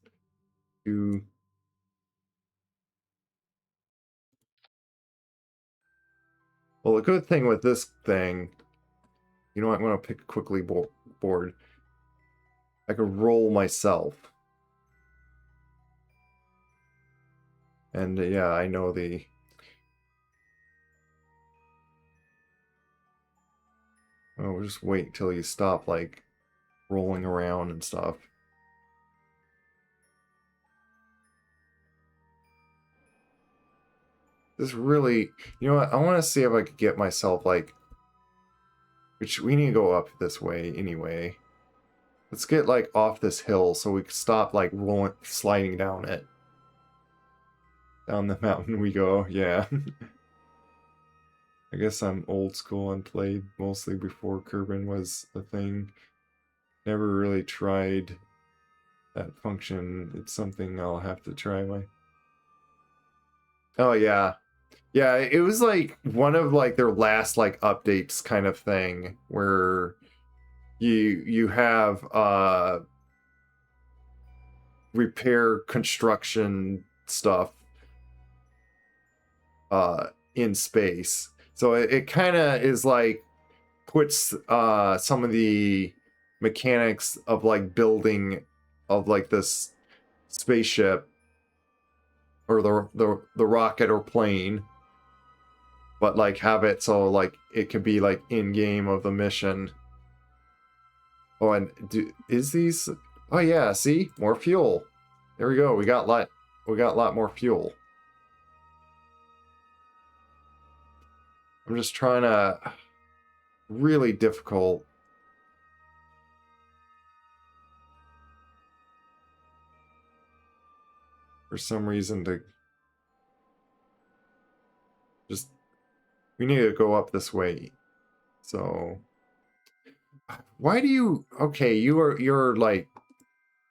do. Well, the good thing with this thing, you know what? I'm gonna pick a quickly board. I can roll myself. And yeah, I know the. Oh, we'll just wait till you stop, like, rolling around and stuff. This really, you know what? I want to see if I could get myself, like, which we need to go up this way anyway. Let's get, like, off this hill so we can stop, like, rolling, sliding down it. Down the mountain we go, yeah. I guess I'm old school and played mostly before Kerbin was a thing. Never really tried that function. It's something I'll have to try my. Oh yeah. Yeah, it was like one of like their last like updates kind of thing where you have repair construction stuff in space. So it kind of is like puts some of the mechanics of like building of like this spaceship or the rocket or plane, but like have it so like it could be like in game of the mission. Oh, and is these? Oh yeah, see, more fuel. There we go. We got a lot more fuel. I'm just trying to really difficult. For some reason to just we need to go up this way. So why do you okay, you're like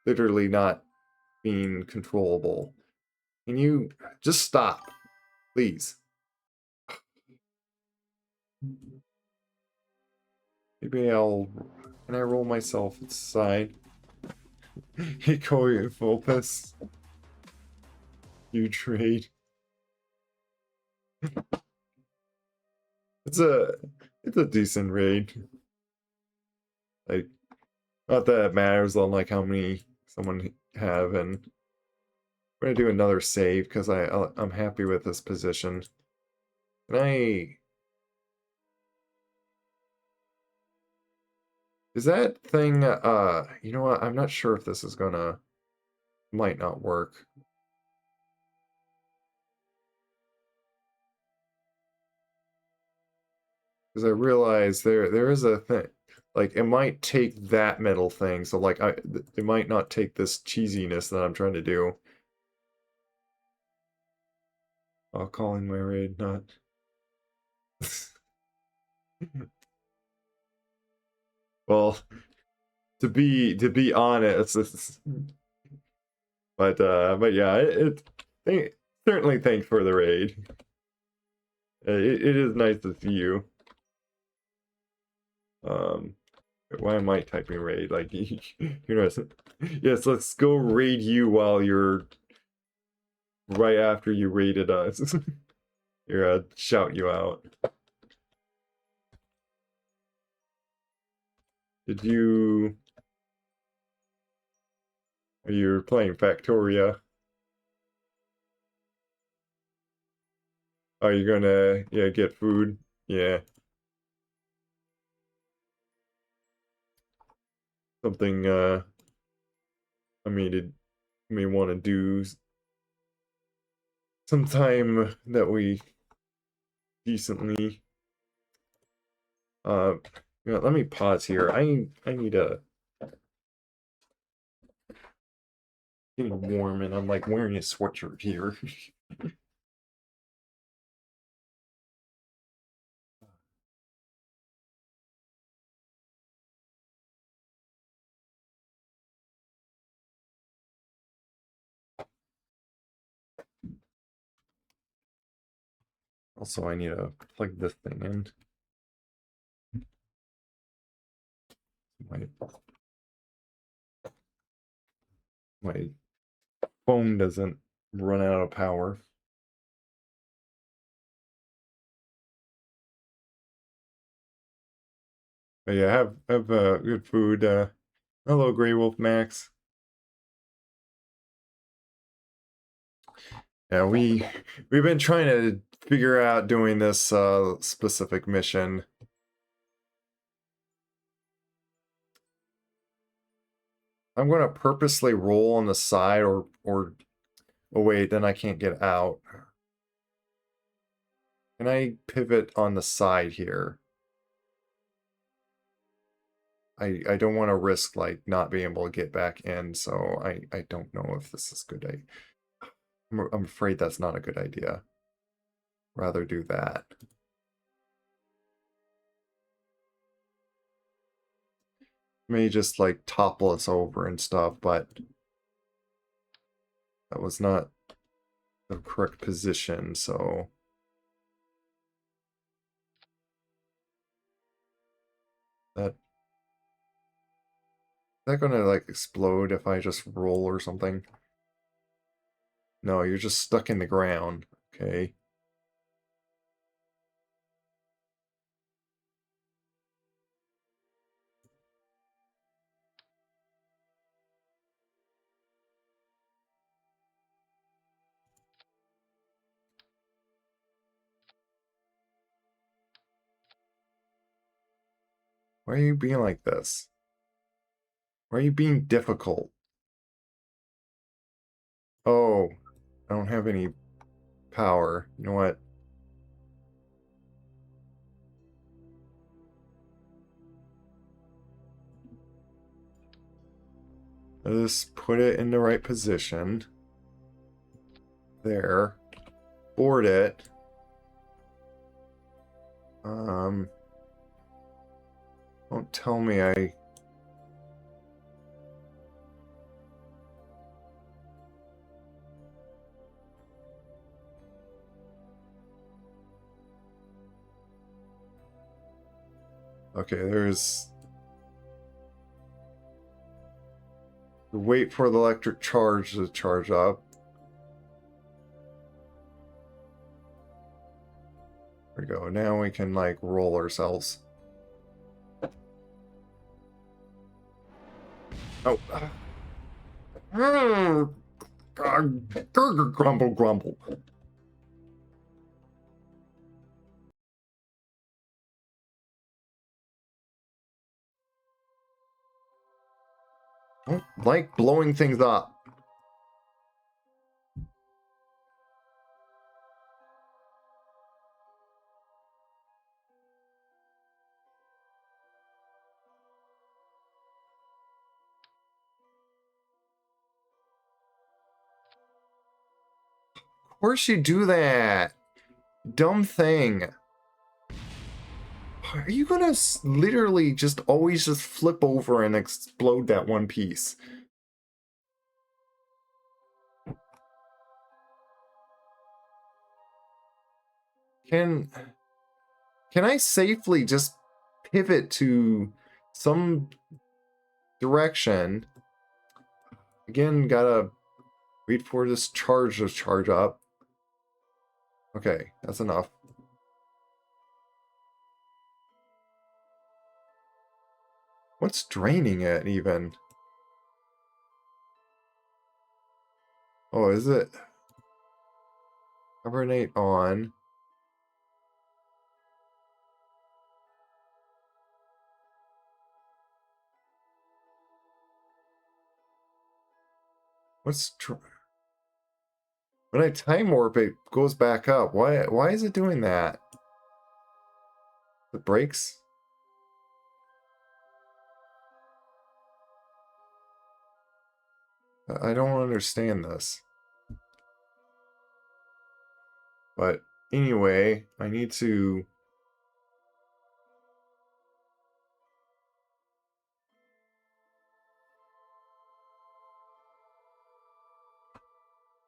literally not being controllable. Can you just stop, please? Maybe can I roll myself inside? Eco Vulpus. You trade. It's a it's a decent raid. Like not that it matters on like how many someone have, and I'm gonna do another save because I'm happy with this position. Can I is that thing you know what? I'm not sure if this is gonna might not work. Because I realize there is a thing like it might take that metal thing, so like it might not take this cheesiness that I'm trying to do. I'll call in my raid, not well, to be honest, but yeah, certainly thanks for the raid. It is nice to see you. Um, why am I typing raid? Like you know, yes, let's go raid you while you're right after you raided us. Here, shout you out. Did you? You're playing Factoria. Are you gonna yeah get food? Yeah, something I mean it may want to do sometime that we decently you know, let me pause here. I need a getting warm and I'm like wearing a sweatshirt here. Also, I need to plug this thing in. My phone doesn't run out of power. But yeah, have good food. Hello, Grey Wolf Max. Yeah, we've been trying to figure out doing this specific mission. I'm gonna purposely roll on the side or oh wait, then I can't get out. Can I pivot on the side here? I don't want to risk like not being able to get back in, so I don't know if this is good. I'm afraid that's not a good idea. Rather do that. May just like topple us over and stuff, but that was not the correct position, so that is that gonna like explode if I just roll or something? No, you're just stuck in the ground. Okay. Why are you being like this? Why are you being difficult? Oh, I don't have any power. You know what? Let's put it in the right position. There. Board it. Don't tell me I... Okay, there's... Wait for the electric charge to charge up. There we go. Now we can, like, roll ourselves. Oh. Grumble, grumble. I don't like blowing things up. Of course you do that. Dumb thing. Are you gonna literally just always just flip over and explode that one piece? Can I safely just pivot to some direction? Again, gotta wait for this charge to charge up. Okay, that's enough. What's draining it, even? Oh, is it? Hibernate on. What's... When I time warp, it goes back up. Why is it doing that? The brakes? I don't understand this. But anyway, I need to...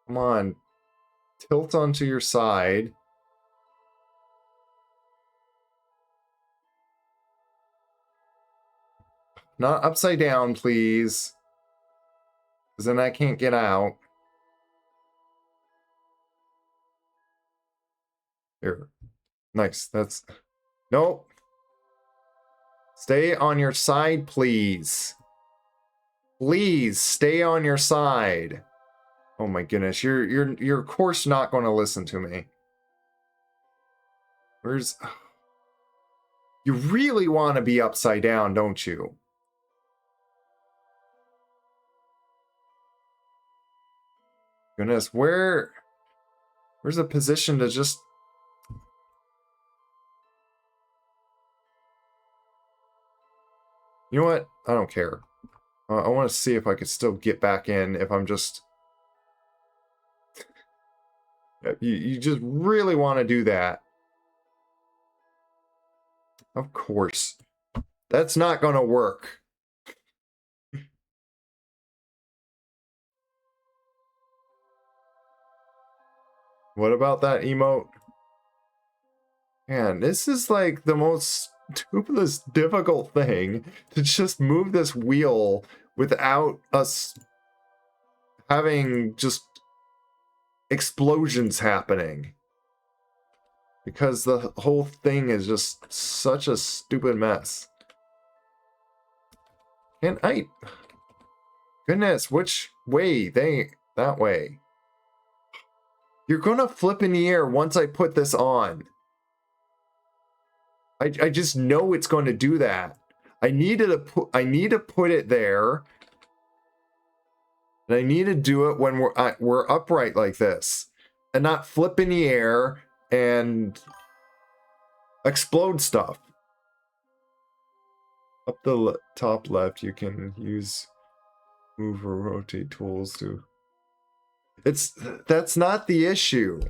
Come on. Tilt onto your side. not upside down, please. Because then I can't get out. Here. Nice. That's... Nope. Stay on your side, please. Please, stay on your side. Oh my goodness, you're of course not going to listen to me. Where's... You really want to be upside down, don't you? Goodness, where's a position to just... You know what? I don't care. I want to see if I could still get back in if I'm just... You just really want to do that. Of course. That's not going to work. What about that emote? Man, this is like the most stupidest, difficult thing to just move this wheel without us having just explosions happening. Because the whole thing is just such a stupid mess. Can I... Goodness, which way? That way. You're gonna flip in the air once I put this on. I just know it's going to do that. I need to put it there. And I need to do it when we're upright like this. And not flip in the air and explode stuff. Up the top left, you can use move or rotate tools to... That's not the issue.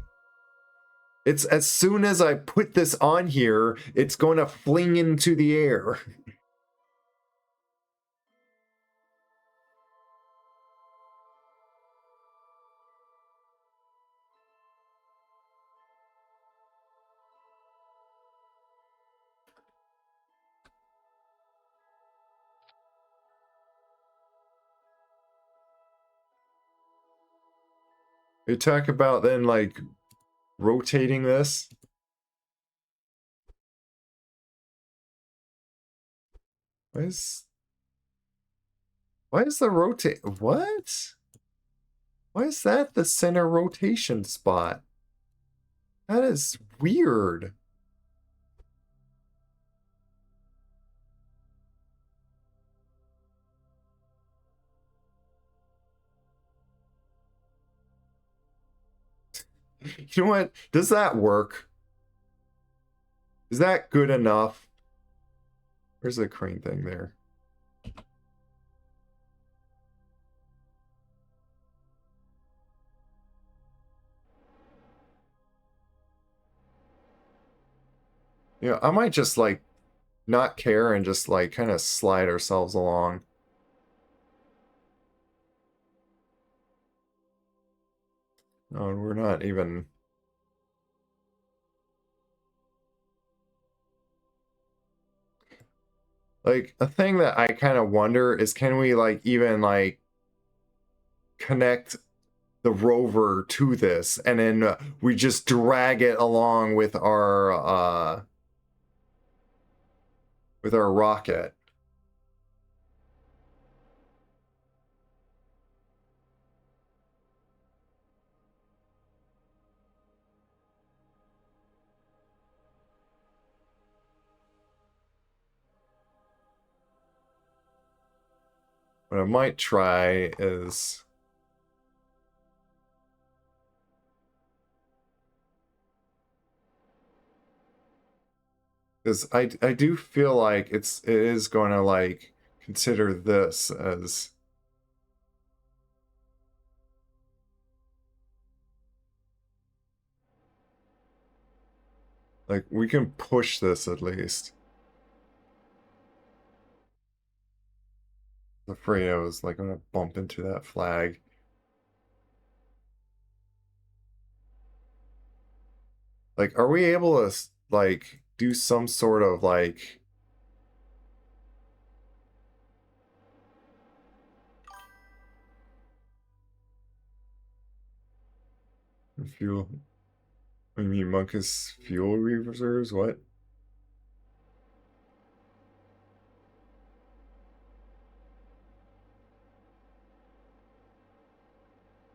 It's as soon as I put this on here, it's going to fling into the air. We talk about then like rotating this. Why is the rotate... What? Why is that the center rotation spot? That is weird. You know what? Does that work? Is that good enough? Where's the crane thing there? Yeah, I might just like not care and just like kind of slide ourselves along. No, we're not even... Like, a thing that I kind of wonder is, can we like even like connect the rover to this and then we just drag it along with our rocket? What I might try is... Because I do feel like it is going to like consider this as... Like, we can push this at least. I'm afraid I was like going to bump into that flag. Like, are we able to like do some sort of like... Fuel. I mean, Monkus fuel reserves? What?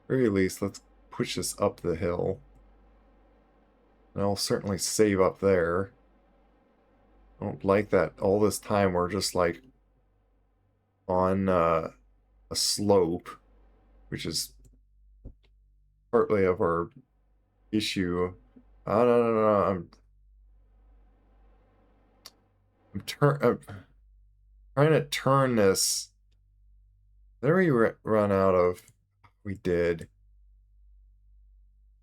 Very least, let's push this up the hill. And I'll certainly save up there. I don't like that all this time we're just like on a slope, which is partly of our issue. Oh, no, no, no, I'm trying to turn this. There we run out of. We did.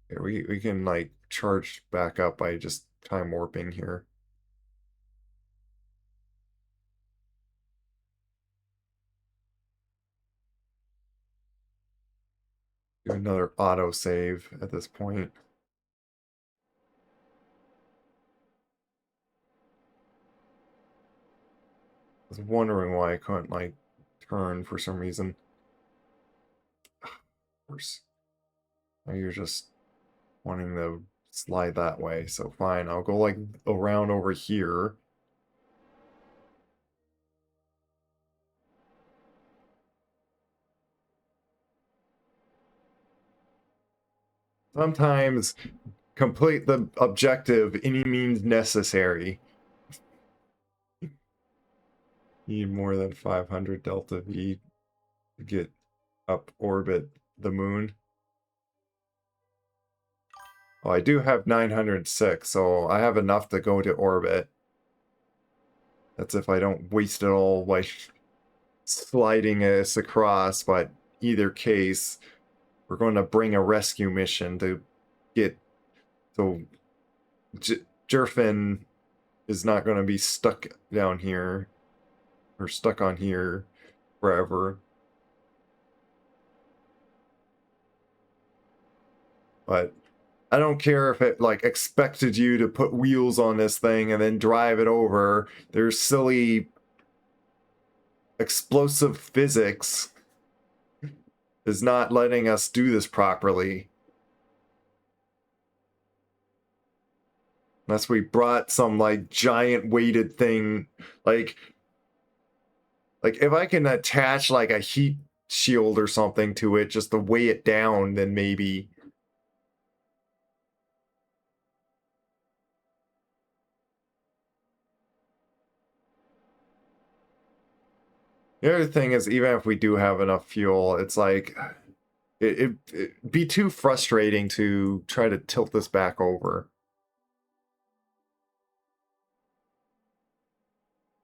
Here, we can like charge back up by just time warping here. Do another auto save at this point. I was wondering why I couldn't like turn for some reason. Of course. Now you're just wanting to slide that way, so fine. I'll go like around over here. Sometimes complete the objective any means necessary. Need more than 500 delta V to get up orbit the moon. Oh, I do have 906, so I have enough to go to orbit. That's if I don't waste it all like sliding us across, but either case, we're going to bring a rescue mission to get so Jerfin is not going to be stuck down here or stuck on here forever. But I don't care if it like expected you to put wheels on this thing and then drive it over. There's silly explosive physics is not letting us do this properly. Unless we brought some like giant weighted thing, like if I can attach like a heat shield or something to it just to weigh it down, then maybe. The other thing is, even if we do have enough fuel, it's like it'd be too frustrating to try to tilt this back over.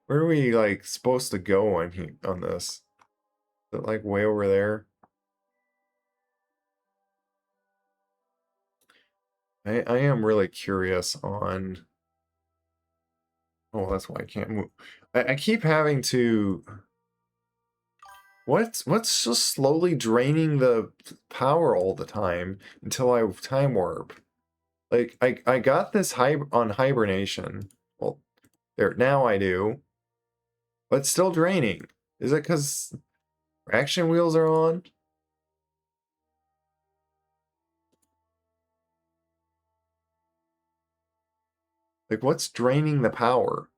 Where are we like supposed to go on this? Is it like way over there? I am really curious on. Oh, that's why I can't move. I keep having to. What's just slowly draining the power all the time until I time warp? Like I got this on hibernation. Well, there now I do, but it's still draining. Is it because action wheels are on? Like what's draining the power?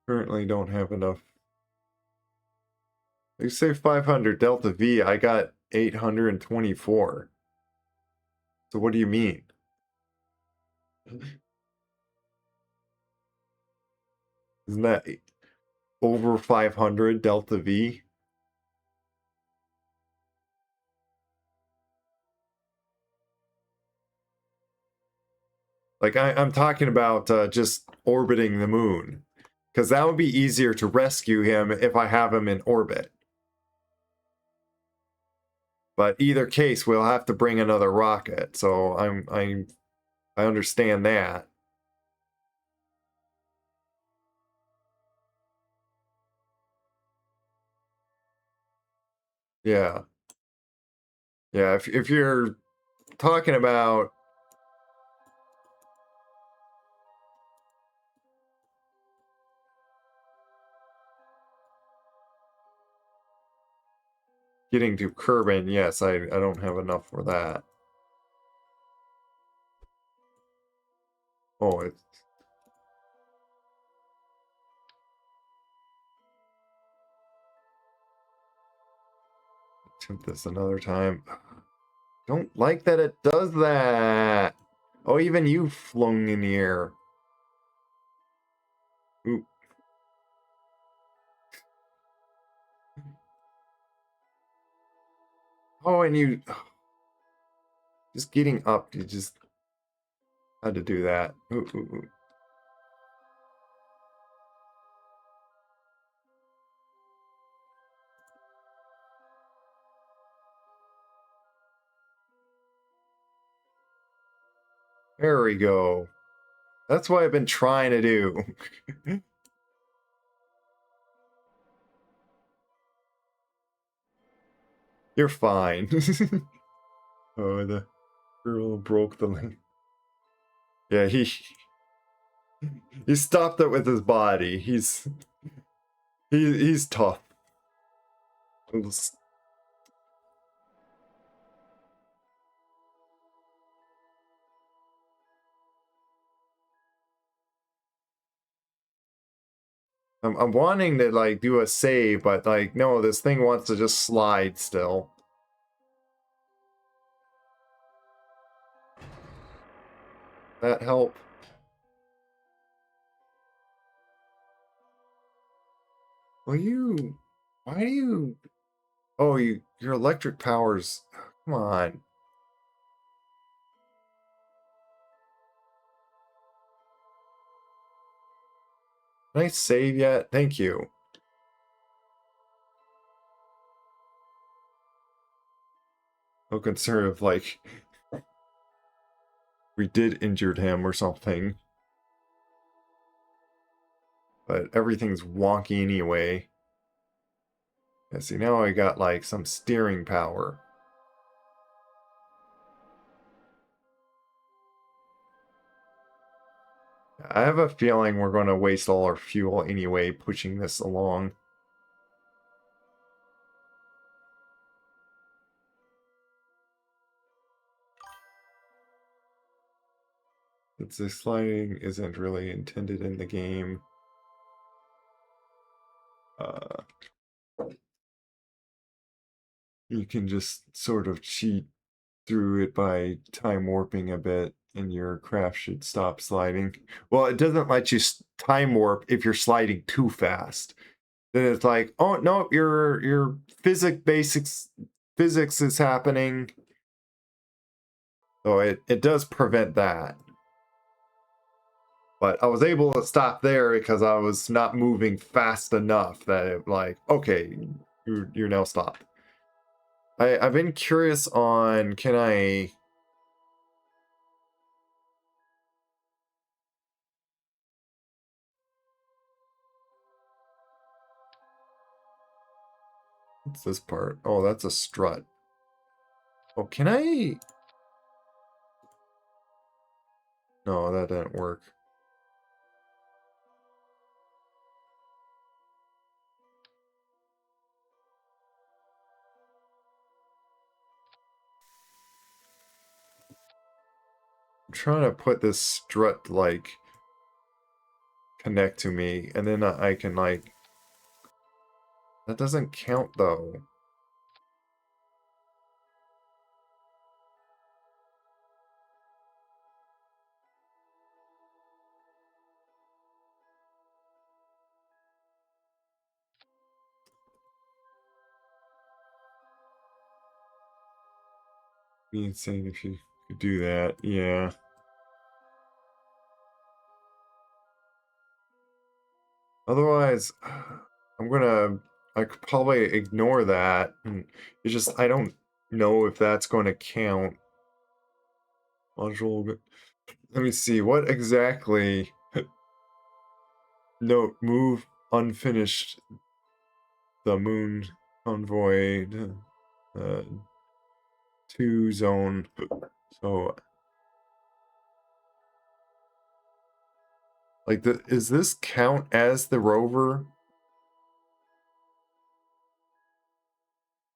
Currently don't have enough. They say 500 delta V. I got 824. So what do you mean? Isn't that over 500 delta V? Like I'm talking about just orbiting the moon, because that would be easier to rescue him if I have him in orbit. But either case, we'll have to bring another rocket. So I understand that. Yeah. Yeah, if you're talking about getting to Kerbin, yes, I don't have enough for that. Oh, it's... Attempt this another time. Don't like that it does that. Oh, even you flung in the air. Ooh. Oh, and you... Just getting up, you just had to do that. Ooh, ooh, ooh. There we go. That's what I've been trying to do. You're fine. Oh, the girl broke the link. Yeah, he stopped it with his body. He's tough. I'm wanting to like do a save, but like no, this thing wants to just slide still. That help? Well, why do you? Oh, your electric powers. Come on. Can I save yet? Thank you. No concern of like we did injured him or something. But everything's wonky anyway. Yeah, see, now I got like some steering power. I have a feeling we're going to waste all our fuel anyway, pushing this along. Since the sliding isn't really intended in the game. You can just sort of cheat through it by time warping a bit, and your craft should stop sliding. Well, it doesn't let you time warp if you're sliding too fast. Then it's like, oh no, your physics is happening. So it does prevent that. But I was able to stop there because I was not moving fast enough that it like, okay, you're now stopped. I've been curious on, can I... What's this part? Oh, that's a strut. Oh, can I... No, that didn't work. I'm trying to put this strut, like, connect to me, and then I can, like... That doesn't count, though. Be insane if you could do that, yeah. Otherwise, I could probably ignore that. And it's just, I don't know if that's going to count. Module, let me see, what exactly... Note, move unfinished the moon convoy uh, to zone. So, like, is this count as the rover?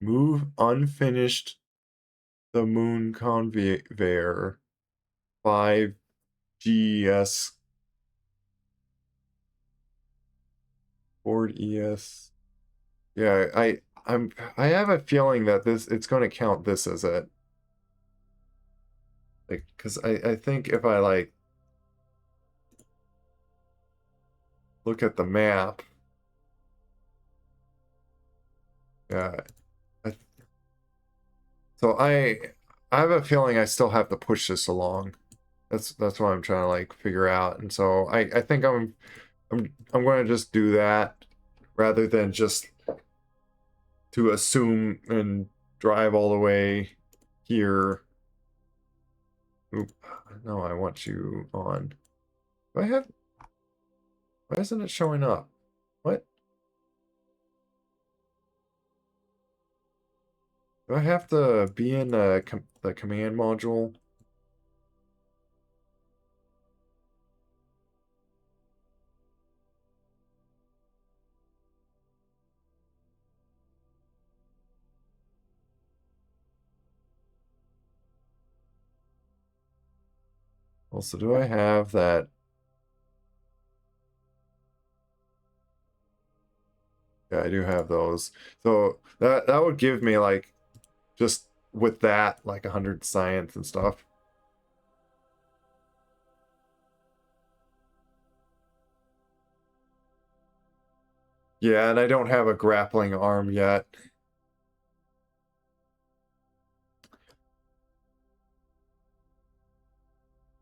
Move unfinished the moon conveyor 5 GES board ES. Yeah, I have a feeling that it's going to count this as it. Like, because I think if I like look at the map, yeah. I, so I have a feeling I still have to push this along. That's what I'm trying to like figure out. And so I think I'm going to just do that rather than just to assume and drive all the way here. Oop, no, I want you on. Do I have? Why isn't it showing up? What? Do I have to be in the command module? Also, do I have that? Yeah, I do have those. So that would give me like just with that like 100 science and stuff. Yeah, and I don't have a grappling arm yet.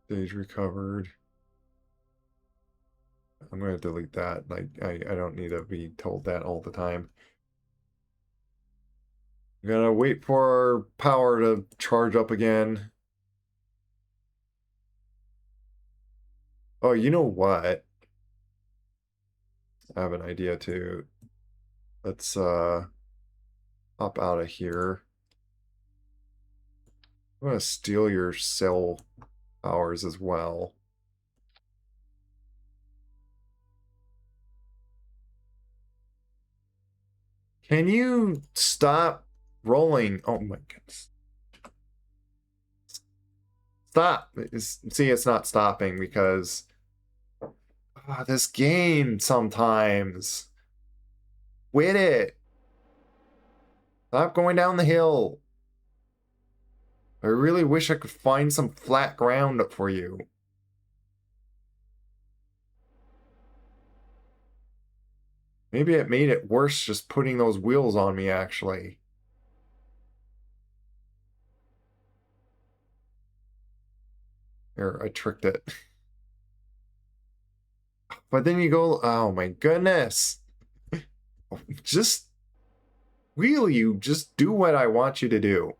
Stage recovered. I'm gonna delete that. Like I don't need to be told that all the time. I'm gonna wait for power to charge up again. Oh, you know what? I have an idea too. Let's hop out of here. I'm gonna steal your cell powers as well. Can you stop rolling? Oh my goodness. Stop. See, it's not stopping because this game sometimes. Quit it. Stop going down the hill. I really wish I could find some flat ground for you. Maybe it made it worse just putting those wheels on me, actually. Here, I tricked it. But then you go, oh my goodness. Just, will you just do what I want you to do?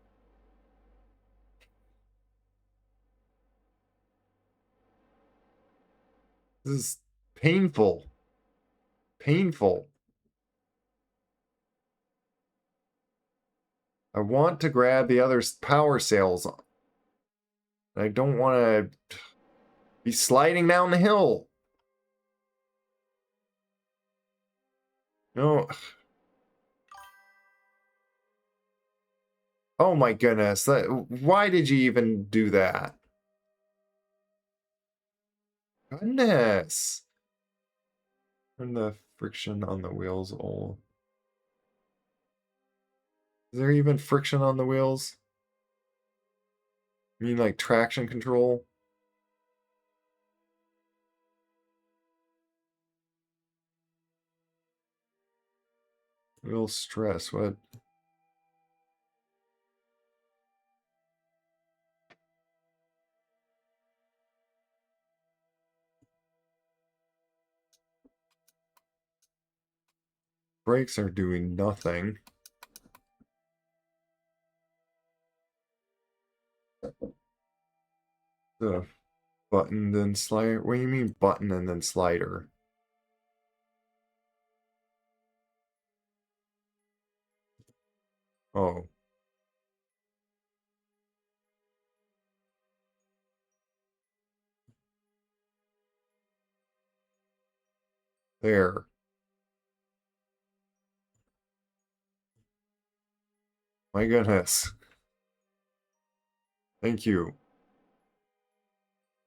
This is painful. Painful. I want to grab the other power sails. I don't want to be sliding down the hill. No. Oh my goodness. Why did you even do that? Goodness. Turn the friction on the wheels all. Is there even friction on the wheels? You mean like traction control? Wheel stress, what? Brakes are doing nothing. The button then slider. What do you mean button and then slider? Oh. There. My goodness. Thank you.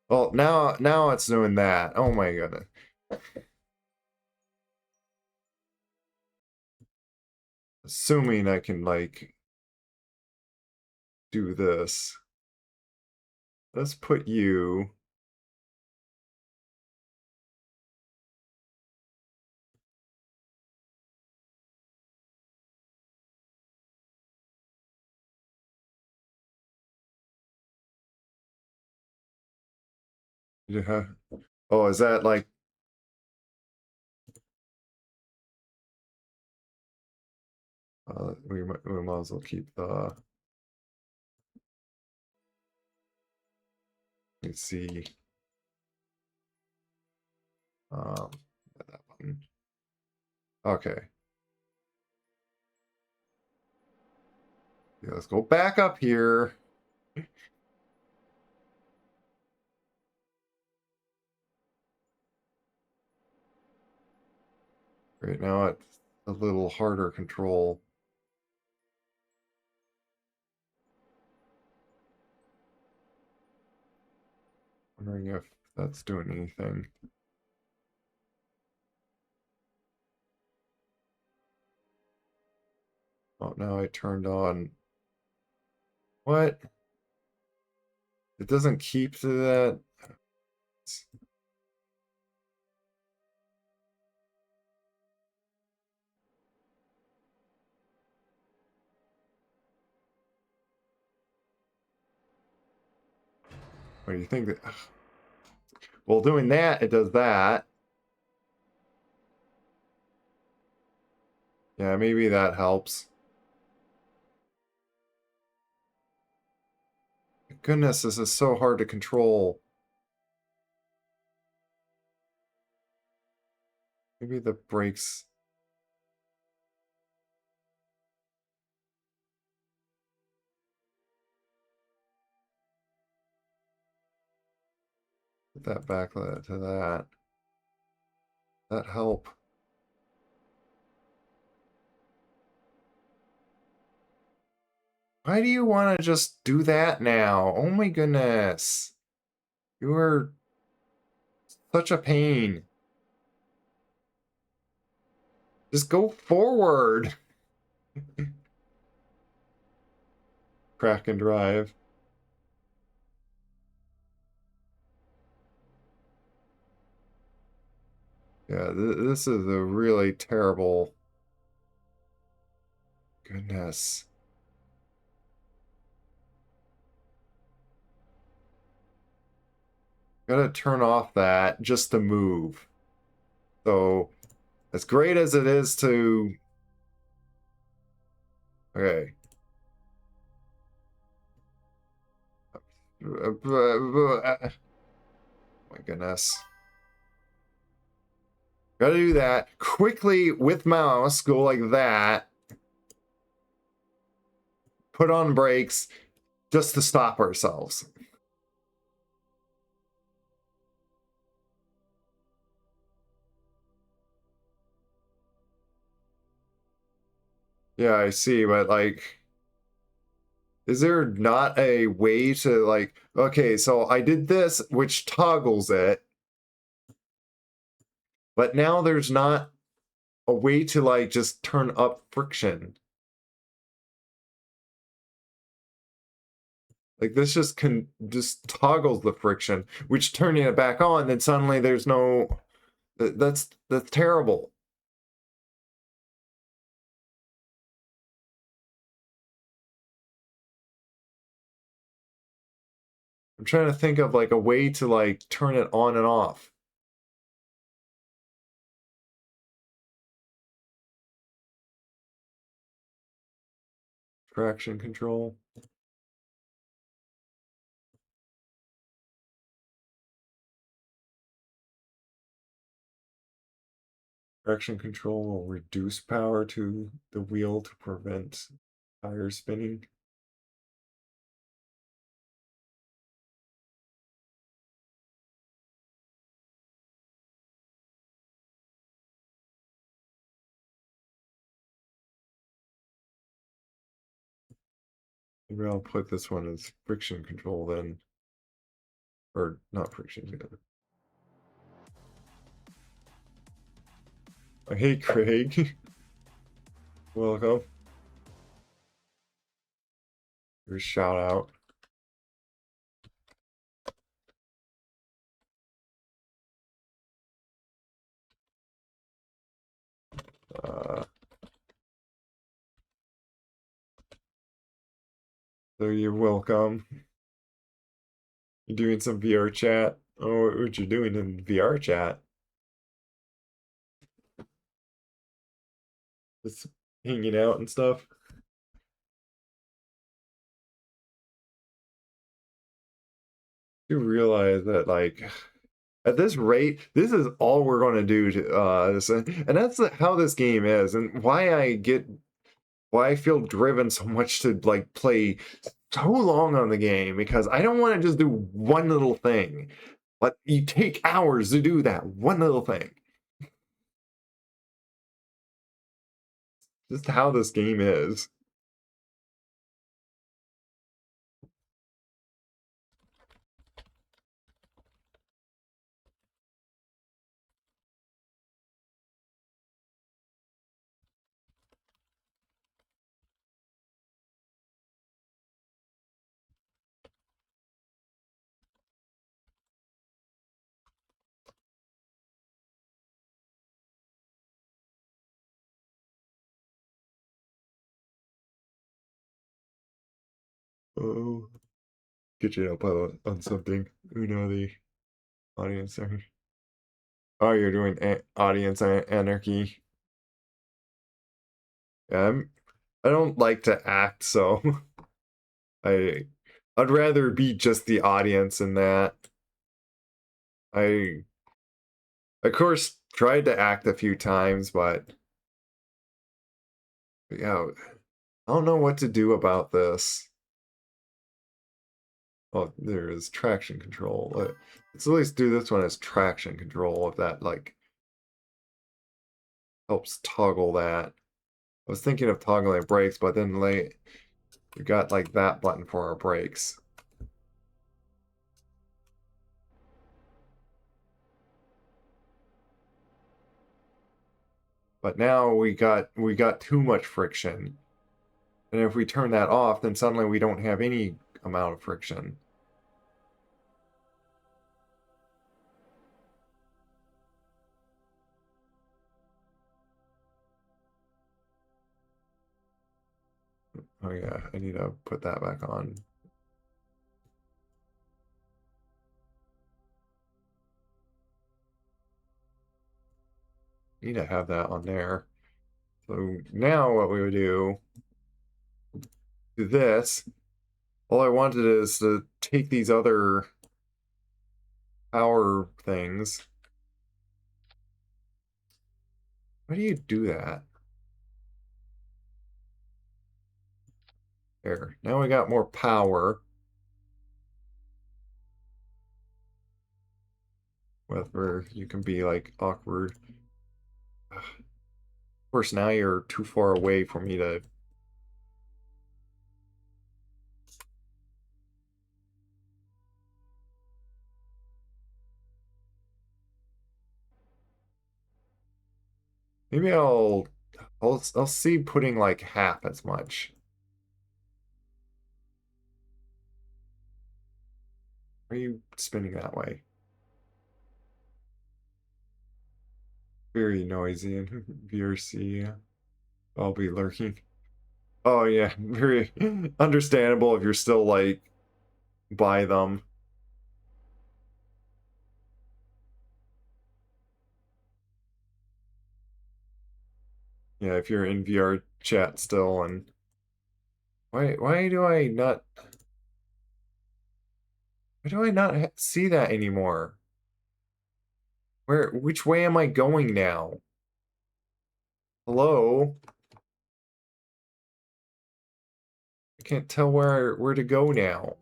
Well, now it's doing that. Oh my goodness. Assuming I can, like, do this. Let's put you... Yeah. Oh, is that like... we might as well keep the... Let's see. That button. Okay. Yeah, let's go back up here. Right now it's a little harder control. Wondering if that's doing anything. Oh, now I turned on... What? It doesn't keep to that? What do you think that... Well, doing that, it does that. Yeah, maybe that helps. Goodness, this is so hard to control. Maybe the brakes... Put that back to that. That help. Why do you want to just do that now? Oh my goodness. You are such a pain. Just go forward. Crack and drive. Yeah, this is a really terrible... Goodness. Gotta turn off that just to move. So, as great as it is to... Okay. My goodness. Gotta do that. Quickly, with mouse, go like that. Put on brakes, just to stop ourselves. Yeah, I see, but, like... Is there not a way to, like... Okay, so I did this, which toggles it. But now there's not a way to, like, just turn up friction. Like, this just toggles the friction, which turning it back on, then suddenly there's no... That's terrible. I'm trying to think of, like, a way to, like, turn it on and off. Traction control. Traction control will reduce power to the wheel to prevent tire spinning. Maybe I'll put this one as friction control then. Or not friction. Hey, Craig. Welcome. Your shout out. So you're welcome. You're doing some VR chat. Oh, what you're doing in VR chat? Just hanging out and stuff. You realize that, like, at this rate, this is all we're going to do to and that's how this game is, and why I feel driven so much to like play so long on the game, because I don't want to just do one little thing. But you take hours to do that one little thing. Just how this game is. Oh, get you up on something. Uno the audience there. Oh, you're doing audience anarchy. Yeah, I don't like to act, so I I'd rather be just the audience in that. I of course tried to act a few times, but yeah, I don't know what to do about this. Oh, there is traction control. Let's at least do this one as traction control, if that like helps toggle that. I was thinking of toggling brakes, but then we got like that button for our brakes. But now we got too much friction. And if we turn that off, then suddenly we don't have any amount of friction. Oh yeah, I need to put that back on. Need to have that on there. So now what we would do this. All I wanted is to take these other power things. Why do you do that? There. Now we got more power. Whether you can be like awkward. Of course, now you're too far away for me to. Maybe I'll see putting like half as much. Are you spinning that way? Very noisy in VRC. I'll be lurking. Oh yeah, very understandable if you're still like by them. Yeah, if you're in VR chat still, and why do I not see that anymore? Which way am I going now? Hello? I can't tell where to go now.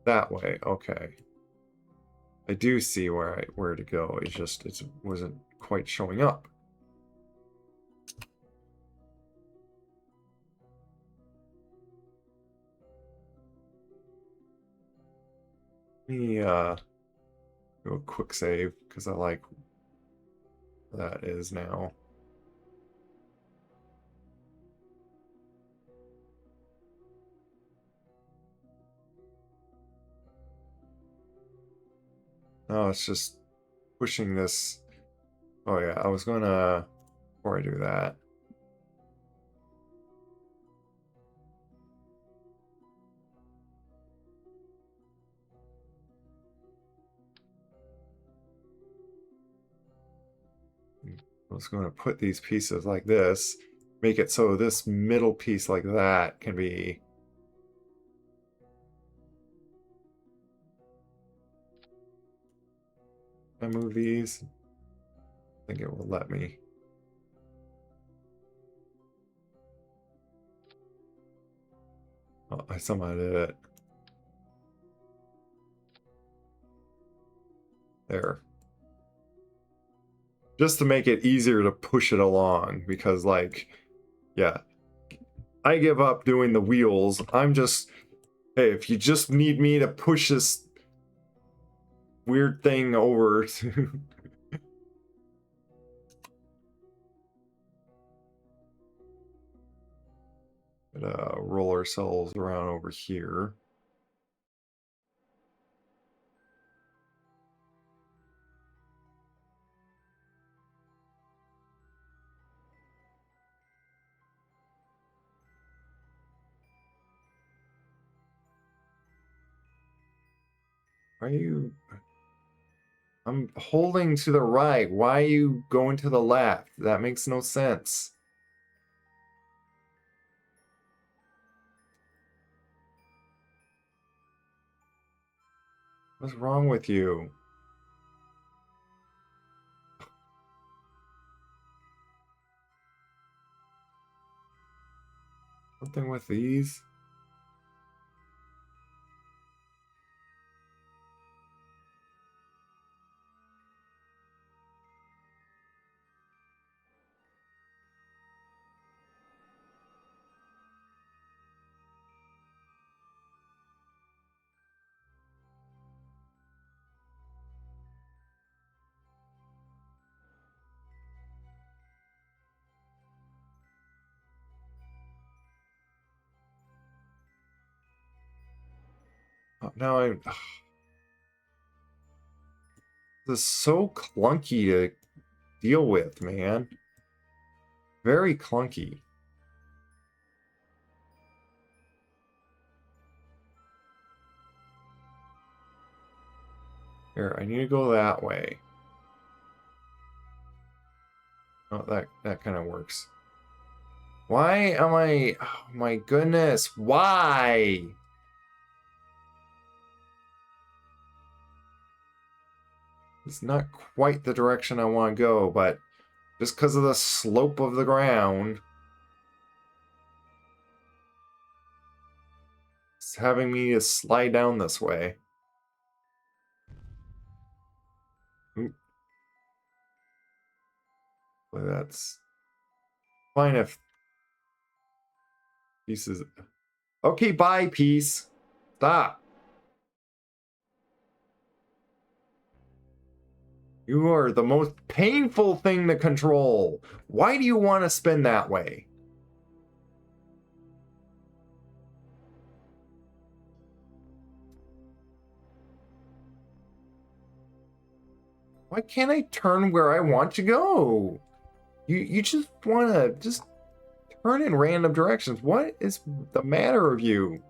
That way, okay. I do see where to go. It's just it wasn't quite showing up. Let me do a quick save because I like that is now. Oh, it's just pushing this. Oh yeah, I was gonna before I do that. I was going to put these pieces like this, make it so this middle piece like that can be. Can I move these? I think it will let me. Oh, I somehow did it. There. Just to make it easier to push it along, because, like, yeah. I give up doing the wheels. I'm just, hey, if you just need me to push this weird thing over to... roll ourselves around over here. Are you... I'm holding to the right. Why are you going to the left? That makes no sense. What's wrong with you? Something with these? Oh, now I... This is so clunky to deal with, man. Very clunky. Here, I need to go that way. Oh, that kind of works. Why am I... Oh my goodness, why? It's not quite the direction I want to go, but just because of the slope of the ground, it's having me to slide down this way. Oop. Well, that's fine if pieces... Okay, bye, piece. Stop. You are the most painful thing to control. Why do you want to spin that way? Why can't I turn where I want to go? You just want to just turn in random directions. What is the matter of you?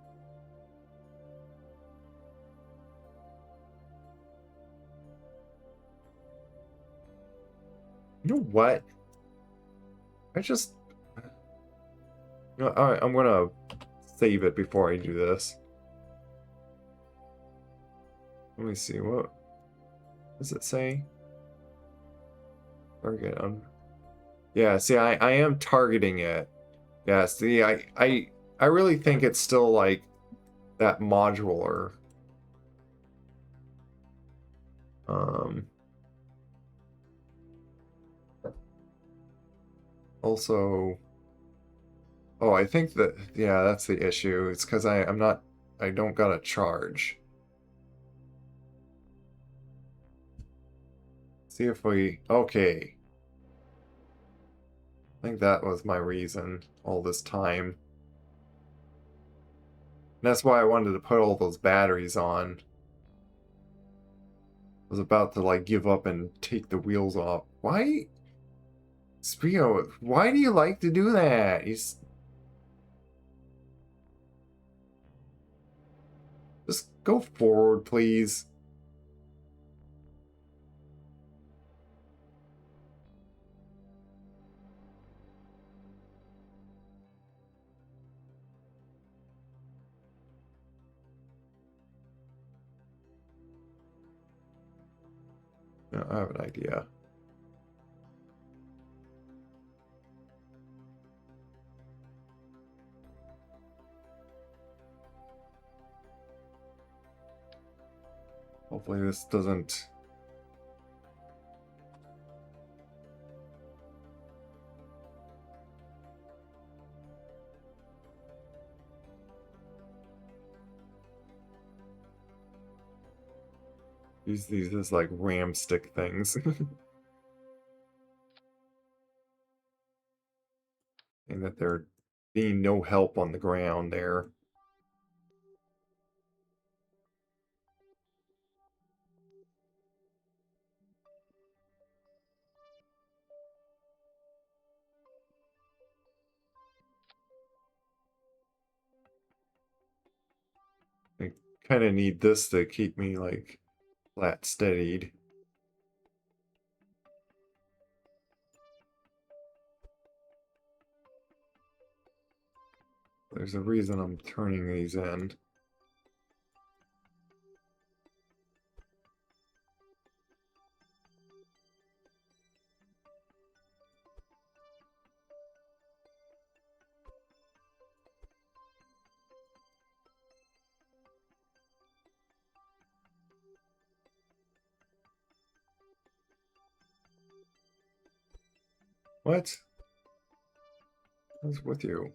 You know what? I just... You know, I'm gonna save it before I do this. Let me see, what does it say? Target on... Yeah, see, I am targeting it. Yeah, see, I really think it's still like that modular. Also, oh, I think that, yeah, that's the issue. It's because I don't got a charge. See if we, okay. I think that was my reason all this time. And that's why I wanted to put all those batteries on. I was about to like give up and take the wheels off. Why? Sprio, why do you like to do that? Just go forward, please. No, I have an idea. Hopefully this doesn't... Use these as like ram stick things. And that there being no help on the ground there. I kind of need this to keep me like flat steadied. There's a reason I'm turning these in. What? What's with you?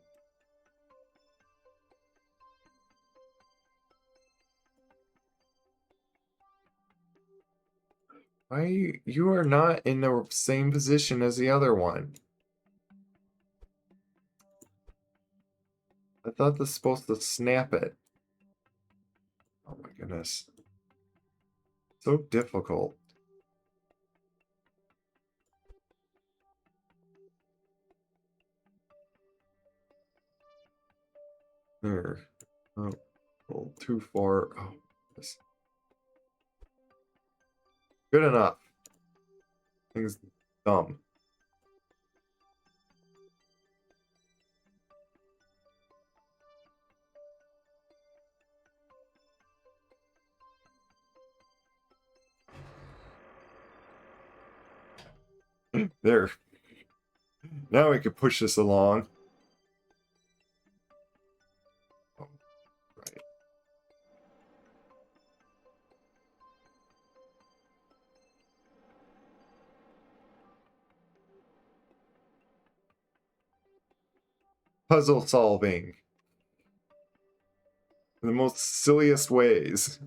Why you are not in the same position as the other one? I thought this was supposed to snap it. Oh my goodness. So difficult. There. Oh, a little too far. Oh, this. Good enough. Thing's dumb. There. Now we can push this along. Oh, right. Puzzle solving. In the most silliest ways.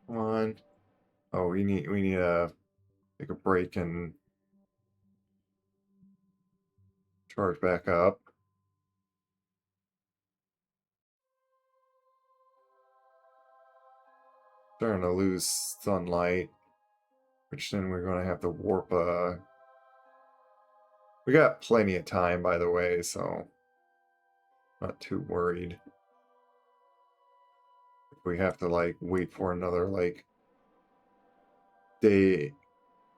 Come on. Oh, we need to take a break and charge back up. Starting to lose sunlight, which then we're going to have to warp we got plenty of time, by the way, so not too worried. If we have to like wait for another like day,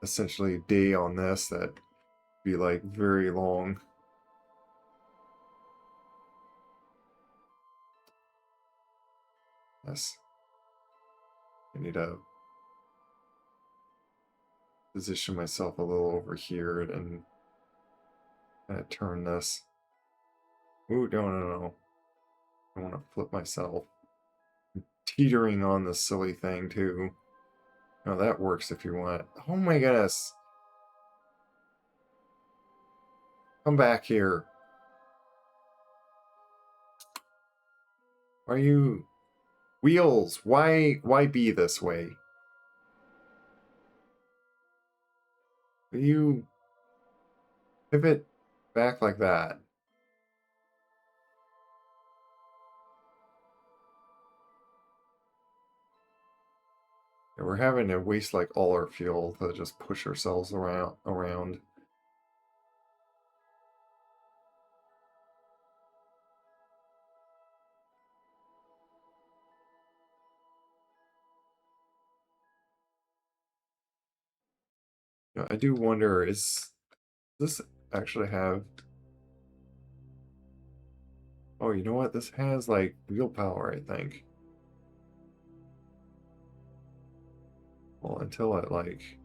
essentially day on this, that'd be like very long. Yes. I need a position myself a little over here and kind of turn this. Ooh, no. I want to flip myself. I'm teetering on this silly thing, too. No, that works if you want. Oh my goodness. Come back here. Are you... Wheels, why be this way? Will you pivot back like that? Yeah, we're having to waste like all our fuel to just push ourselves around. Yeah, I do wonder, does this actually have... Oh, you know what? This has like wheel power, I think. Well, until it like...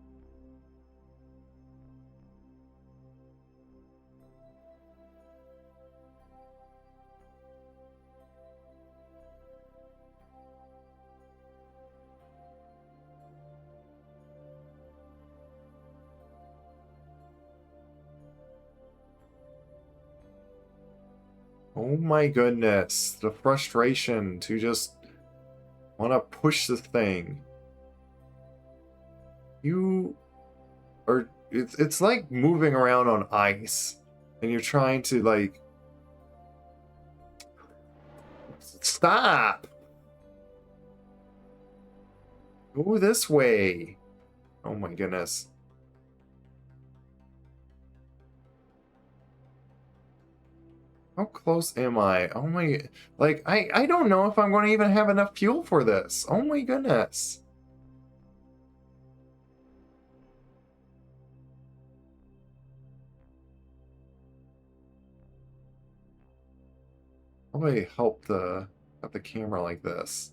Oh my goodness, the frustration to just want to push the thing. You are... It's like moving around on ice, and you're trying to like... Stop! Go this way. Oh my goodness. How close am I? Oh my... Like, I don't know if I'm going to even have enough fuel for this. Oh my goodness. How do I help the camera like this?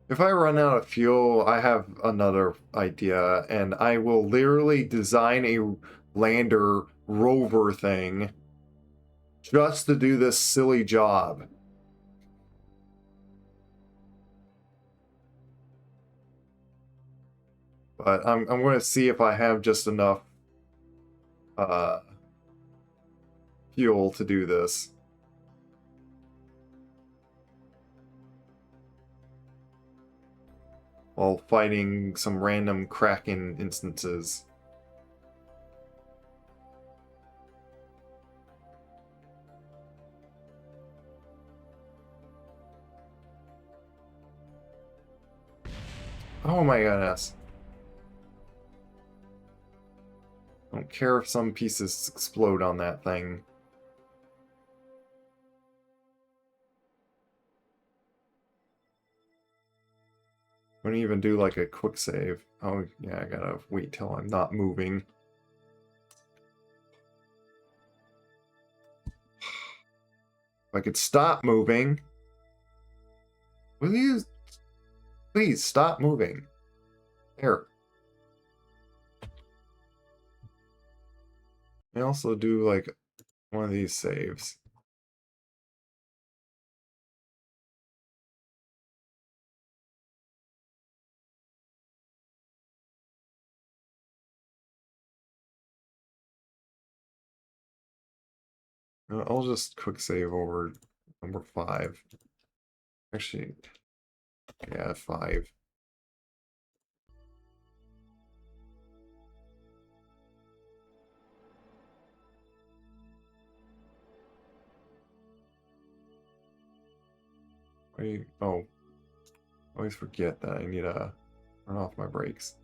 If I run out of fuel, I have another idea, and I will literally design a lander rover thing just to do this silly job. But I'm going to see if I have just enough uh, fuel to do this. While fighting some random Kraken instances. Oh my goodness. I don't care if some pieces explode on that thing. I don't even do like a quick save. Oh yeah, I gotta wait till I'm not moving. If I could stop moving. Will you please stop moving? There. I also do like one of these saves. I'll just quick save over number 5. Actually, yeah, 5. Oh, I always forget that I need to turn off my brakes.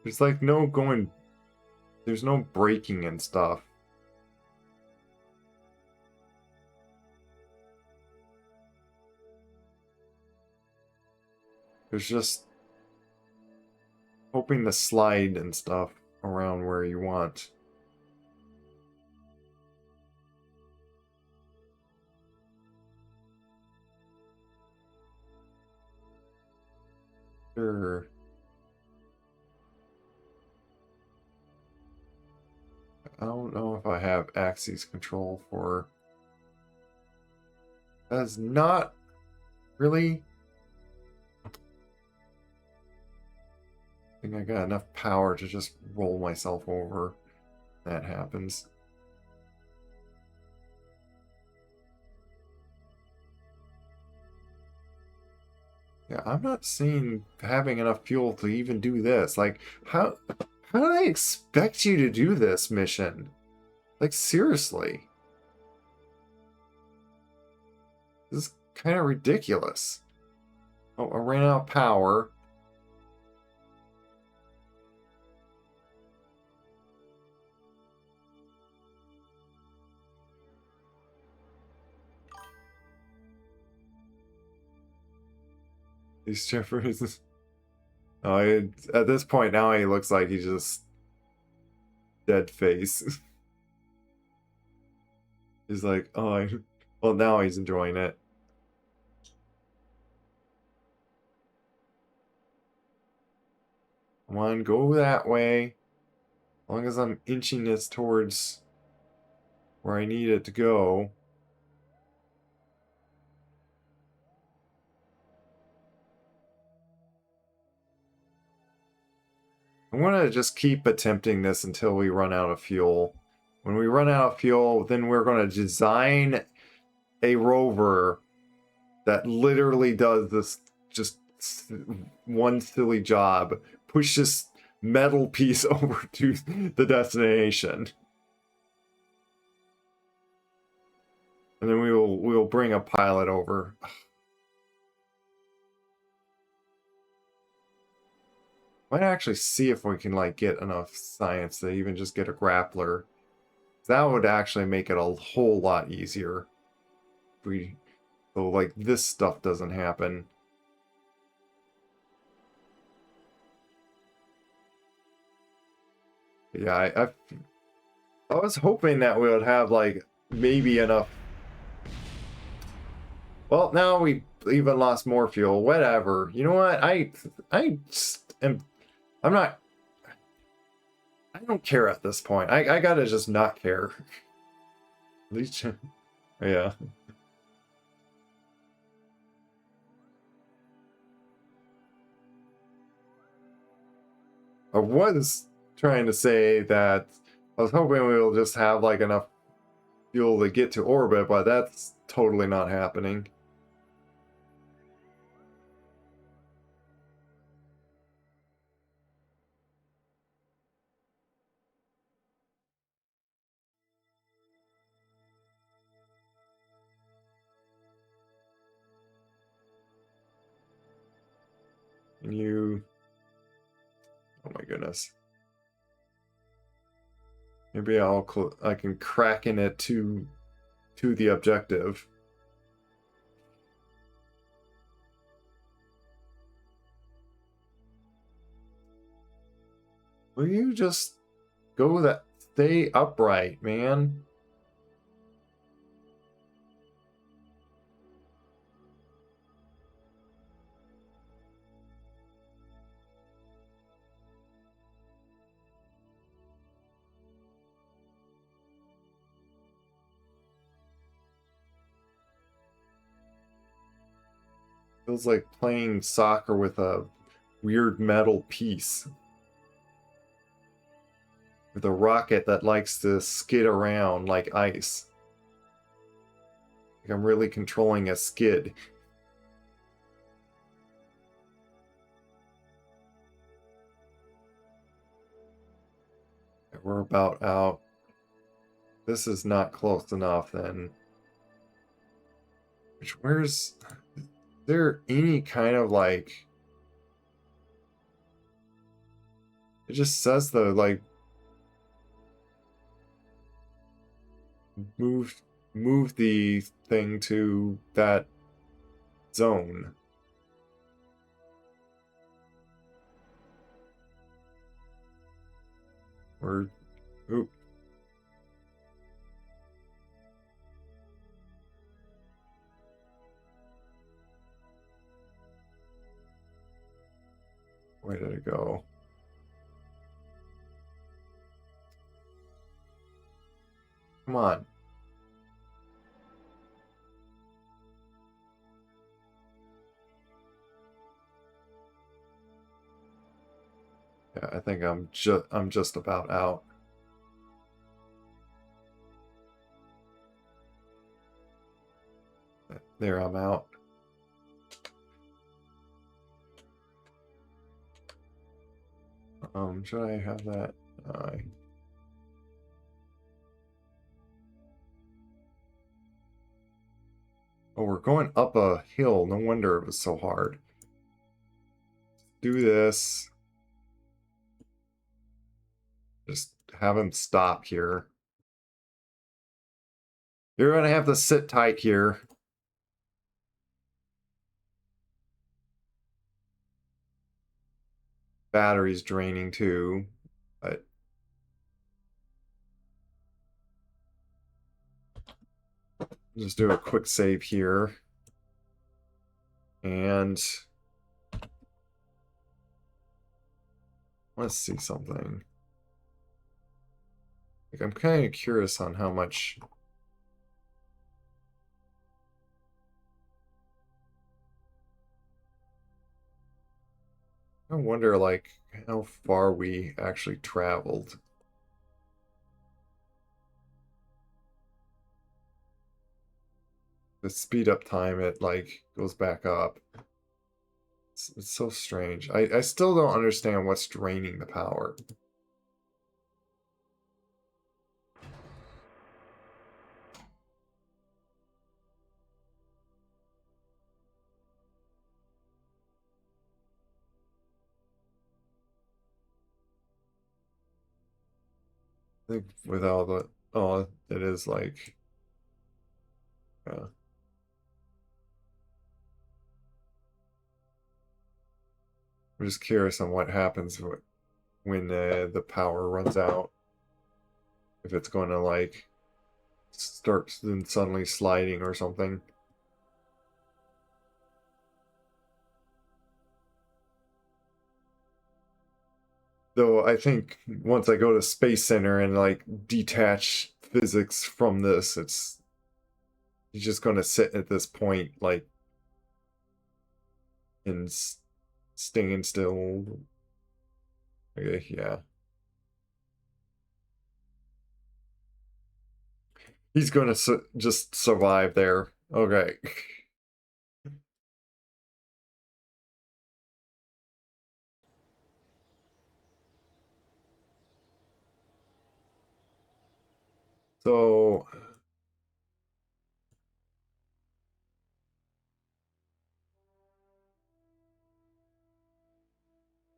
There's like no going, there's no braking and stuff. There's just hoping to slide and stuff around where you want. Sure. I don't know if I have axis control for... That's not really... I think I got enough power to just roll myself over. That happens. Yeah, I'm not seeing having enough fuel to even do this. Like, how did I expect you to do this mission? Like, seriously. This is kind of ridiculous. Oh, I ran out of power. These Jeffers. Oh, at this point now he looks like he's just dead face. He's like, oh, well, now he's enjoying it. Come on, go that way. As long as I'm inching this towards where I need it to go. I'm gonna just keep attempting this until we run out of fuel. When we run out of fuel, then we're gonna design a rover that literally does this just one silly job. Push this metal piece over to the destination. And then we'll bring a pilot over. Might actually see if we can like get enough science to even just get a grappler. That would actually make it a whole lot easier. So like this stuff doesn't happen. Yeah, I was hoping that we would have like maybe enough. Well, now we even lost more fuel. Whatever. You know what? I just am. I'm not. I don't care at this point. I gotta just not care. At least, yeah. I was trying to say that I was hoping we will just have like enough fuel to get to orbit, but that's totally not happening. Can you... Oh my goodness. Maybe I can crack in it to the objective. Will you just go that stay upright, man? Feels like playing soccer with a weird metal piece. With a rocket that likes to skid around like ice. Like I'm really controlling a skid. We're about out. This is not close enough then. Where's... Is there any kind of like... It just says the like move the thing to that zone. Or oop. Where did it go? Come on. Yeah, I think I'm just about out. There, I'm out. Should I have that? Oh, we're going up a hill. No wonder it was so hard. Do this. Just have him stop here. You're gonna have to sit tight here. Battery's draining too, but just do a quick save here. And let's see something. Like, I'm kind of curious on how much. I wonder, like, how far we actually traveled. The speed up time, it like goes back up. It's so strange. I still don't understand what's draining the power. I think with all the, oh, it is like, yeah. I'm just curious on what happens when the power runs out. If it's going to like start then suddenly sliding or something. Though I think once I go to Space Center and like detach physics from this, it's he's just going to sit at this point like in staying still. Okay, yeah. He's going to just survive there. Okay. So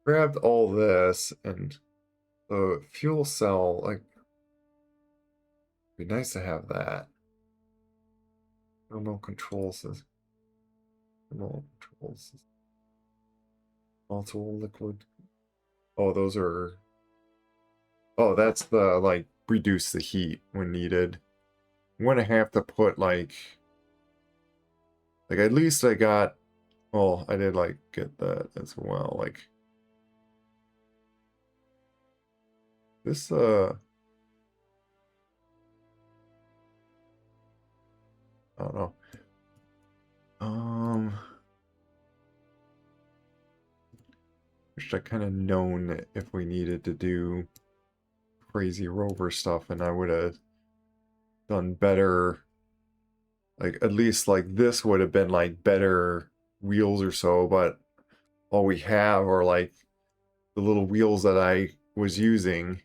grabbed all this and the fuel cell, like, be nice to have that. Thermal controls. Thermal controls. Volatile liquid. Oh, those are. Oh, that's the like reduce the heat when needed. I'm gonna have to put like at least I got. Well, I did like get that as well. Like this. I don't know. Wish I kind of known if we needed to do crazy rover stuff, and I would have done better. Like at least like this would have been like better wheels or so, but all we have are like the little wheels that I was using.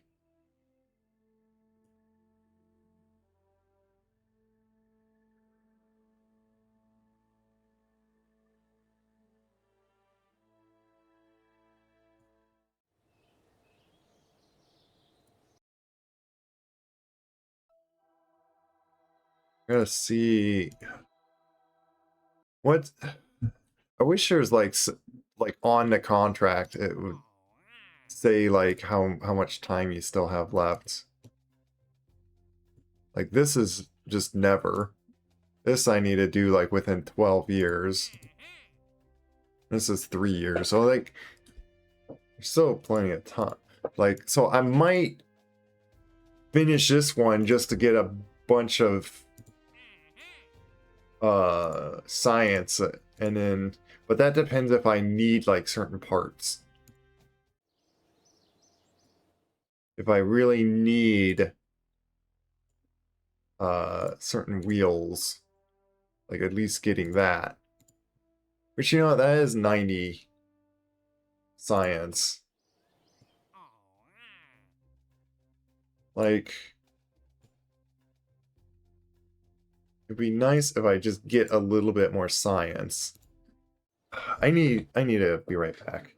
gotta see what. I wish there's like like on the contract it would say like how much time you still have left. Like this is just never. This I need to do like within 12 years. This is 3 years. So like there's still plenty of time. Like so I might finish this one just to get a bunch of science and then but that depends if I need like certain parts. If I really need certain wheels, like at least getting that. Which you know that is 90 science. Like it'd be nice if I just get a little bit more science. I need to be right back.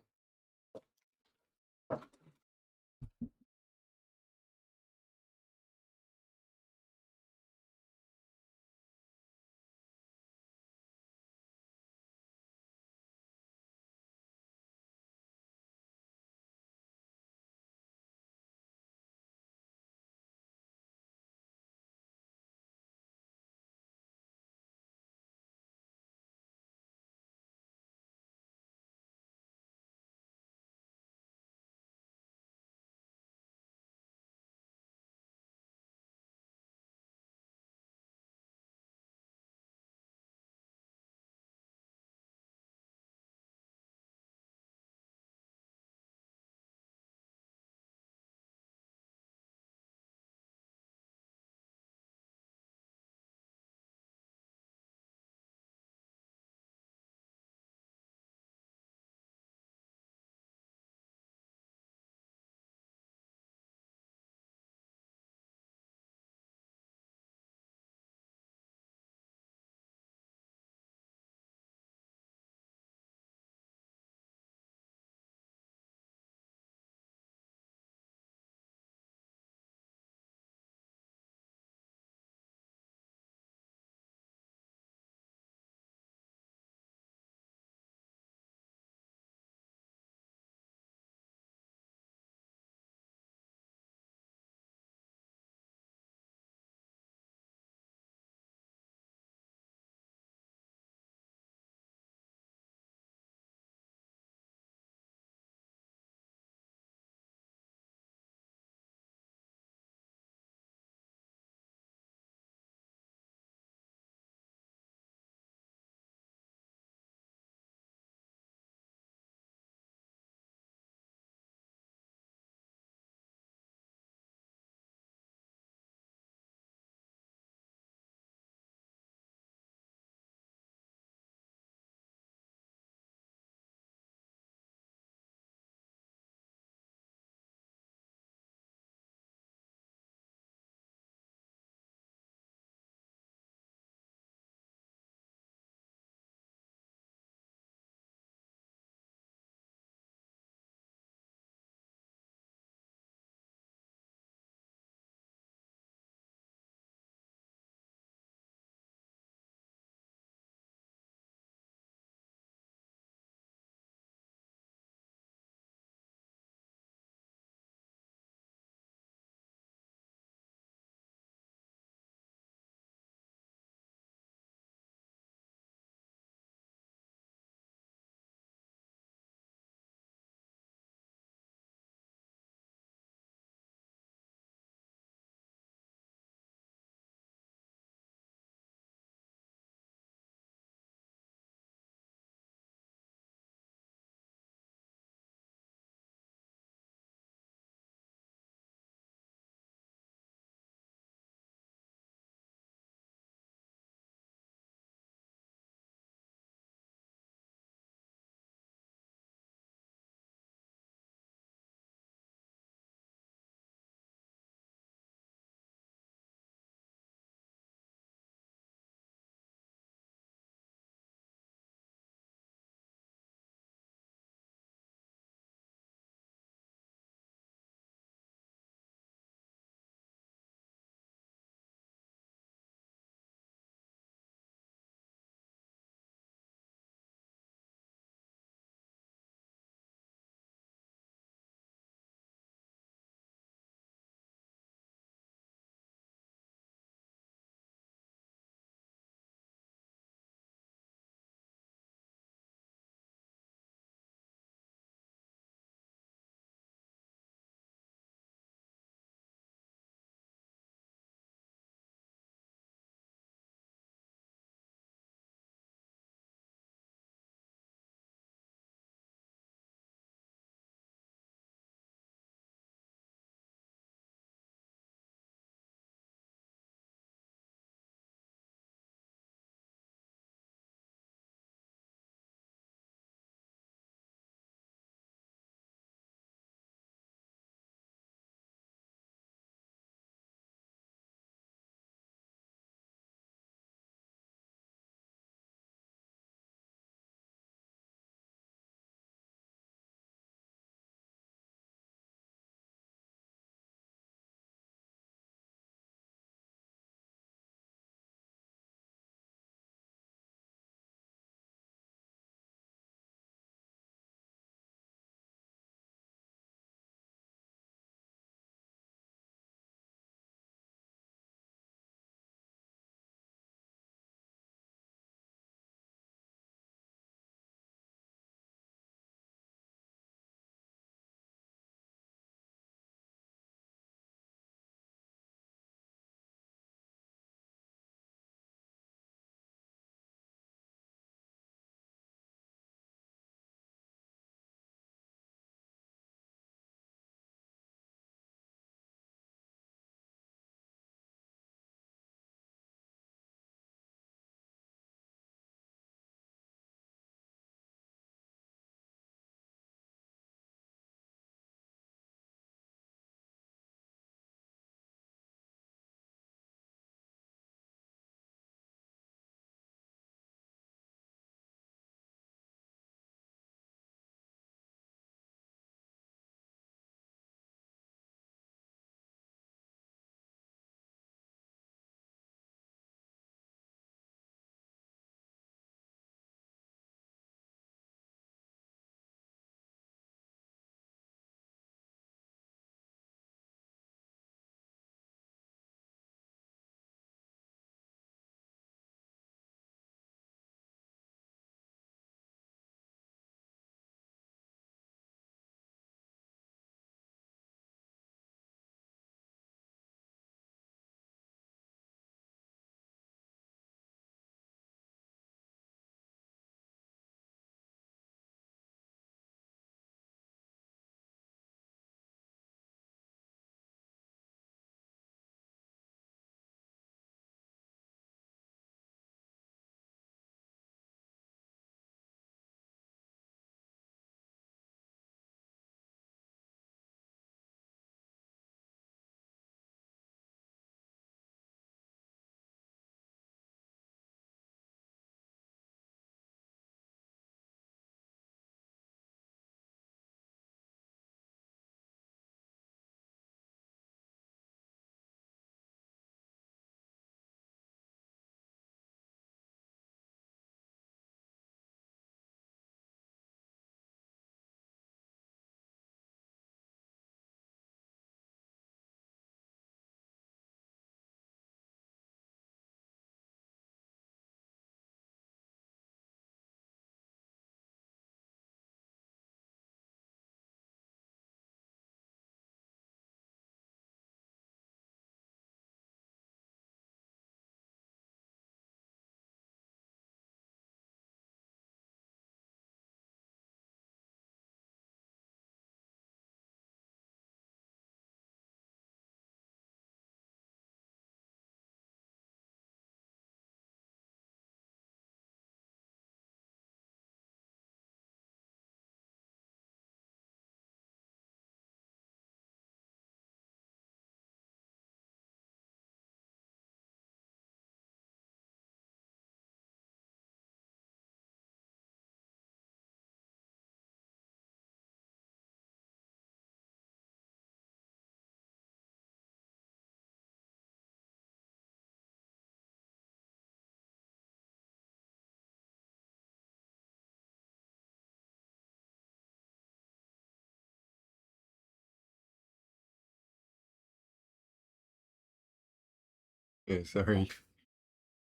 Okay, sorry.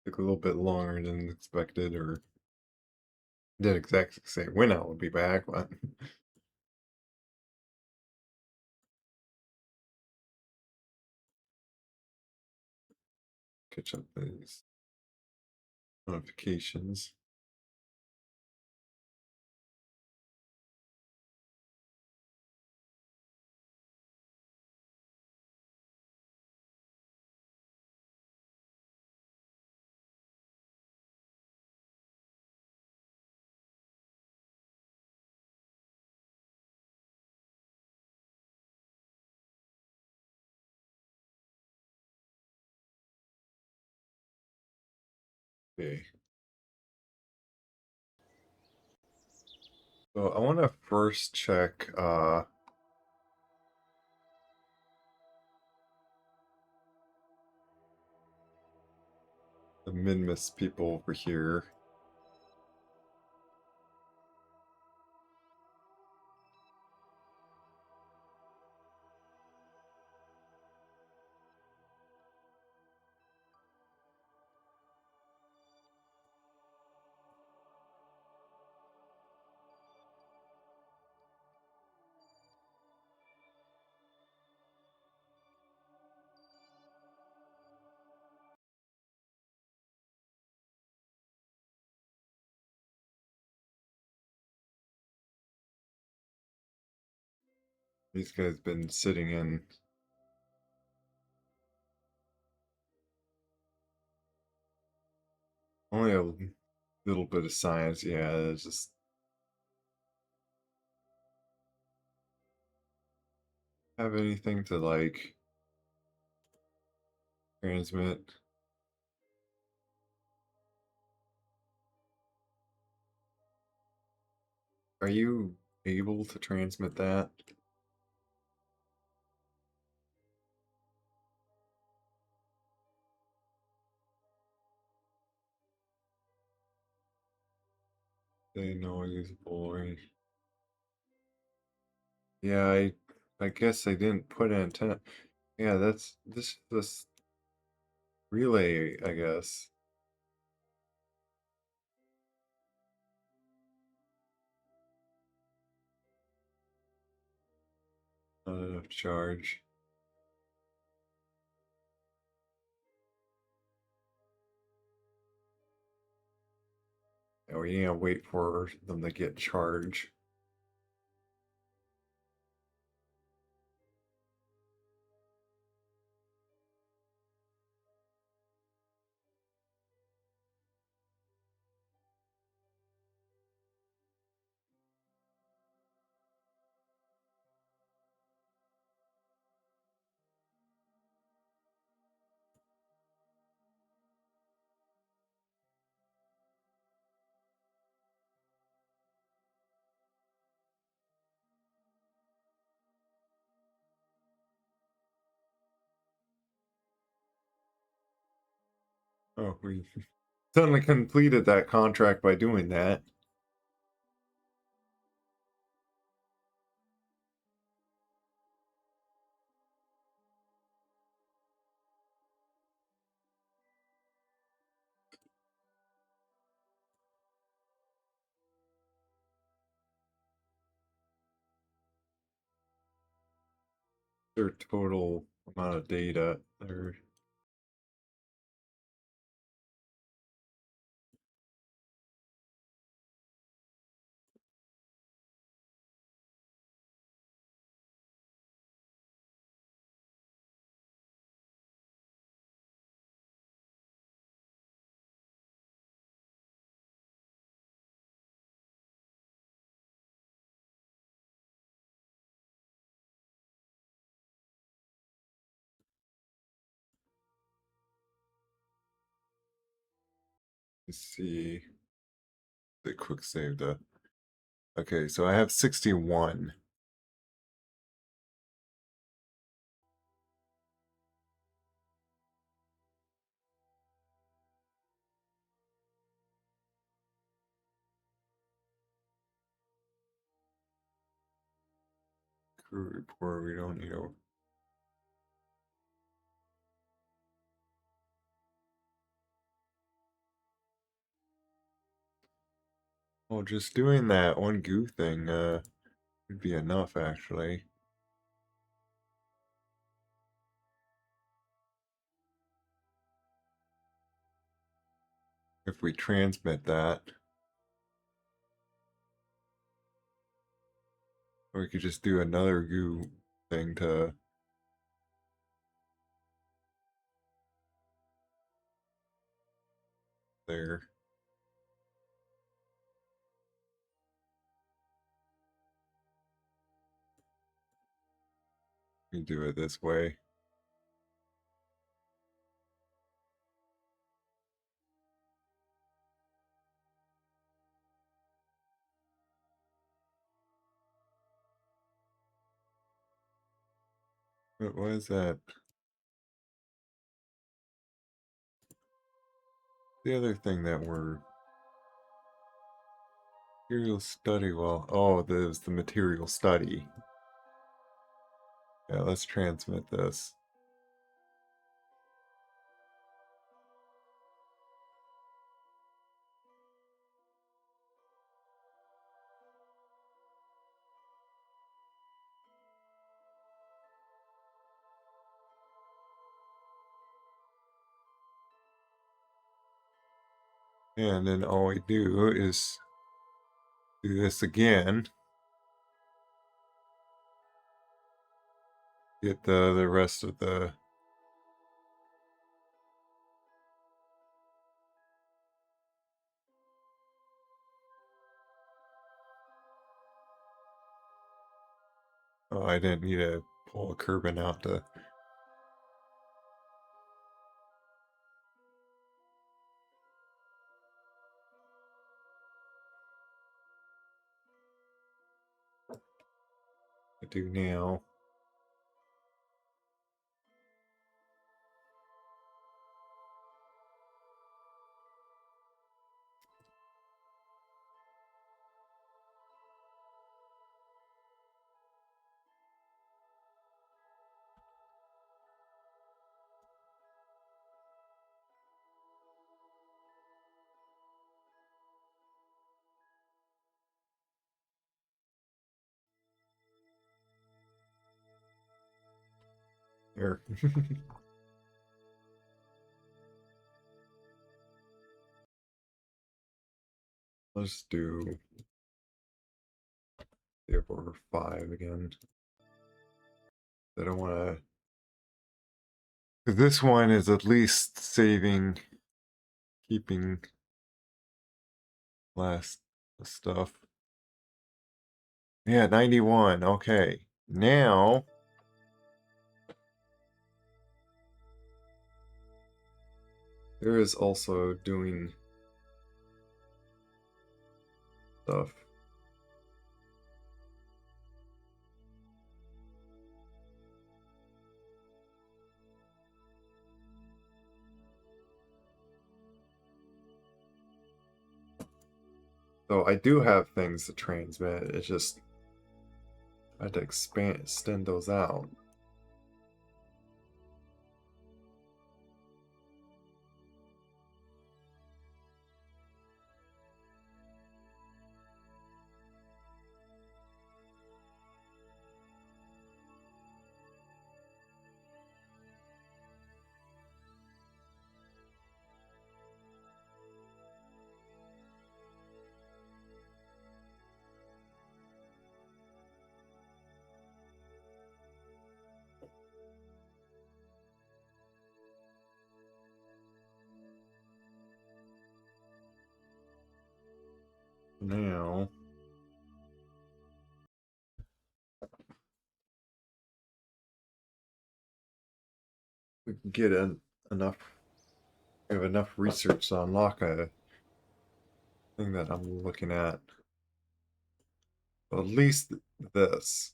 Took a little bit longer than expected, or didn't exactly say when I would be back, but catch up these notifications. Okay. So I want to first check the Minmus people over here. These guys been sitting in only a little bit of science. Yeah, it's just have anything to like transmit. Are you able to transmit that? They know usable range. Yeah, I guess I didn't put antenna. Yeah, that's this relay, I guess. Not enough charge. And we need to wait for them to get charged. Oh, we suddenly completed that contract by doing that. Their total amount of data. Their let's see. The quick save the. Okay, so I have 61. Crew report. We don't need to. Well, just doing that one goo thing would be enough, actually. If we transmit that. Or we could just do another goo thing to... there. We can do it this way. What was that? The other thing that we're... Material study, well... Oh, there's the material study. Yeah, let's transmit this. And then all we do is do this again. Get the rest of the... Oh, I didn't need to pull a Kerbin out to... do now. Here. Let's do the upper 5 again. I don't want to... This one is at least saving, keeping last stuff. Yeah, 91. Okay. Now... there is also doing stuff. So I do have things to transmit. It's just I had to extend those out. Now we can get enough. We have enough research to unlock a thing that I'm looking at. Well, at least this.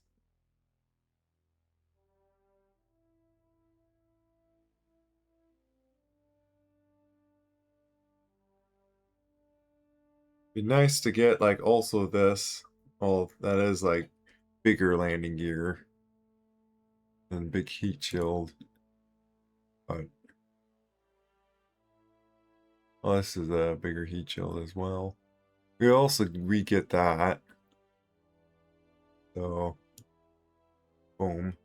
Be nice to get like also this. Well, that is like bigger landing gear and big heat shield. But well, this is a bigger heat shield as well. We also re-get that. So, boom.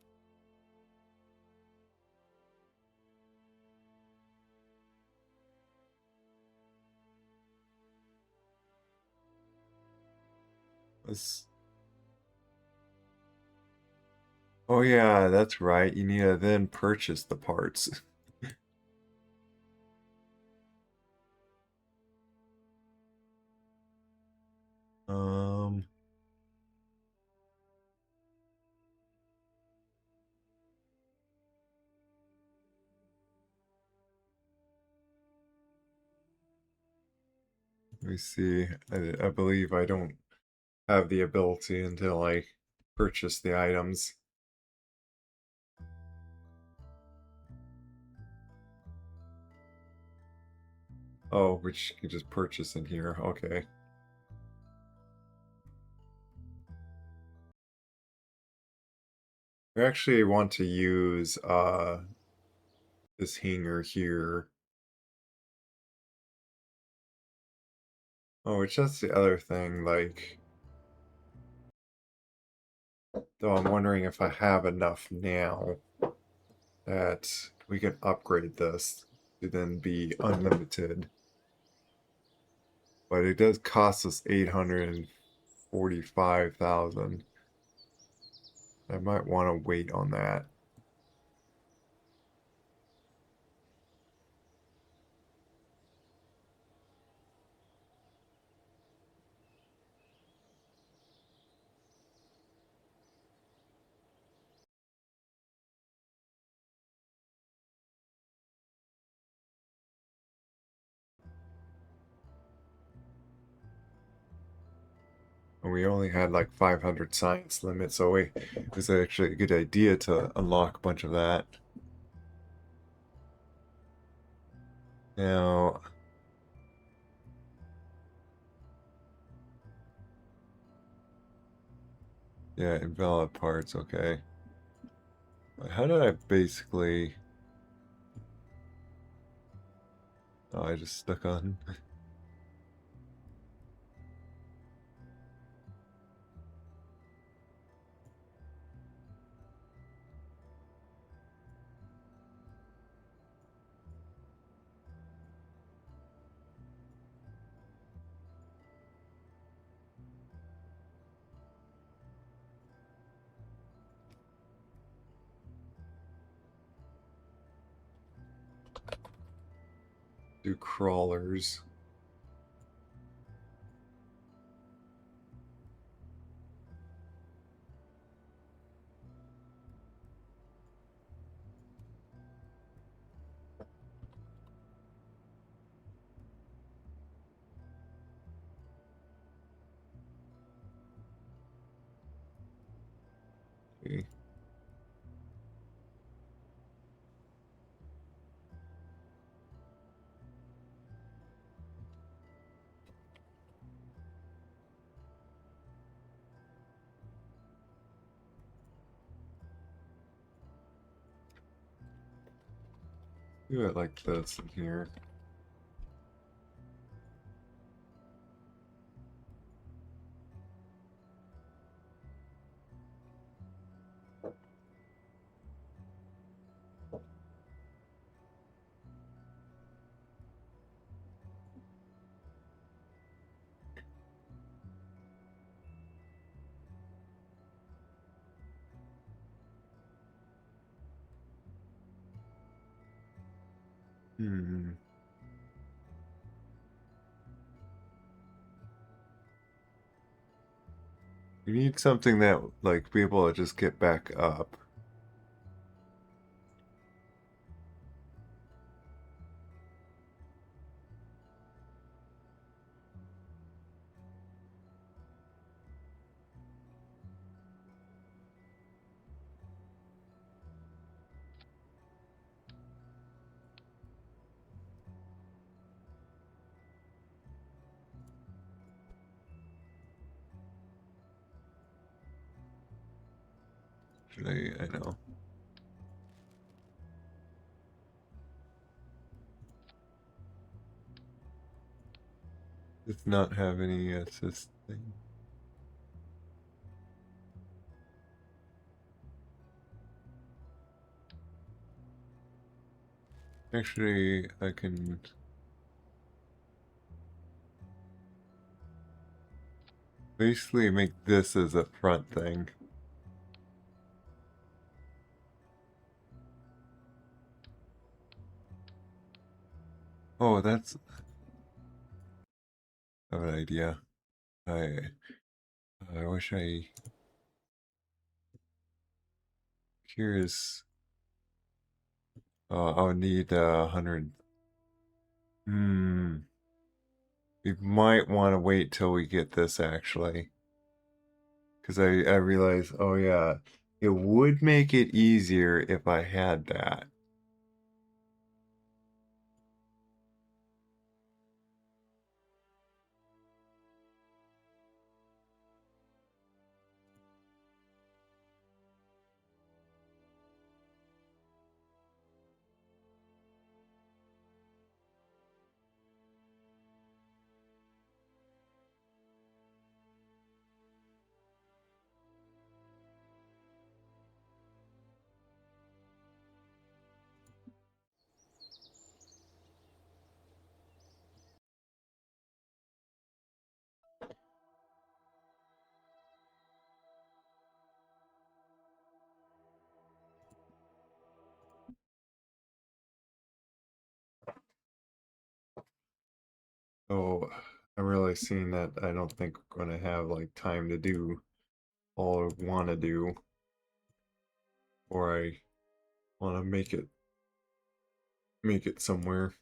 Let's... Oh yeah, that's right. You need to then purchase the parts. Um, let me see. I believe I don't have the ability until I purchase the items. Oh, which you can just purchase in here. Okay. I actually want to use this hanger here. Oh, which that's the other thing, like, though I'm wondering if I have enough now that we can upgrade this to then be unlimited. But it does cost us 845,000. I might want to wait on that. And we only had like 500 science limit, so it was actually a good idea to unlock a bunch of that. Now, yeah, invalid parts, okay. How did I basically... Oh, I just stuck on... do crawlers. Okay. Do it like this in here. Hmm. We need something that, like, be able to just get back up. I know. Does not have any assist thing. Actually, I can basically make this as a front thing. Oh, that's an idea. I wish I curious. I'll need 100. We might want to wait till we get this actually, because I realize, oh yeah, it would make it easier if I had that. So I'm really seeing that I don't think we're gonna have like time to do all I want to do, or I want to make it somewhere.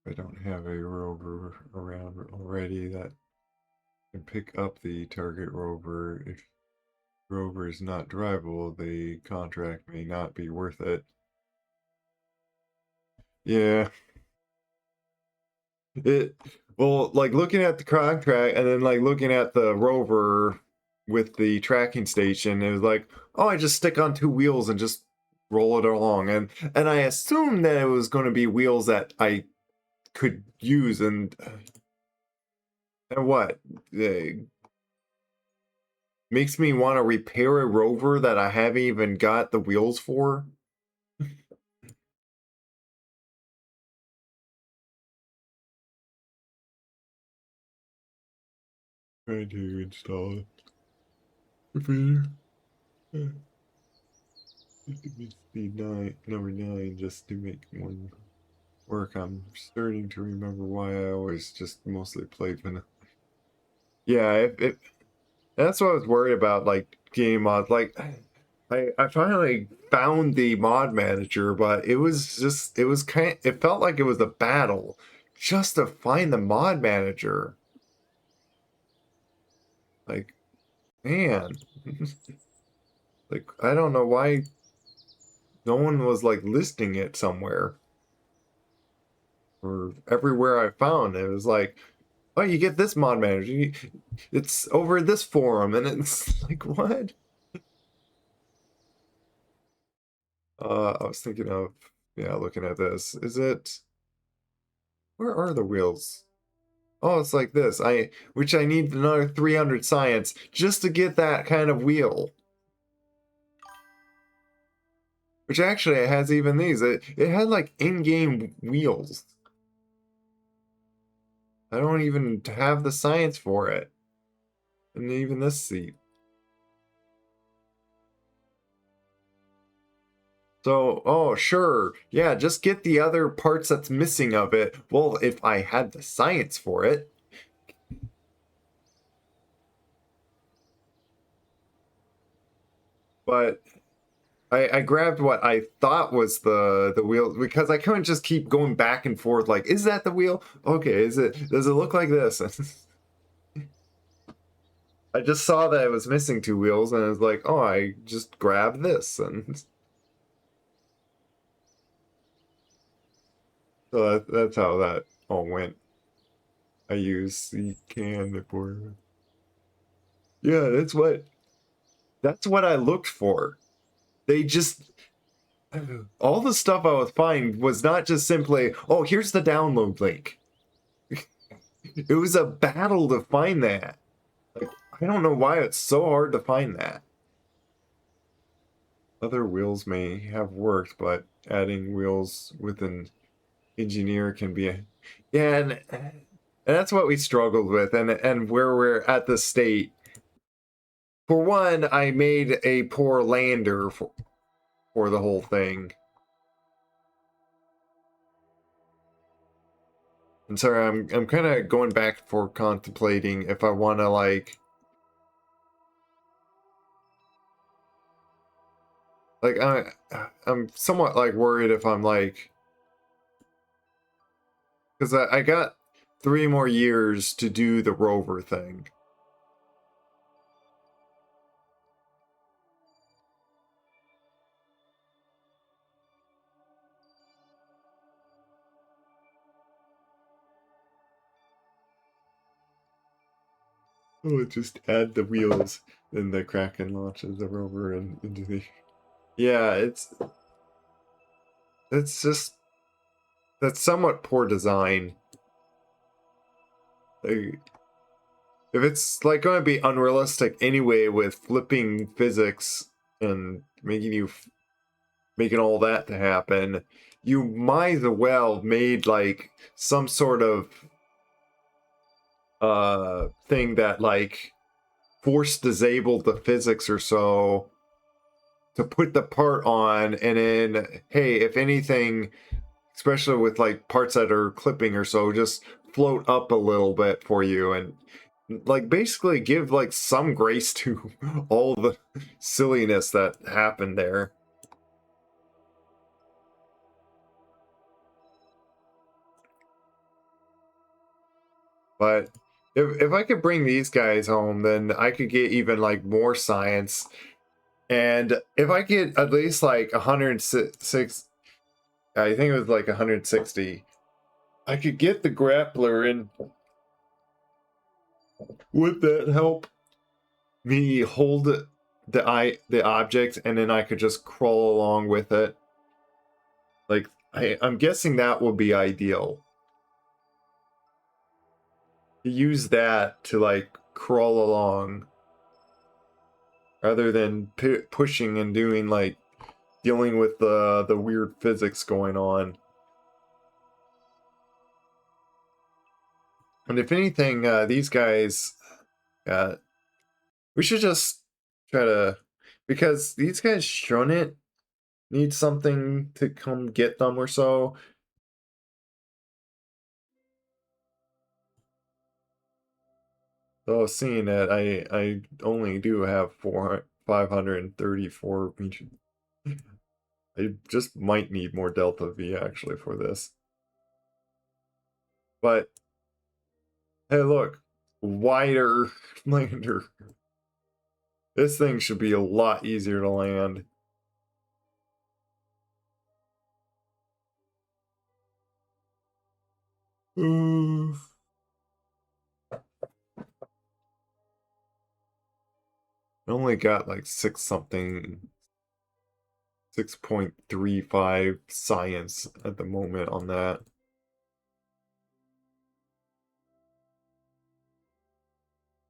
I don't have a rover around already that can pick up the target rover. If rover is not drivable, the contract may not be worth it. Yeah. It well, like looking at the contract and then like looking at the rover with the tracking station, it was like, oh, I just stick on two wheels and just roll it along. And I assumed that it was going to be wheels that I could use and what? Makes me want to repair a rover that I haven't even got the wheels for. Trying to install it. Speed 9, number 9, just to make one work. I'm starting to remember why I always just mostly played vanilla. Yeah, that's what I was worried about, like game mods. Like, I finally found the mod manager, but it was just it felt like it was a battle just to find the mod manager. Like, man, like I don't know why no one was like listing it somewhere or everywhere I found it was like, oh, you get this mod manager. It's over this forum, and it's like, what? I was thinking of, yeah, looking at this. Is it? Where are the wheels? Oh, it's like this. Which I need another 300 science just to get that kind of wheel. Which actually it has even these. It had like in-game wheels. I don't even have the science for it. And even this seat. So, oh, sure. Yeah, just get the other parts that's missing of it. Well, if I had the science for it. But I grabbed what I thought was the wheel because I couldn't just keep going back and forth like, is that the wheel? Okay, is it does it look like this? I just saw that it was missing 2 wheels, and I was like, oh, I just grabbed this, and so that's how that all went. I use the can for. Yeah, that's what I looked for. They just all the stuff I was finding was not just simply, oh, here's the download link. It was a battle to find that. Like, I don't know why it's so hard to find that. Other wheels may have worked, but adding wheels with an engineer can be a yeah, and that's what we struggled with, and where we're at the state. For one, I made a poor lander for the whole thing. And sorry, I'm kind of going back for contemplating if I want to I'm somewhat like worried if I'm like because I got 3 more years to do the rover thing. Oh, just add the wheels, then the Kraken launches the rover and into the. Yeah, it's just that's somewhat poor design. Like, if it's like going to be unrealistic anyway with flipping physics and making all that to happen, you might as well have made like some sort of thing that like force disabled the physics or so to put the part on, and then hey, if anything, especially with like parts that are clipping or so, just float up a little bit for you and like basically give like some grace to all the silliness that happened there. But if I could bring these guys home, then I could get even like more science. And if I get at least like 106, I think it was like 160, I could get the grappler, and would that help me hold the object, and then I could just crawl along with it? Like I'm guessing that would be ideal. Use that to like crawl along rather than pushing and doing like dealing with the weird physics going on. And if anything, these guys, uh, we should just try to, because these guys shouldn't need something to come get them or so. So seeing that I only do have 534 region. I just might need more Delta V actually for this. But hey, look, wider lander. This thing should be a lot easier to land. I only got like 6.35 science at the moment on that.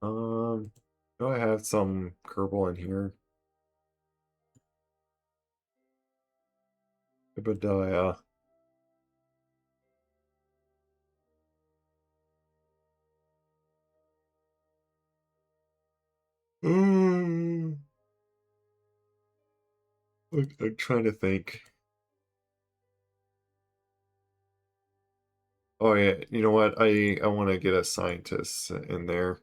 Do I have some Kerbal in here? Ibadiah. I'm trying to think. Oh yeah, you know what? I want to get a scientist in there.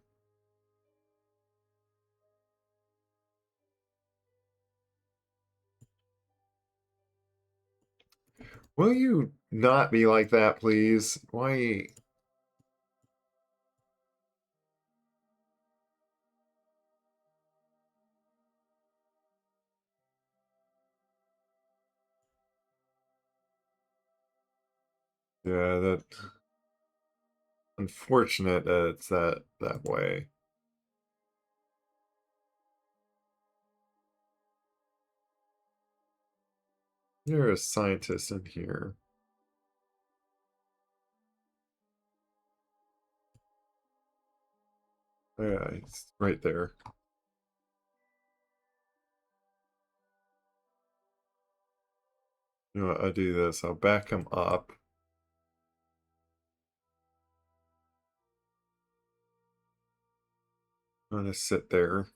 Will you not be like that, please? Why? Yeah, that unfortunate that it's that way. You're a scientist in here. Yeah, it's right there. You know what, I'll do this. I'll back him up. I'm gonna sit there.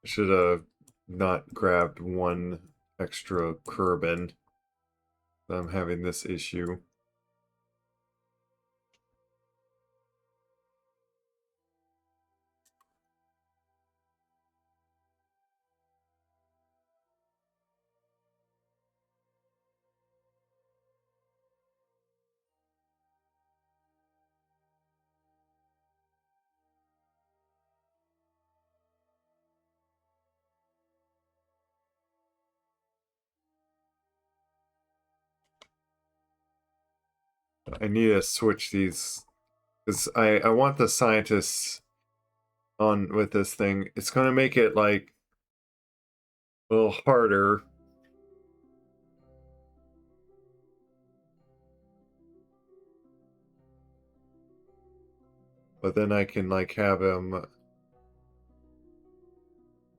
I should have not grabbed one extra Kerbin. I'm having this issue. I need to switch these because I want the scientists on with this thing. It's gonna make it like a little harder. But then I can like have him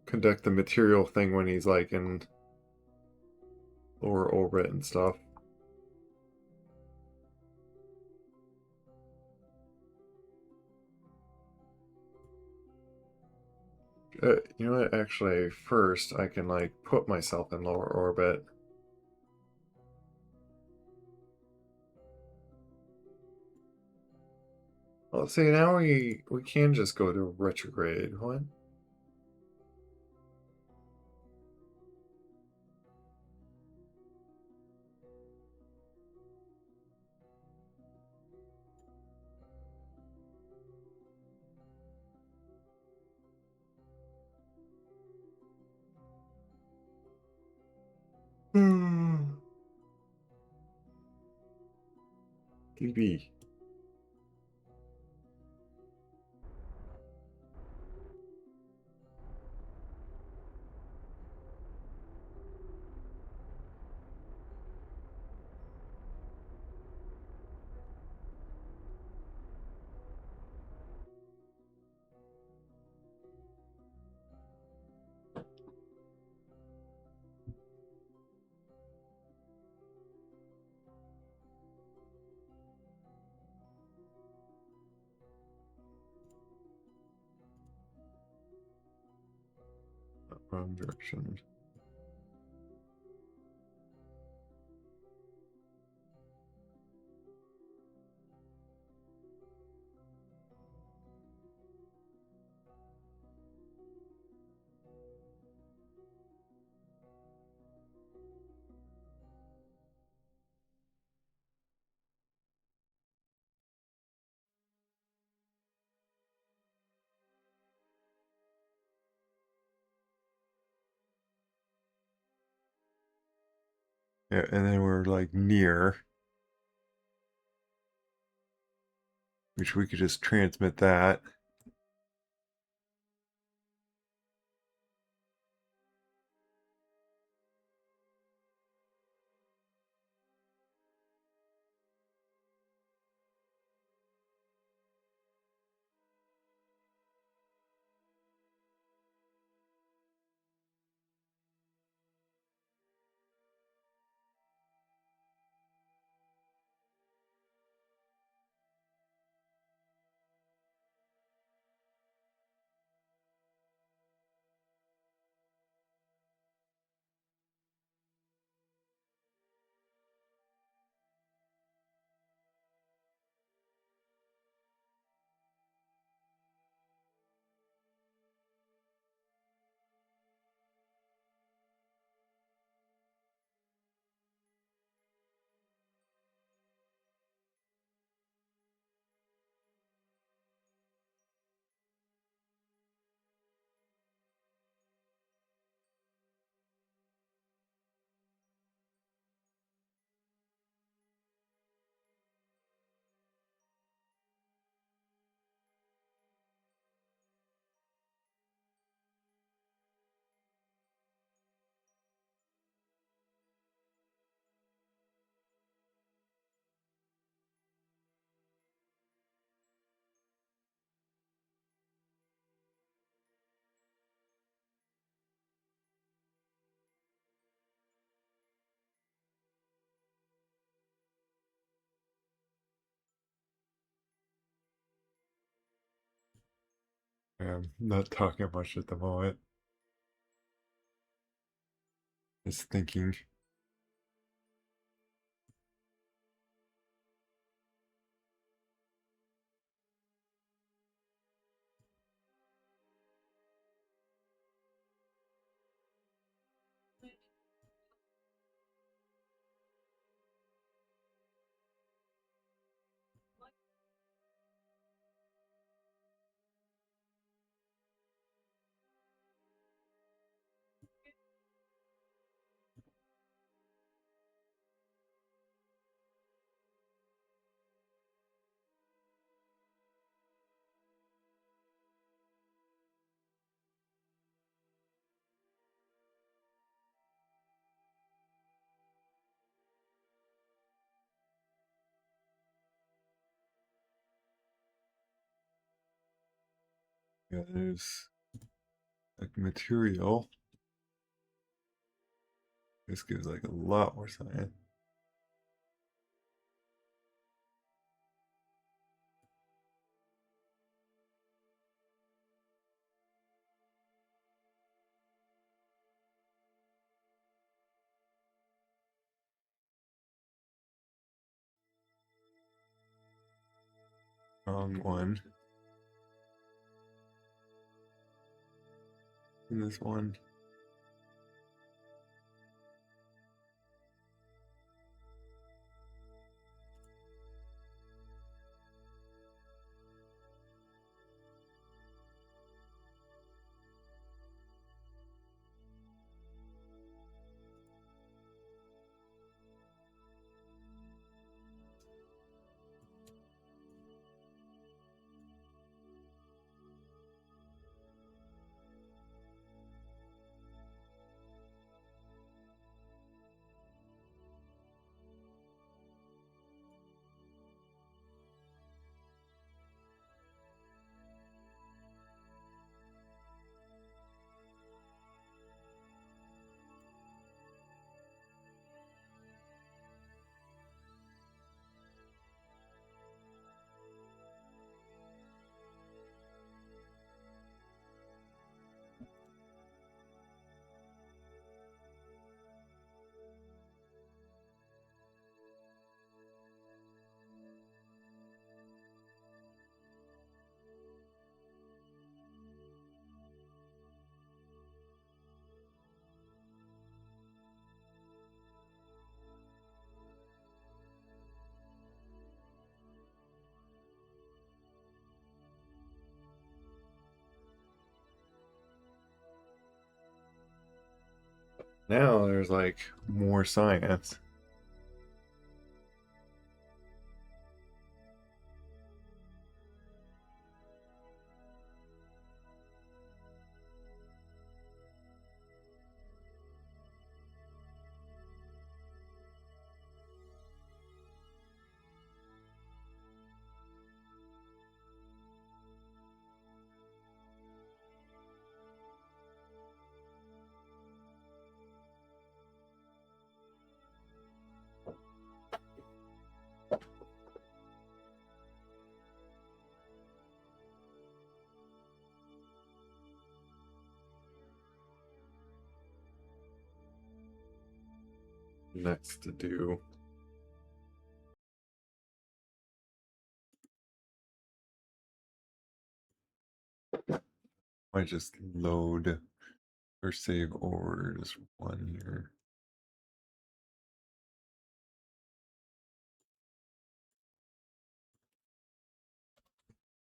conduct the material thing when he's like in lower orbit and stuff. You know what? Actually, first I can like put myself in lower orbit. Well, see, now we can just go to retrograde. What? TB. Wrong direction. Yeah, and then we're like near, which we could just transmit that. I'm not talking much at the moment. Just thinking. Yeah, there's like material. This gives like a lot more science. Wrong one. And this one. Now there's like more science. Next to do. I just load or save over just one here.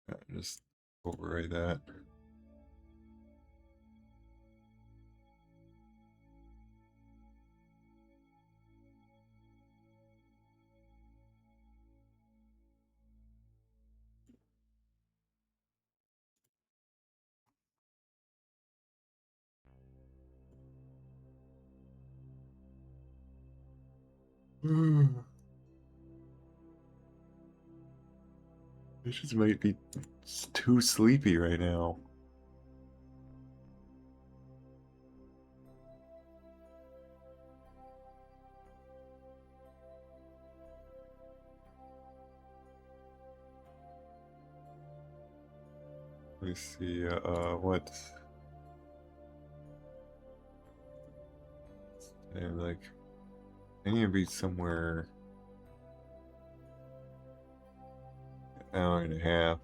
Yeah, just overwrite that. I just might be too sleepy right now. me see, what? And like, I need to be somewhere an hour and a half.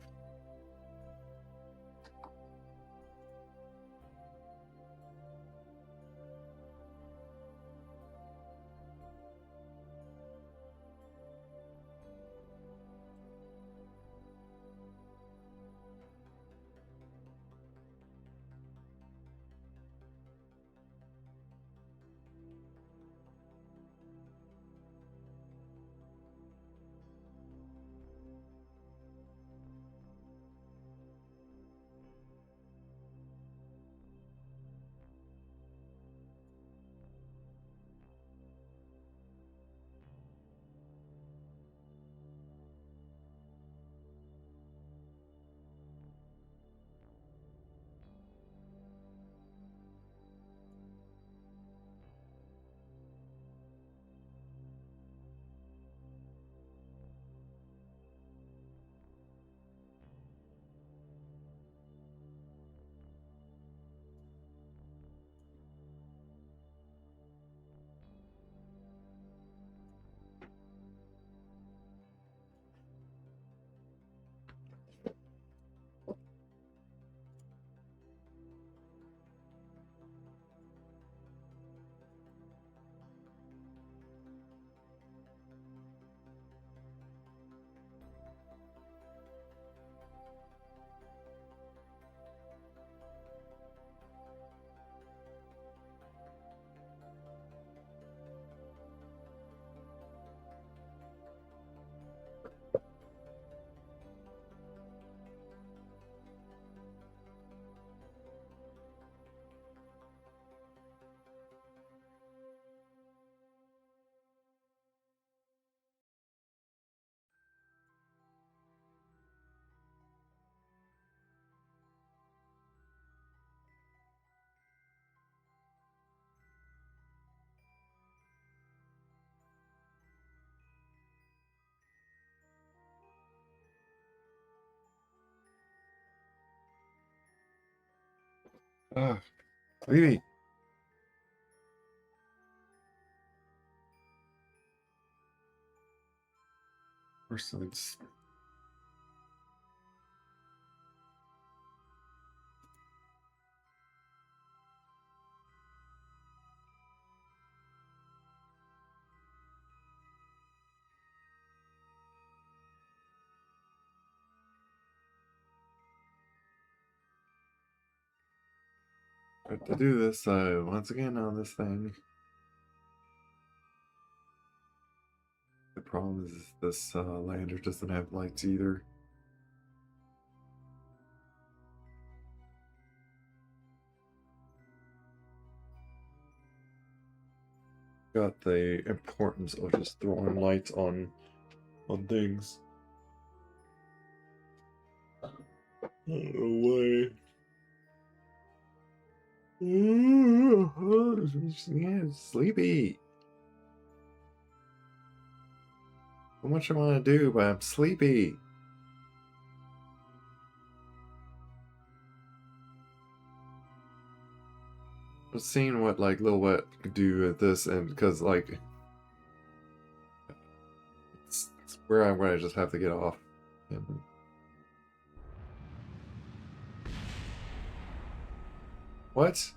Ah, Levy. First, let's to do this once again on this thing. The problem is this lander doesn't have lights either. Got the importance of just throwing lights on things. I don't know why. Yeah, sleepy. How much I want to do, but I'm sleepy. I'm seeing what like Lil Wet could do with this, and because like it's where I'm gonna just have to get off. And... What?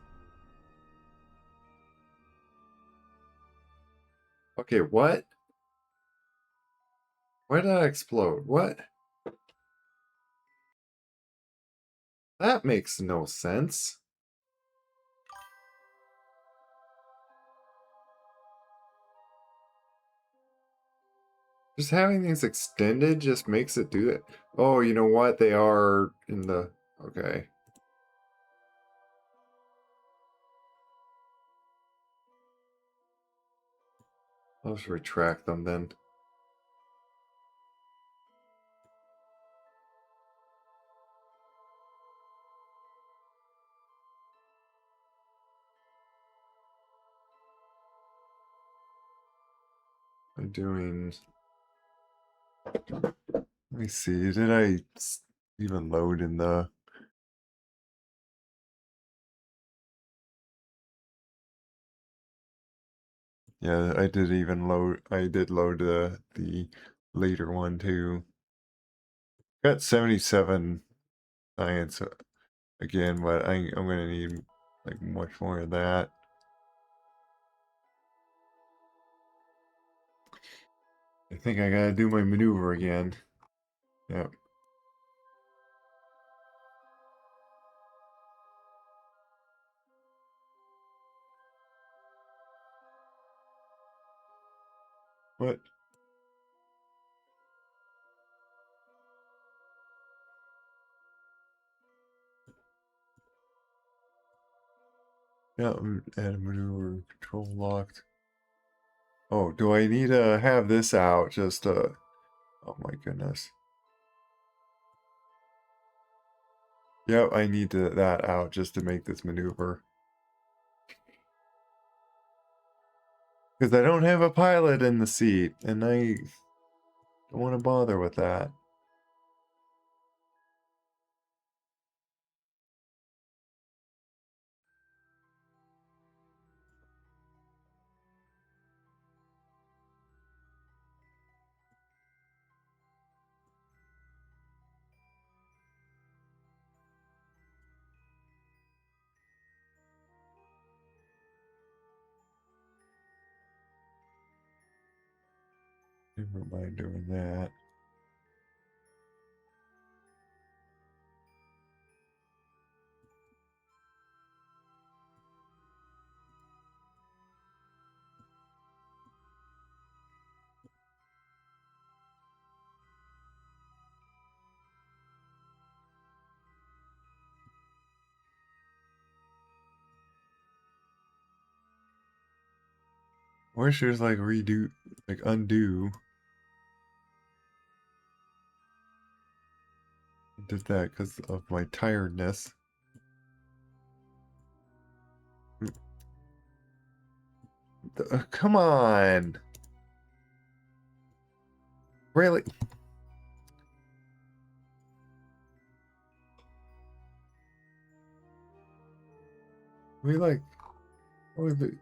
Okay, what? Why did that explode? What? That makes no sense. Just having things extended just makes it do it. Oh, you know what? They are in the... Okay. I'll just retract them then. I'm doing... Let me see. Did I even load in the Yeah, I did even load. I did load the later one too. Got 77 science again, but I'm gonna need like much more of that. I think I gotta do my maneuver again. Yep. What? Yeah, add maneuver control locked. Oh, do I need to have this out just oh my goodness. Yep, I need that out just to make this maneuver. Because I don't have a pilot in the seat, and I don't want to bother with that. Never mind doing that. I wish there's like redo, like undo. I did that because of my tiredness. Come on! Really? We like, what was it?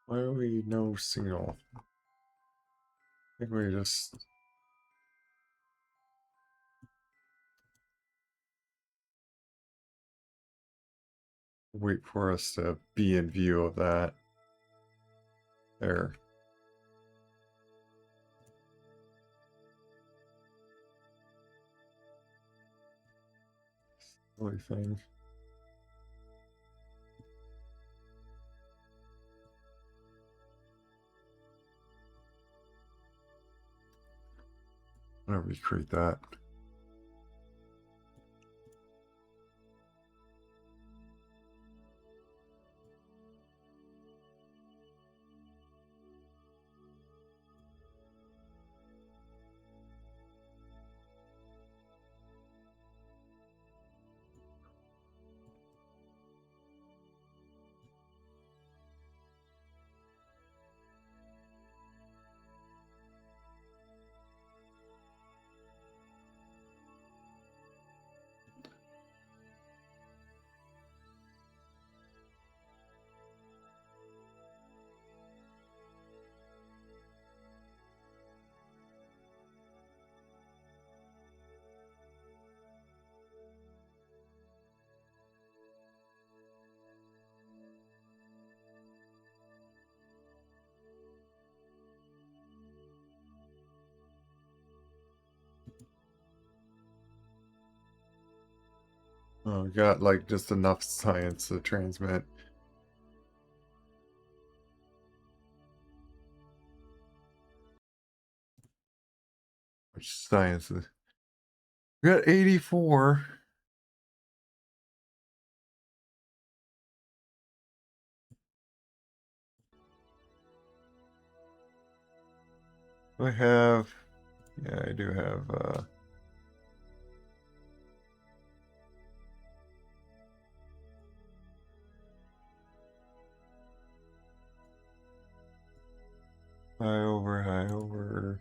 Why are we no signal? I think we just wait for us to be in view of that. There. Silly thing. I'm gonna recreate that. Oh, got like just enough science to transmit. Which sciences? We got 84. I have, yeah, I do have, high over, high over.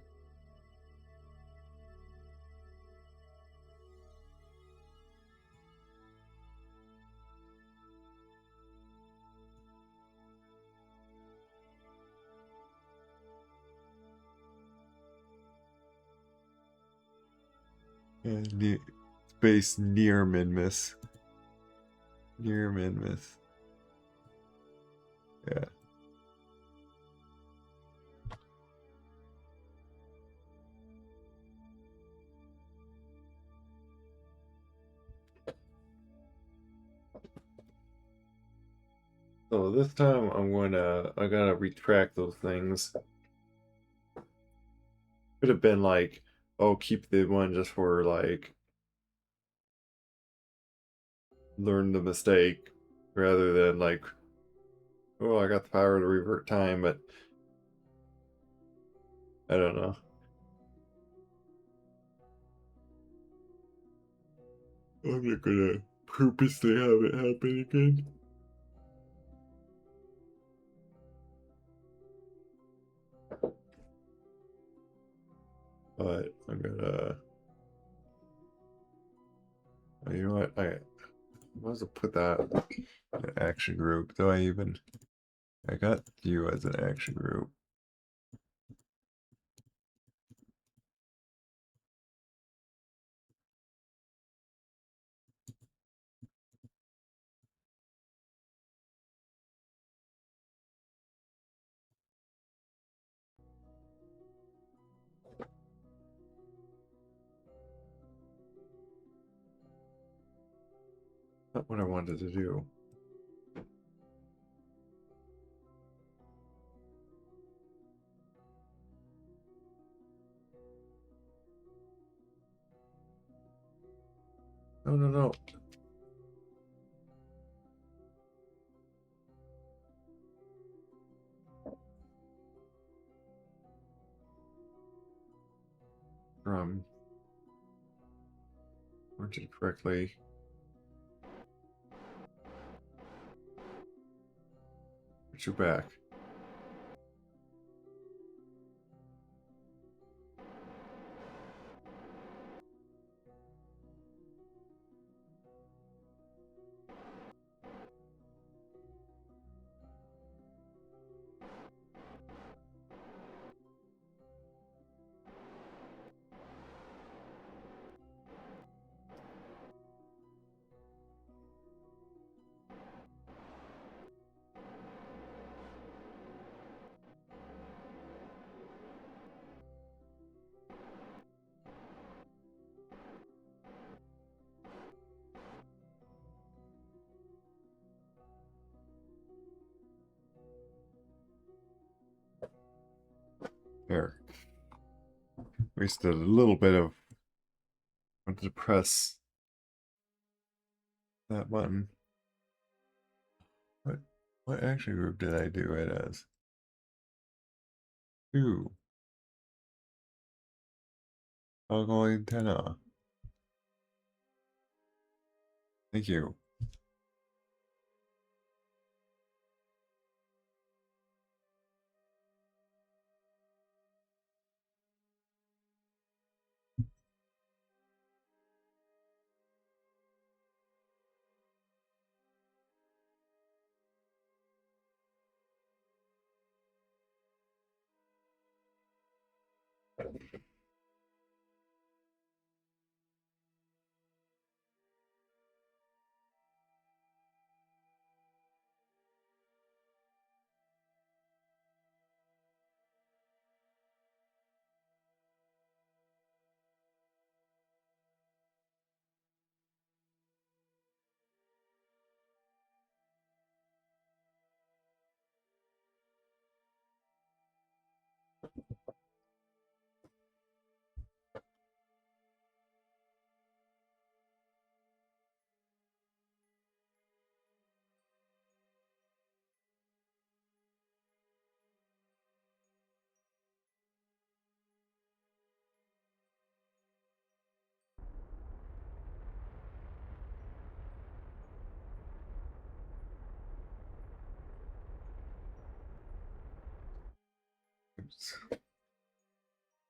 And space near mid-miss. Near mid-miss. Yeah. So this time I gotta retract those things. Could have been like, oh, keep the one just for like learn the mistake rather than like, oh, I got the power to revert time, but I don't know. I'm not gonna purposely have it happen again. But I'm gonna. You know what? I must have put that in an action group. Do I even? I got you as an action group. Not what I wanted to do. No, no, no. Weren't it correctly? Put you back. There. Wasted a little bit of. Wanted to press that button. What action group did I do it as? 2. Toggle antenna. Thank you.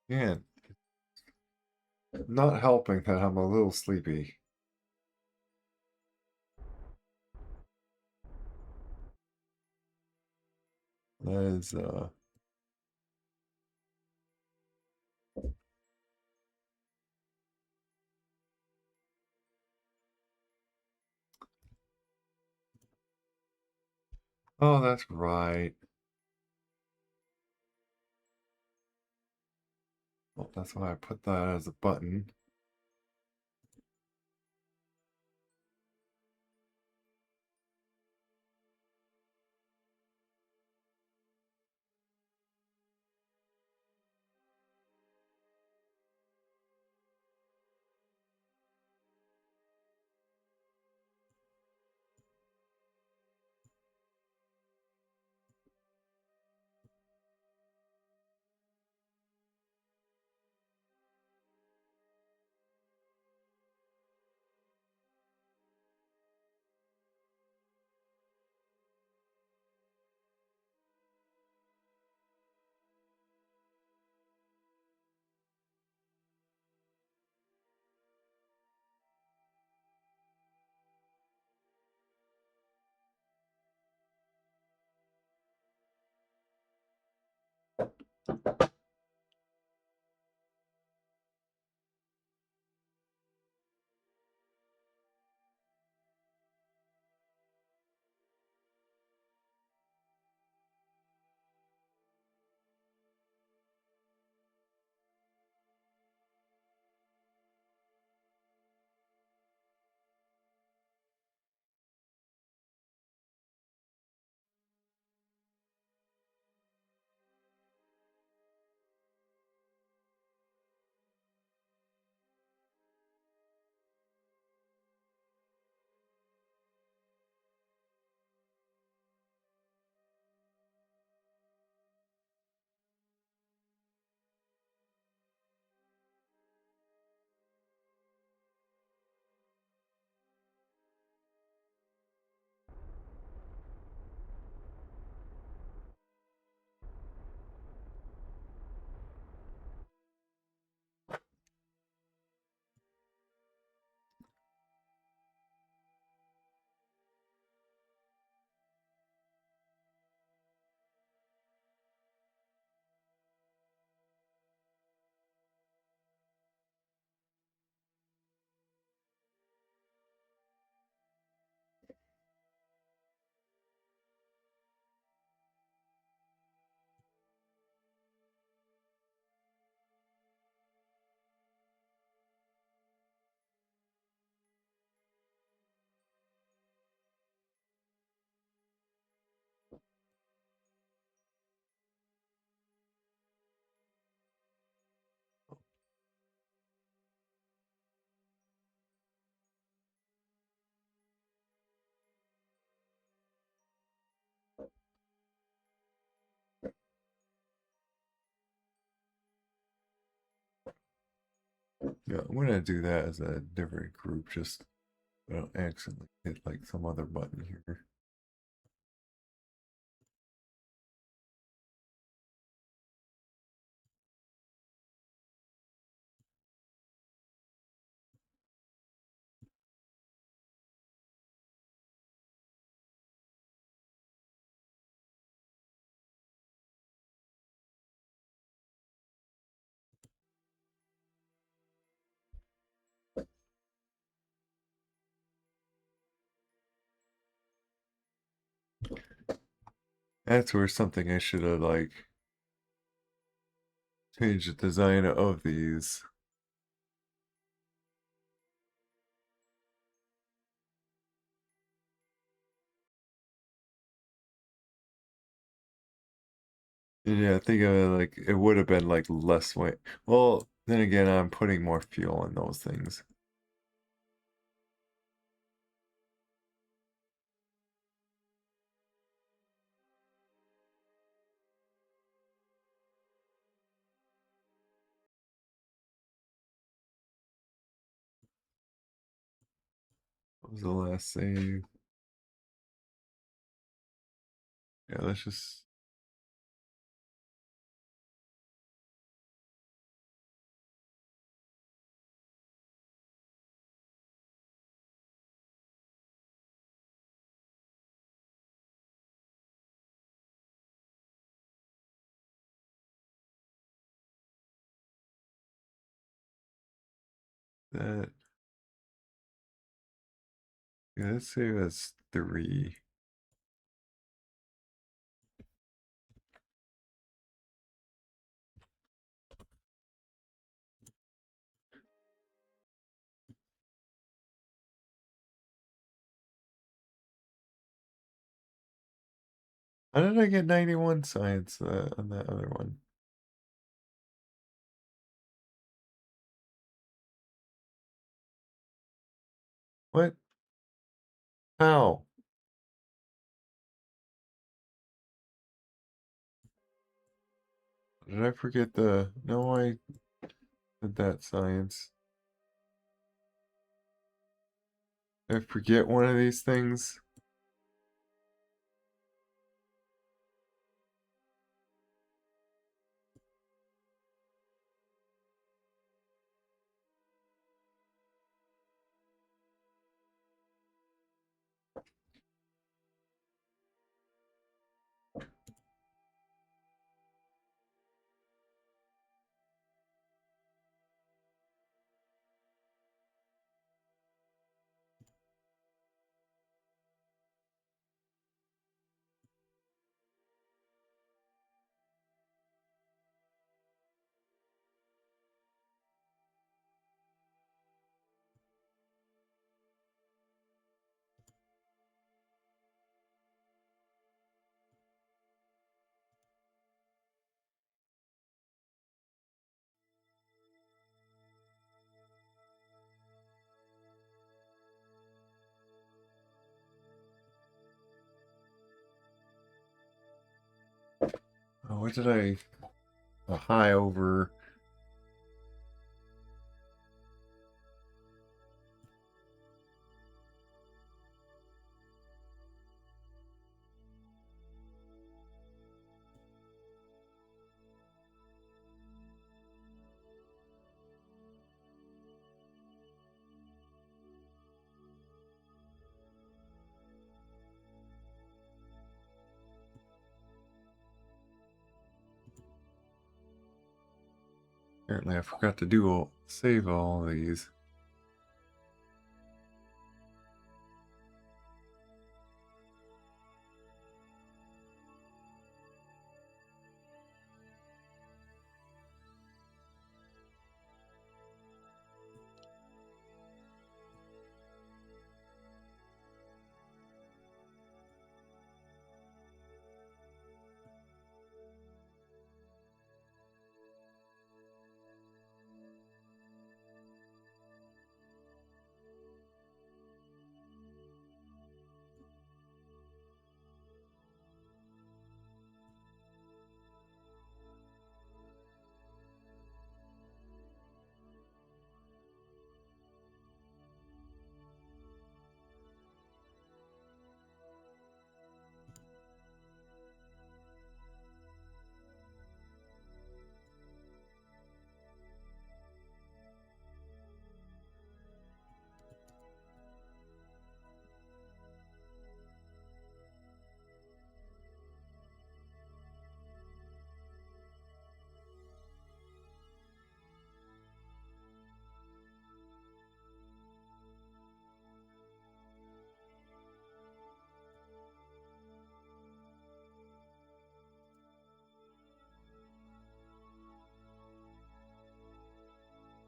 Man, not helping that I'm a little sleepy. That is, oh, that's right. Well, that's why I put that as a button. Yeah, I'm gonna do that as a different group, just I don't accidentally hit like some other button here. That's where something I should have like changed the design of these. Yeah, think of it like it would have been like less weight. Well, then again, I'm putting more fuel in those things. What was the last save? Yeah, let's just that. Yeah, let's say that's 3. How did I get 91 science on that other one? What? How? Did I forget the... No, I did that science. Did I forget one of these things? Oh, what did I... A high over... Apparently I forgot to save all these.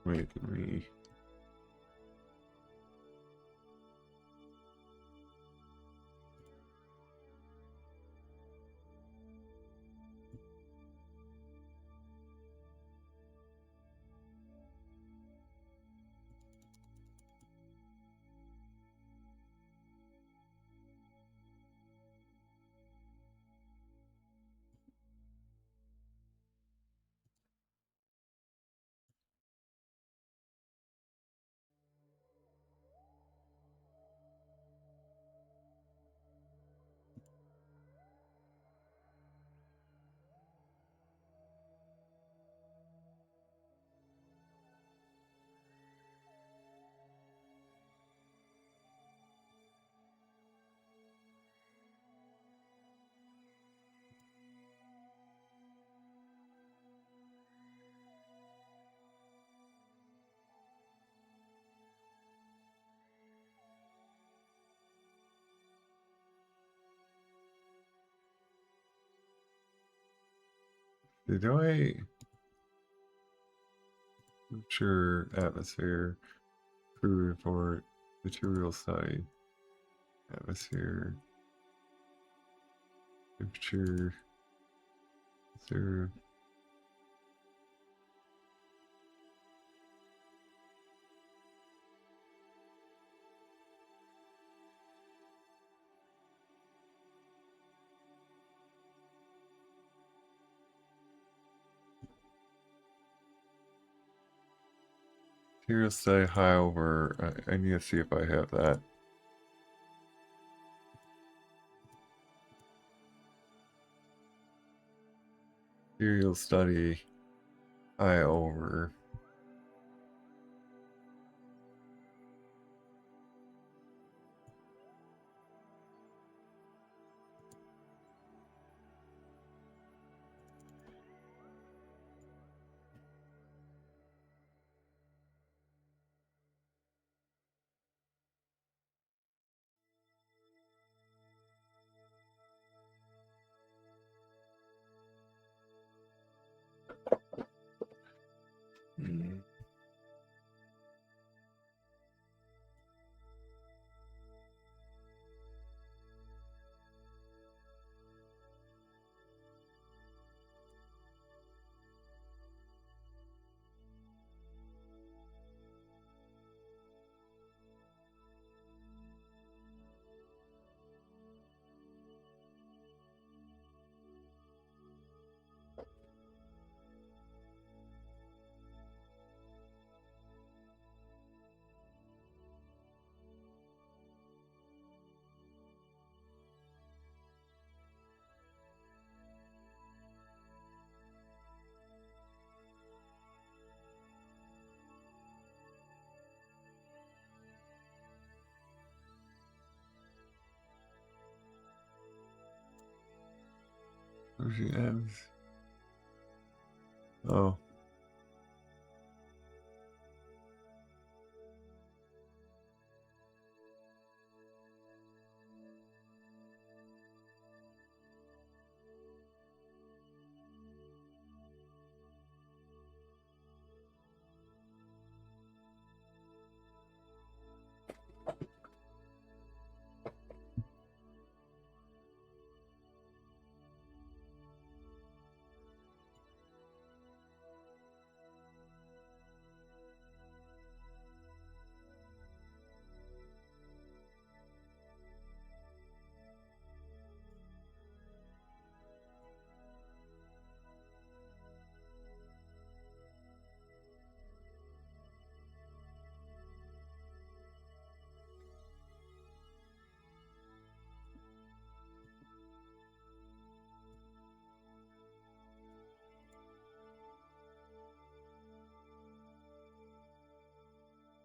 Wait, let me... Do I... Temperature, atmosphere, crew report, material study, atmosphere, temperature, zero. Material study high over. I need to see if I have that. Material study high over. Hmm. Oh.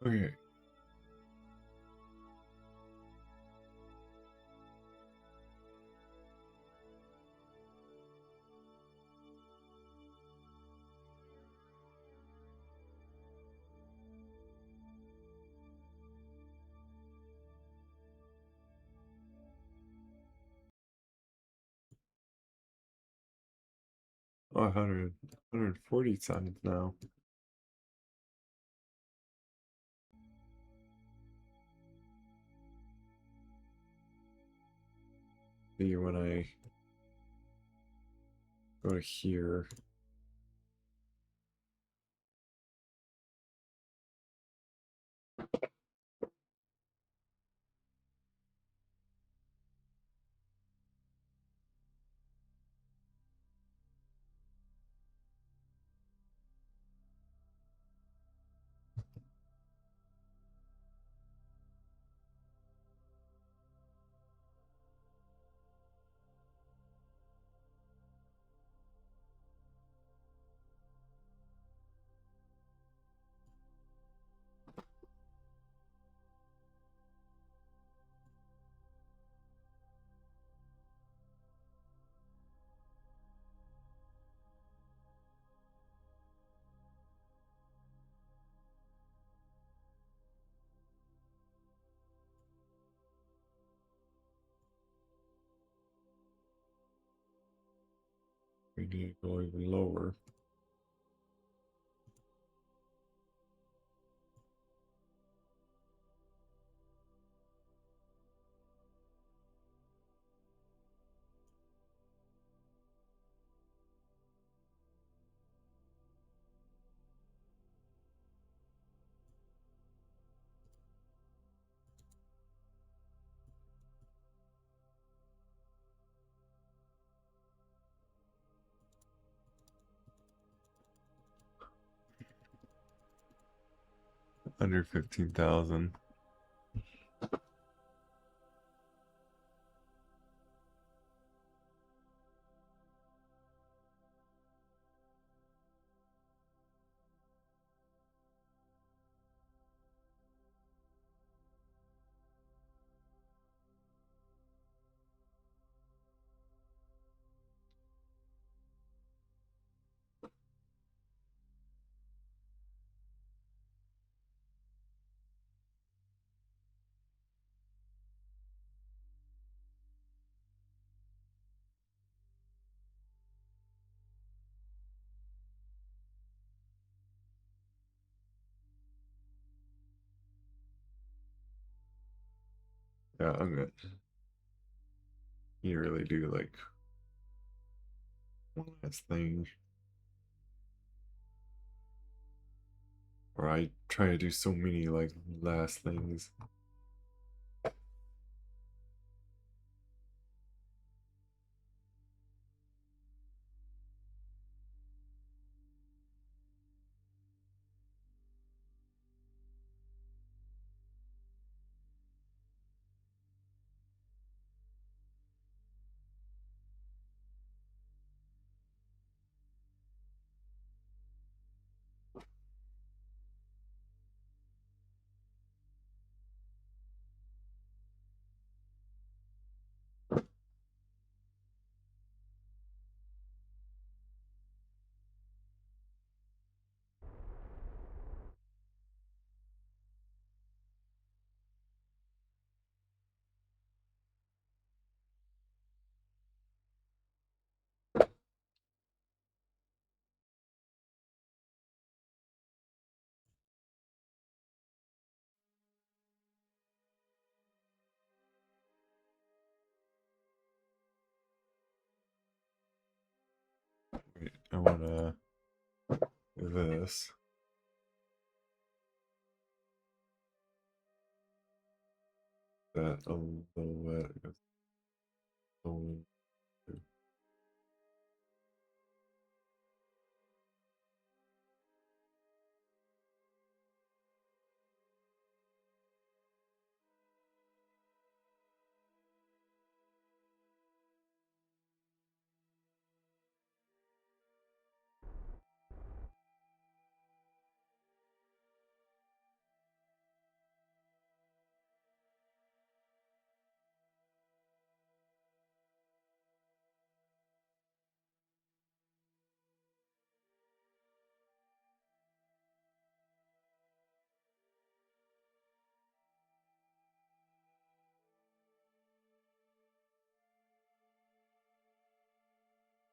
Okay. Oh, 140 signs now. See when I go to here. We need to go even lower. Under 15,000. Yeah, I'm good. You really do like one last thing. Or I try to do so many like last things. Wait, I wanna do this. That a little bit.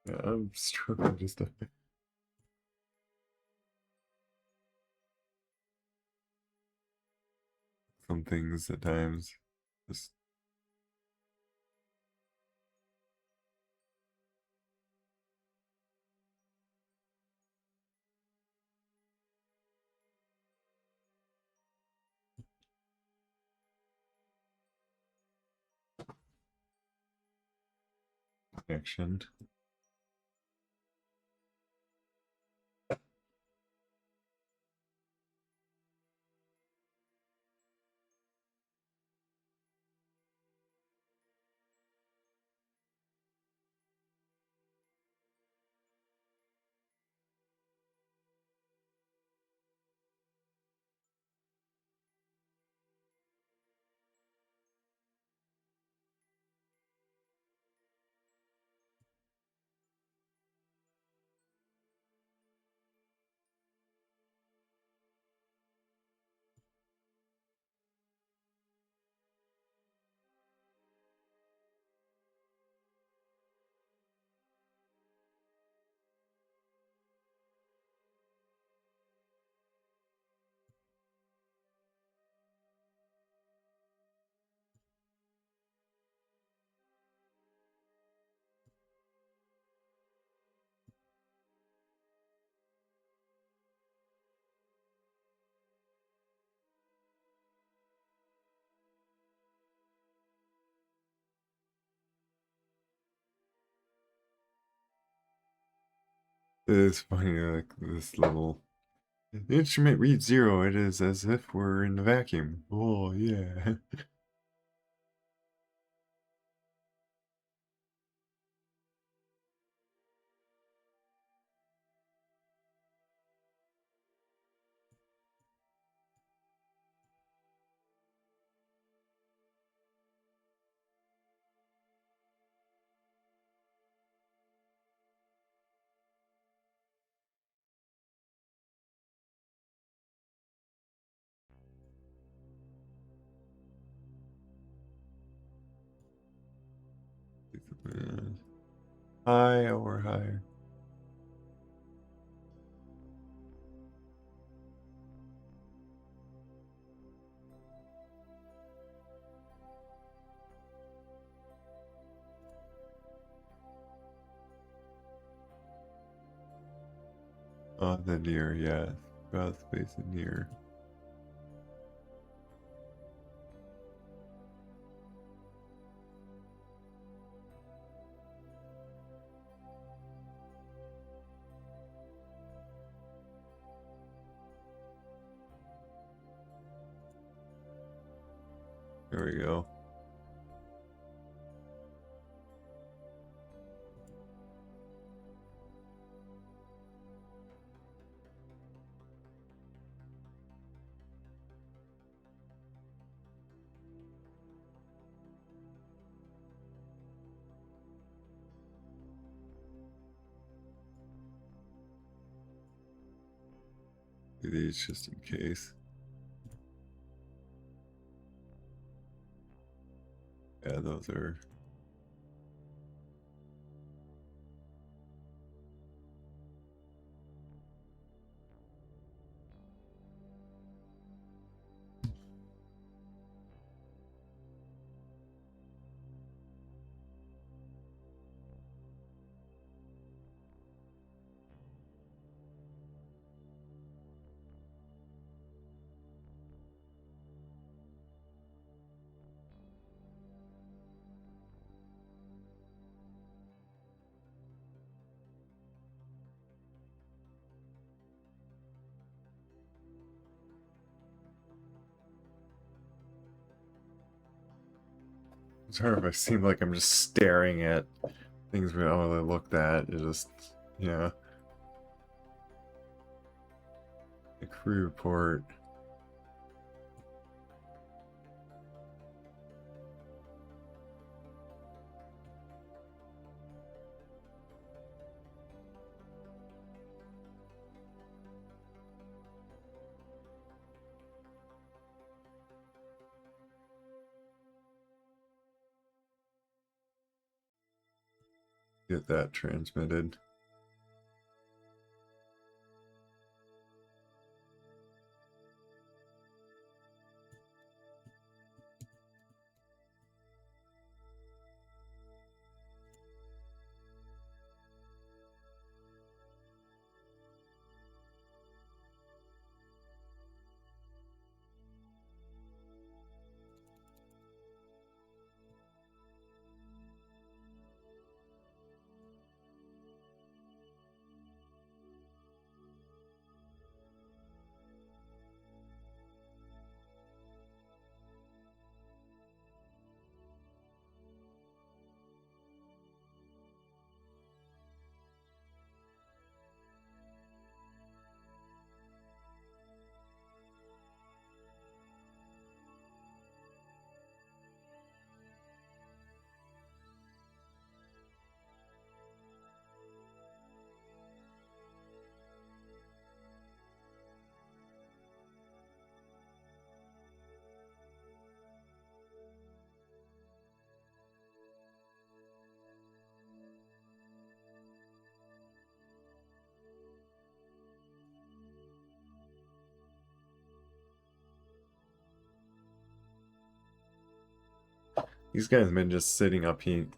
Yeah, I'm struggling just to some things at times. Just connection. It's funny, like this little the instrument reads 0. It is as if we're in a vacuum. Oh yeah. High or higher. The near, yeah. About space and near. There we go. Do these just in case. Yeah, those are. Sorry if I seem like I'm just staring at things we don't really looked at. It just, yeah. The crew report. Get that transmitted. These guys have been just sitting up here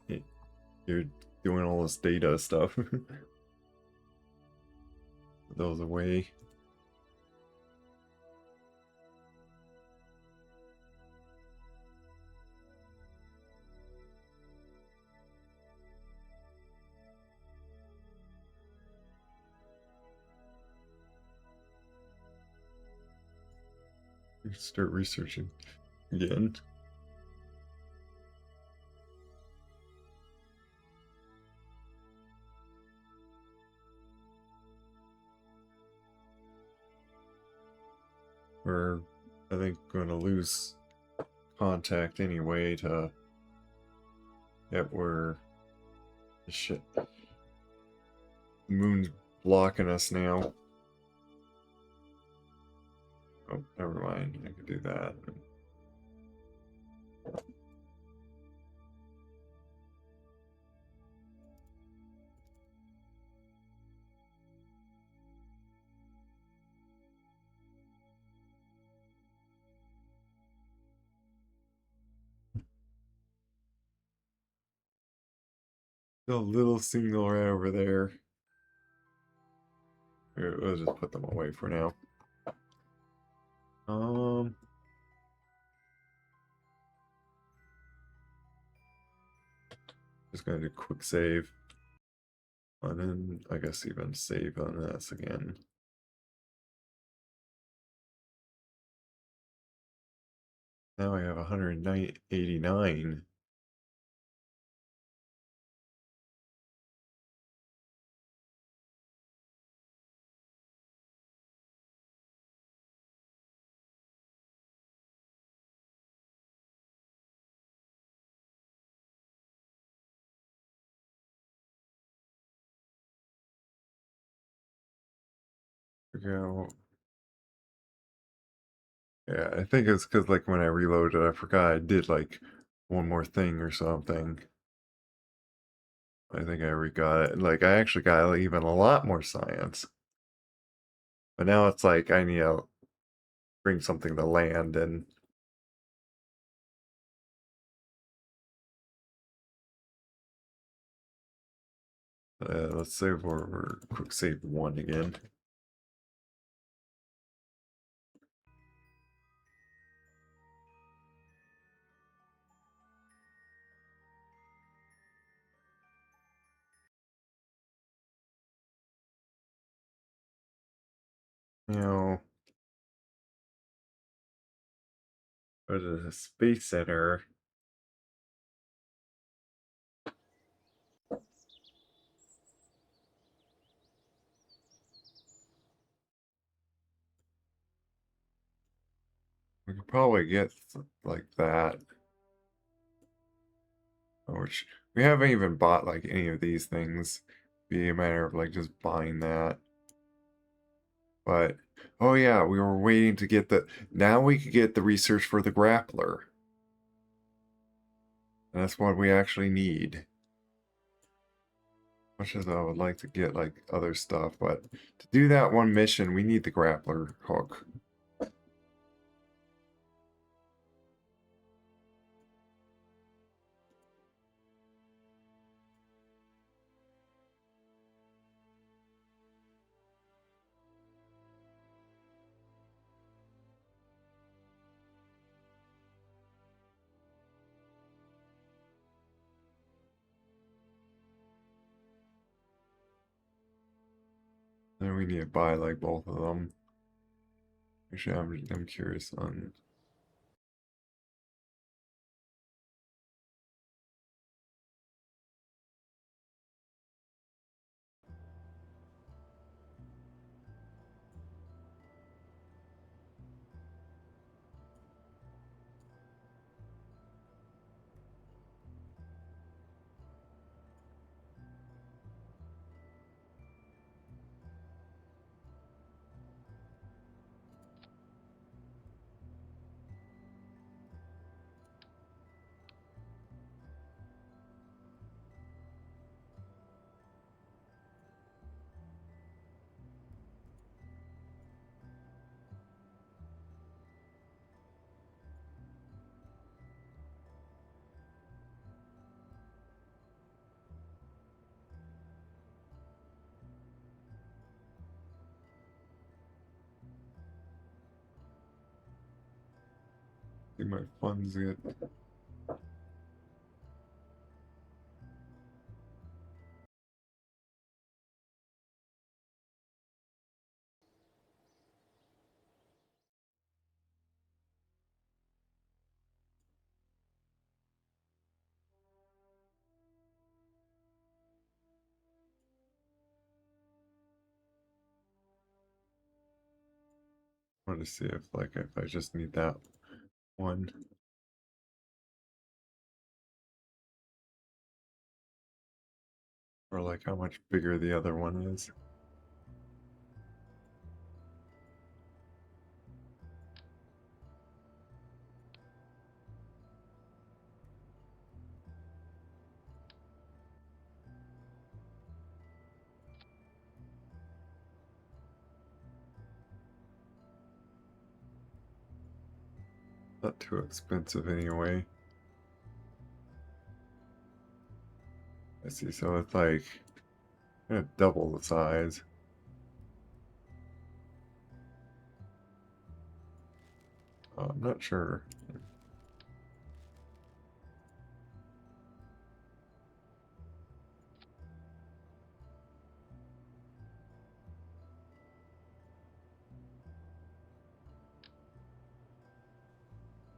doing all this data stuff. Put those away. start researching again. We're, I think, going to lose contact anyway to... Yep, we're... Shit. The moon's blocking us now. Oh, never mind. I could do that. The little signal right over there. Here, we'll just put them away for now. Just gonna do quick save. And then I guess even save on this again. Now I have 189. Go. Yeah, I think it's because like when I reloaded, I forgot I did like one more thing or something. I think I re-got it. Like I actually got like, even a lot more science. But now it's like I need to bring something to land and let's save we're quick save 1 again. You know, go to the Space Center. We could probably get like that. Which we haven't even bought like any of these things. Be a matter of like just buying that. But oh yeah, we were waiting to get the now we could get the research for the grappler. That's what we actually need. Much as I would like to get like other stuff, but to do that one mission, we need the grappler hook. Then we need to buy like both of them. Actually, I'm curious on. See my funds get. I want to see if if I just need that one. Or how much bigger the other one is. Not too expensive anyway. I see, so it's double the size. I'm not sure.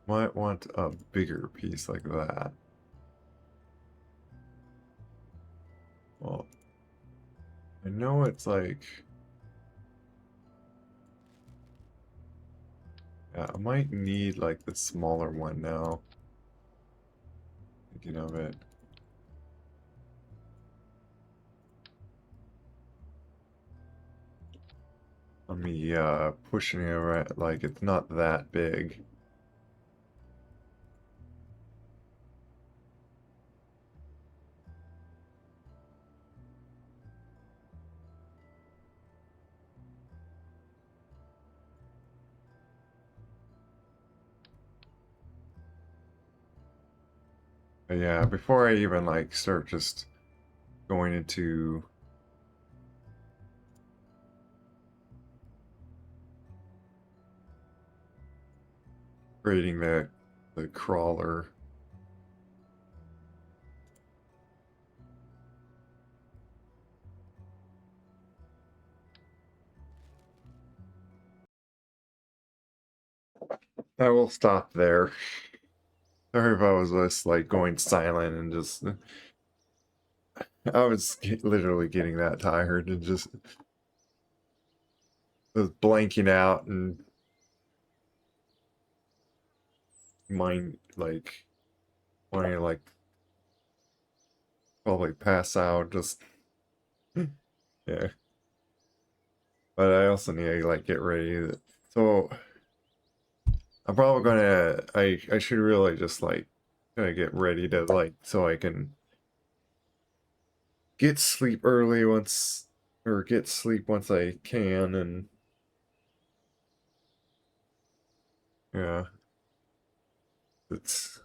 Might want a bigger piece like that. Well, I know it's yeah, I might need the smaller one now. Thinking of it. Let me pushing it around, it's not that big. But yeah, before I even start just going into creating the crawler. I will stop there. Sorry if I was just going silent and just I was literally getting that tired and just was blanking out and mind wanting to probably pass out just yeah. But I also need to get ready. So I'm probably gonna I should really just kind of get ready to so I can get sleep early once or get sleep once I can and yeah. It's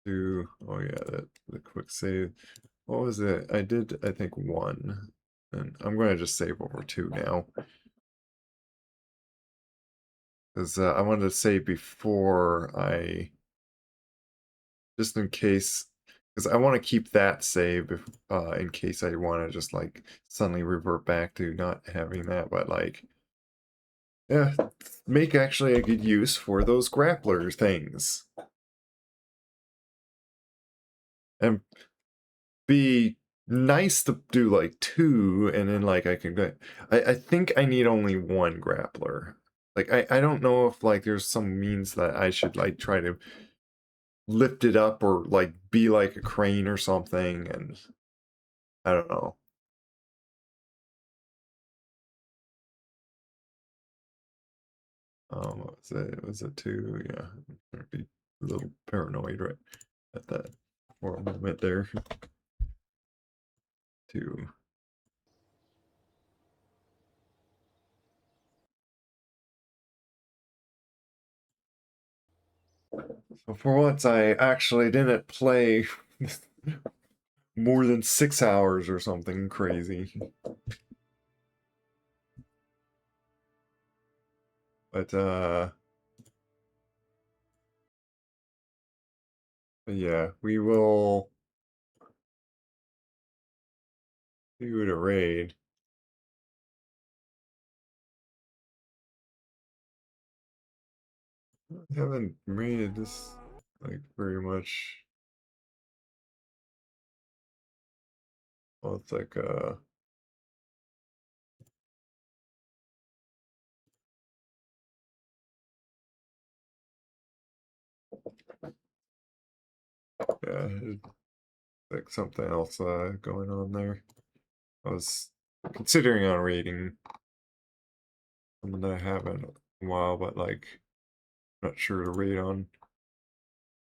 do oh yeah, the quick save. What was it? I did I think one. And I'm gonna just save over two now. Because I wanted to save before I just in case because I want to keep that save if, in case I want to just suddenly revert back to not having that, but yeah, make actually a good use for those grappler things. And be nice to do two and then I can go I think I need only one grappler. I don't know if there's some means that I should try to lift it up or be like a crane or something and I don't know. What was it? Was it two? Yeah. I'd be a little paranoid right at that for a moment there. Two. So for once, I actually didn't play more than 6 hours or something crazy. But yeah, we will do it a raid. I haven't raided this very much. Well, it's Yeah, like something else going on there. I was considering on reading something that I haven't in a while, but like not sure to read on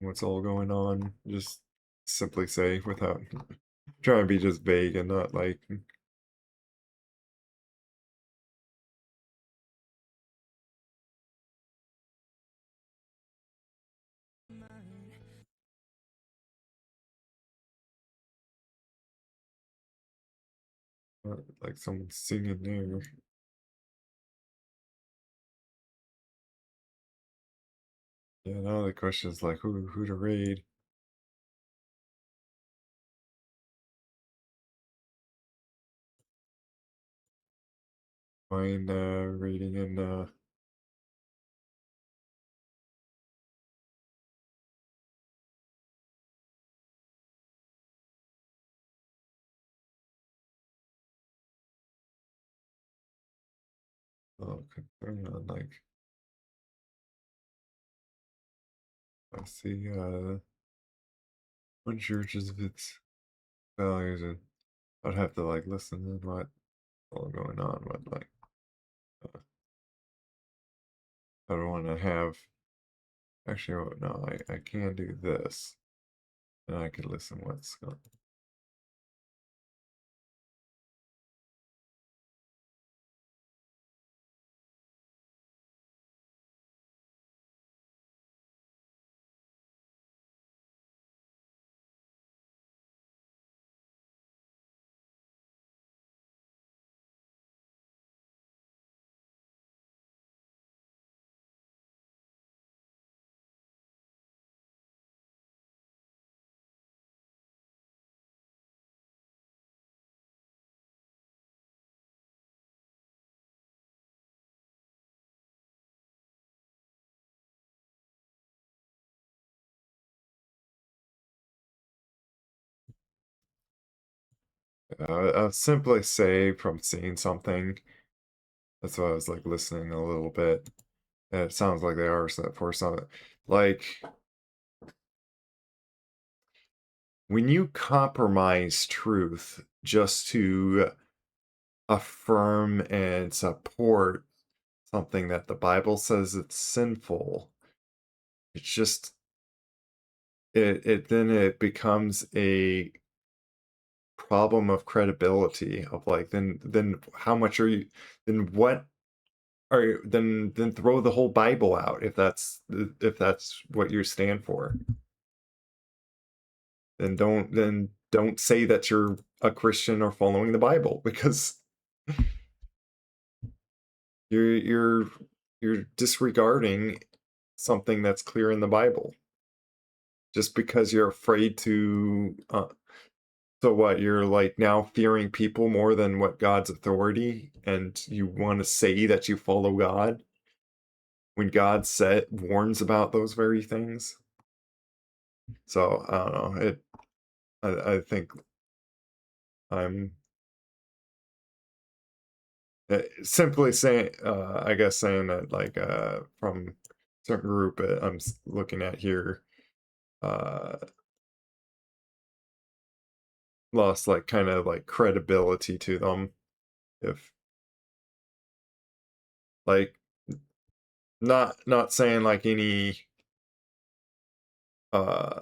what's all going on. Just simply say without trying to be just vague and not like someone singing there. Yeah, now the question is like who to raid. Mind raiding in oh, confirm on like I see one churches of its values and I'd have to like listen to what's all going on, but like I don't want to have actually no I can do this and I could listen what's going. I'll simply say from seeing something. That's why I was like listening a little bit. And it sounds like they are set for some like when you compromise truth just to affirm and support something that the Bible says it's sinful, it's just it then it becomes a problem of credibility of like then how much are you then what are you then throw the whole Bible out if that's what you stand for. Then don't say that you're a Christian or following the Bible because you're you're disregarding something that's clear in the Bible just because you're afraid to so what you're like now fearing people more than what God's authority and you want to say that you follow God when God said warns about those very things. So I don't know. I think I'm simply saying, I guess saying that like from certain group I'm looking at here, uh, lost like kind of like credibility to them. If like not saying like any, uh,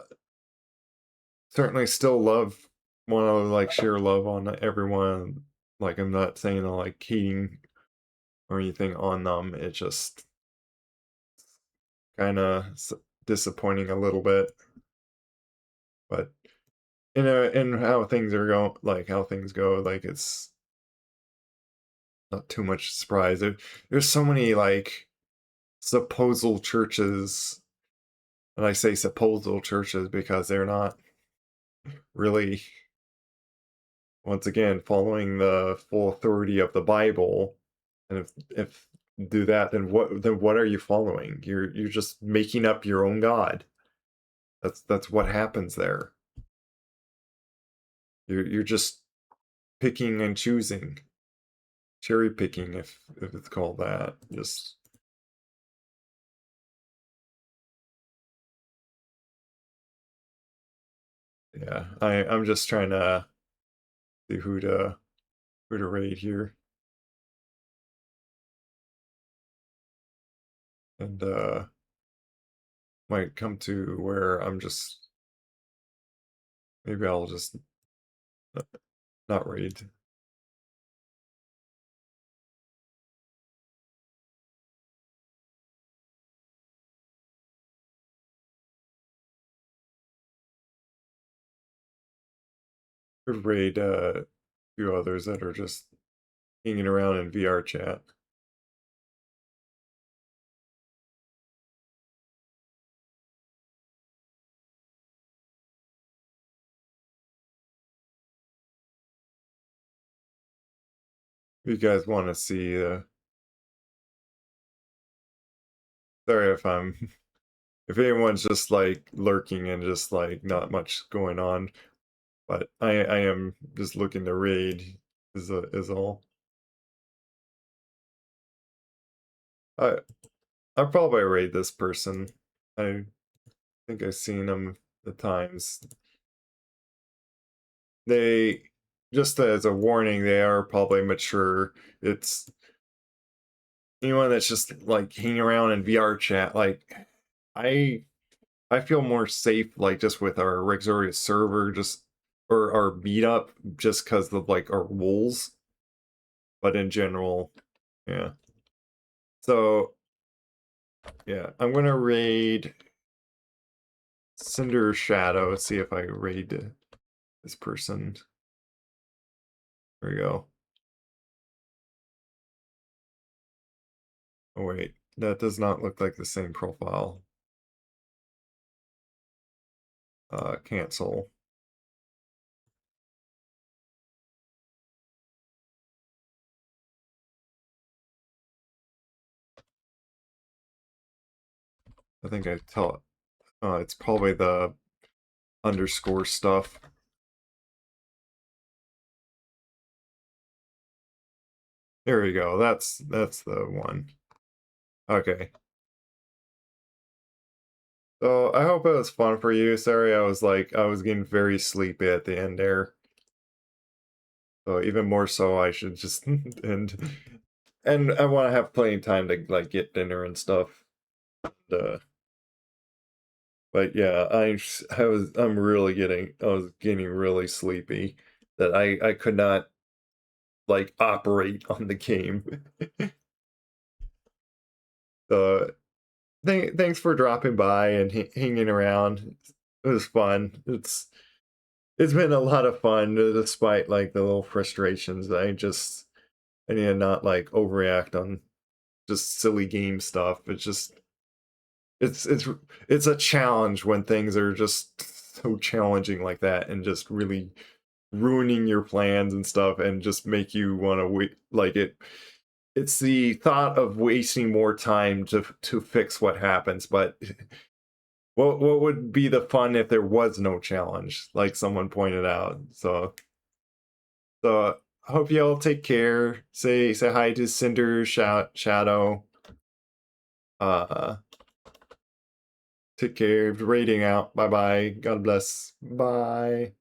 certainly still love want to like share love on everyone. Like I'm not saying like hating or anything on them. It's just kind of disappointing a little bit, but in how things are going, like how things go, like it's not too much surprise. There's so many like supposal churches, and I say supposal churches because they're not really, once again, following the full authority of the Bible. And if do that, then what are you following? You're just making up your own God. That's what happens there. You're just picking and choosing, cherry picking, if it's called that. Just Yeah, I'm just trying to see who to raid here. And might come to where I'm just maybe I'll just not raid. Could raid a few others that are just hanging around in VR chat. If you guys want to see, sorry if I'm, if anyone's just like lurking and just like not much going on, but I am just looking to raid is all. I I'll probably raid this person. I think I've seen them at times. They, just as a warning, they are probably mature. It's anyone that's just like hanging around in VR chat. Like I I feel more safe like just with our Rezillo server, just or our meetup, just because of like our rules. But in general, yeah. So yeah, I'm gonna raid Cinder Shadow. See if I raid this person. There we go. Oh wait, that does not look like the same profile. Cancel. I think I tell it's probably the underscore stuff. There we go. That's the one. Okay. So I hope it was fun for you. Sorry, I was getting very sleepy at the end there. So even more so, I should just and I want to have plenty of time to like get dinner and stuff. Uh, but yeah, I was getting really sleepy that I could not like operate on the game. So thanks for dropping by and hanging around. It was fun. It's been a lot of fun despite like the little frustrations. I need to not like overreact on just silly game stuff. It's just it's it's it's a challenge when things are just so challenging like that and just really ruining your plans and stuff and just make you want to wait like it's the thought of wasting more time to fix what happens, but what would be the fun if there was no challenge, like someone pointed out. So I hope you all take care. Say hi to Cinder Shadow. Uh take care. Rating out. Bye bye. God bless. Bye.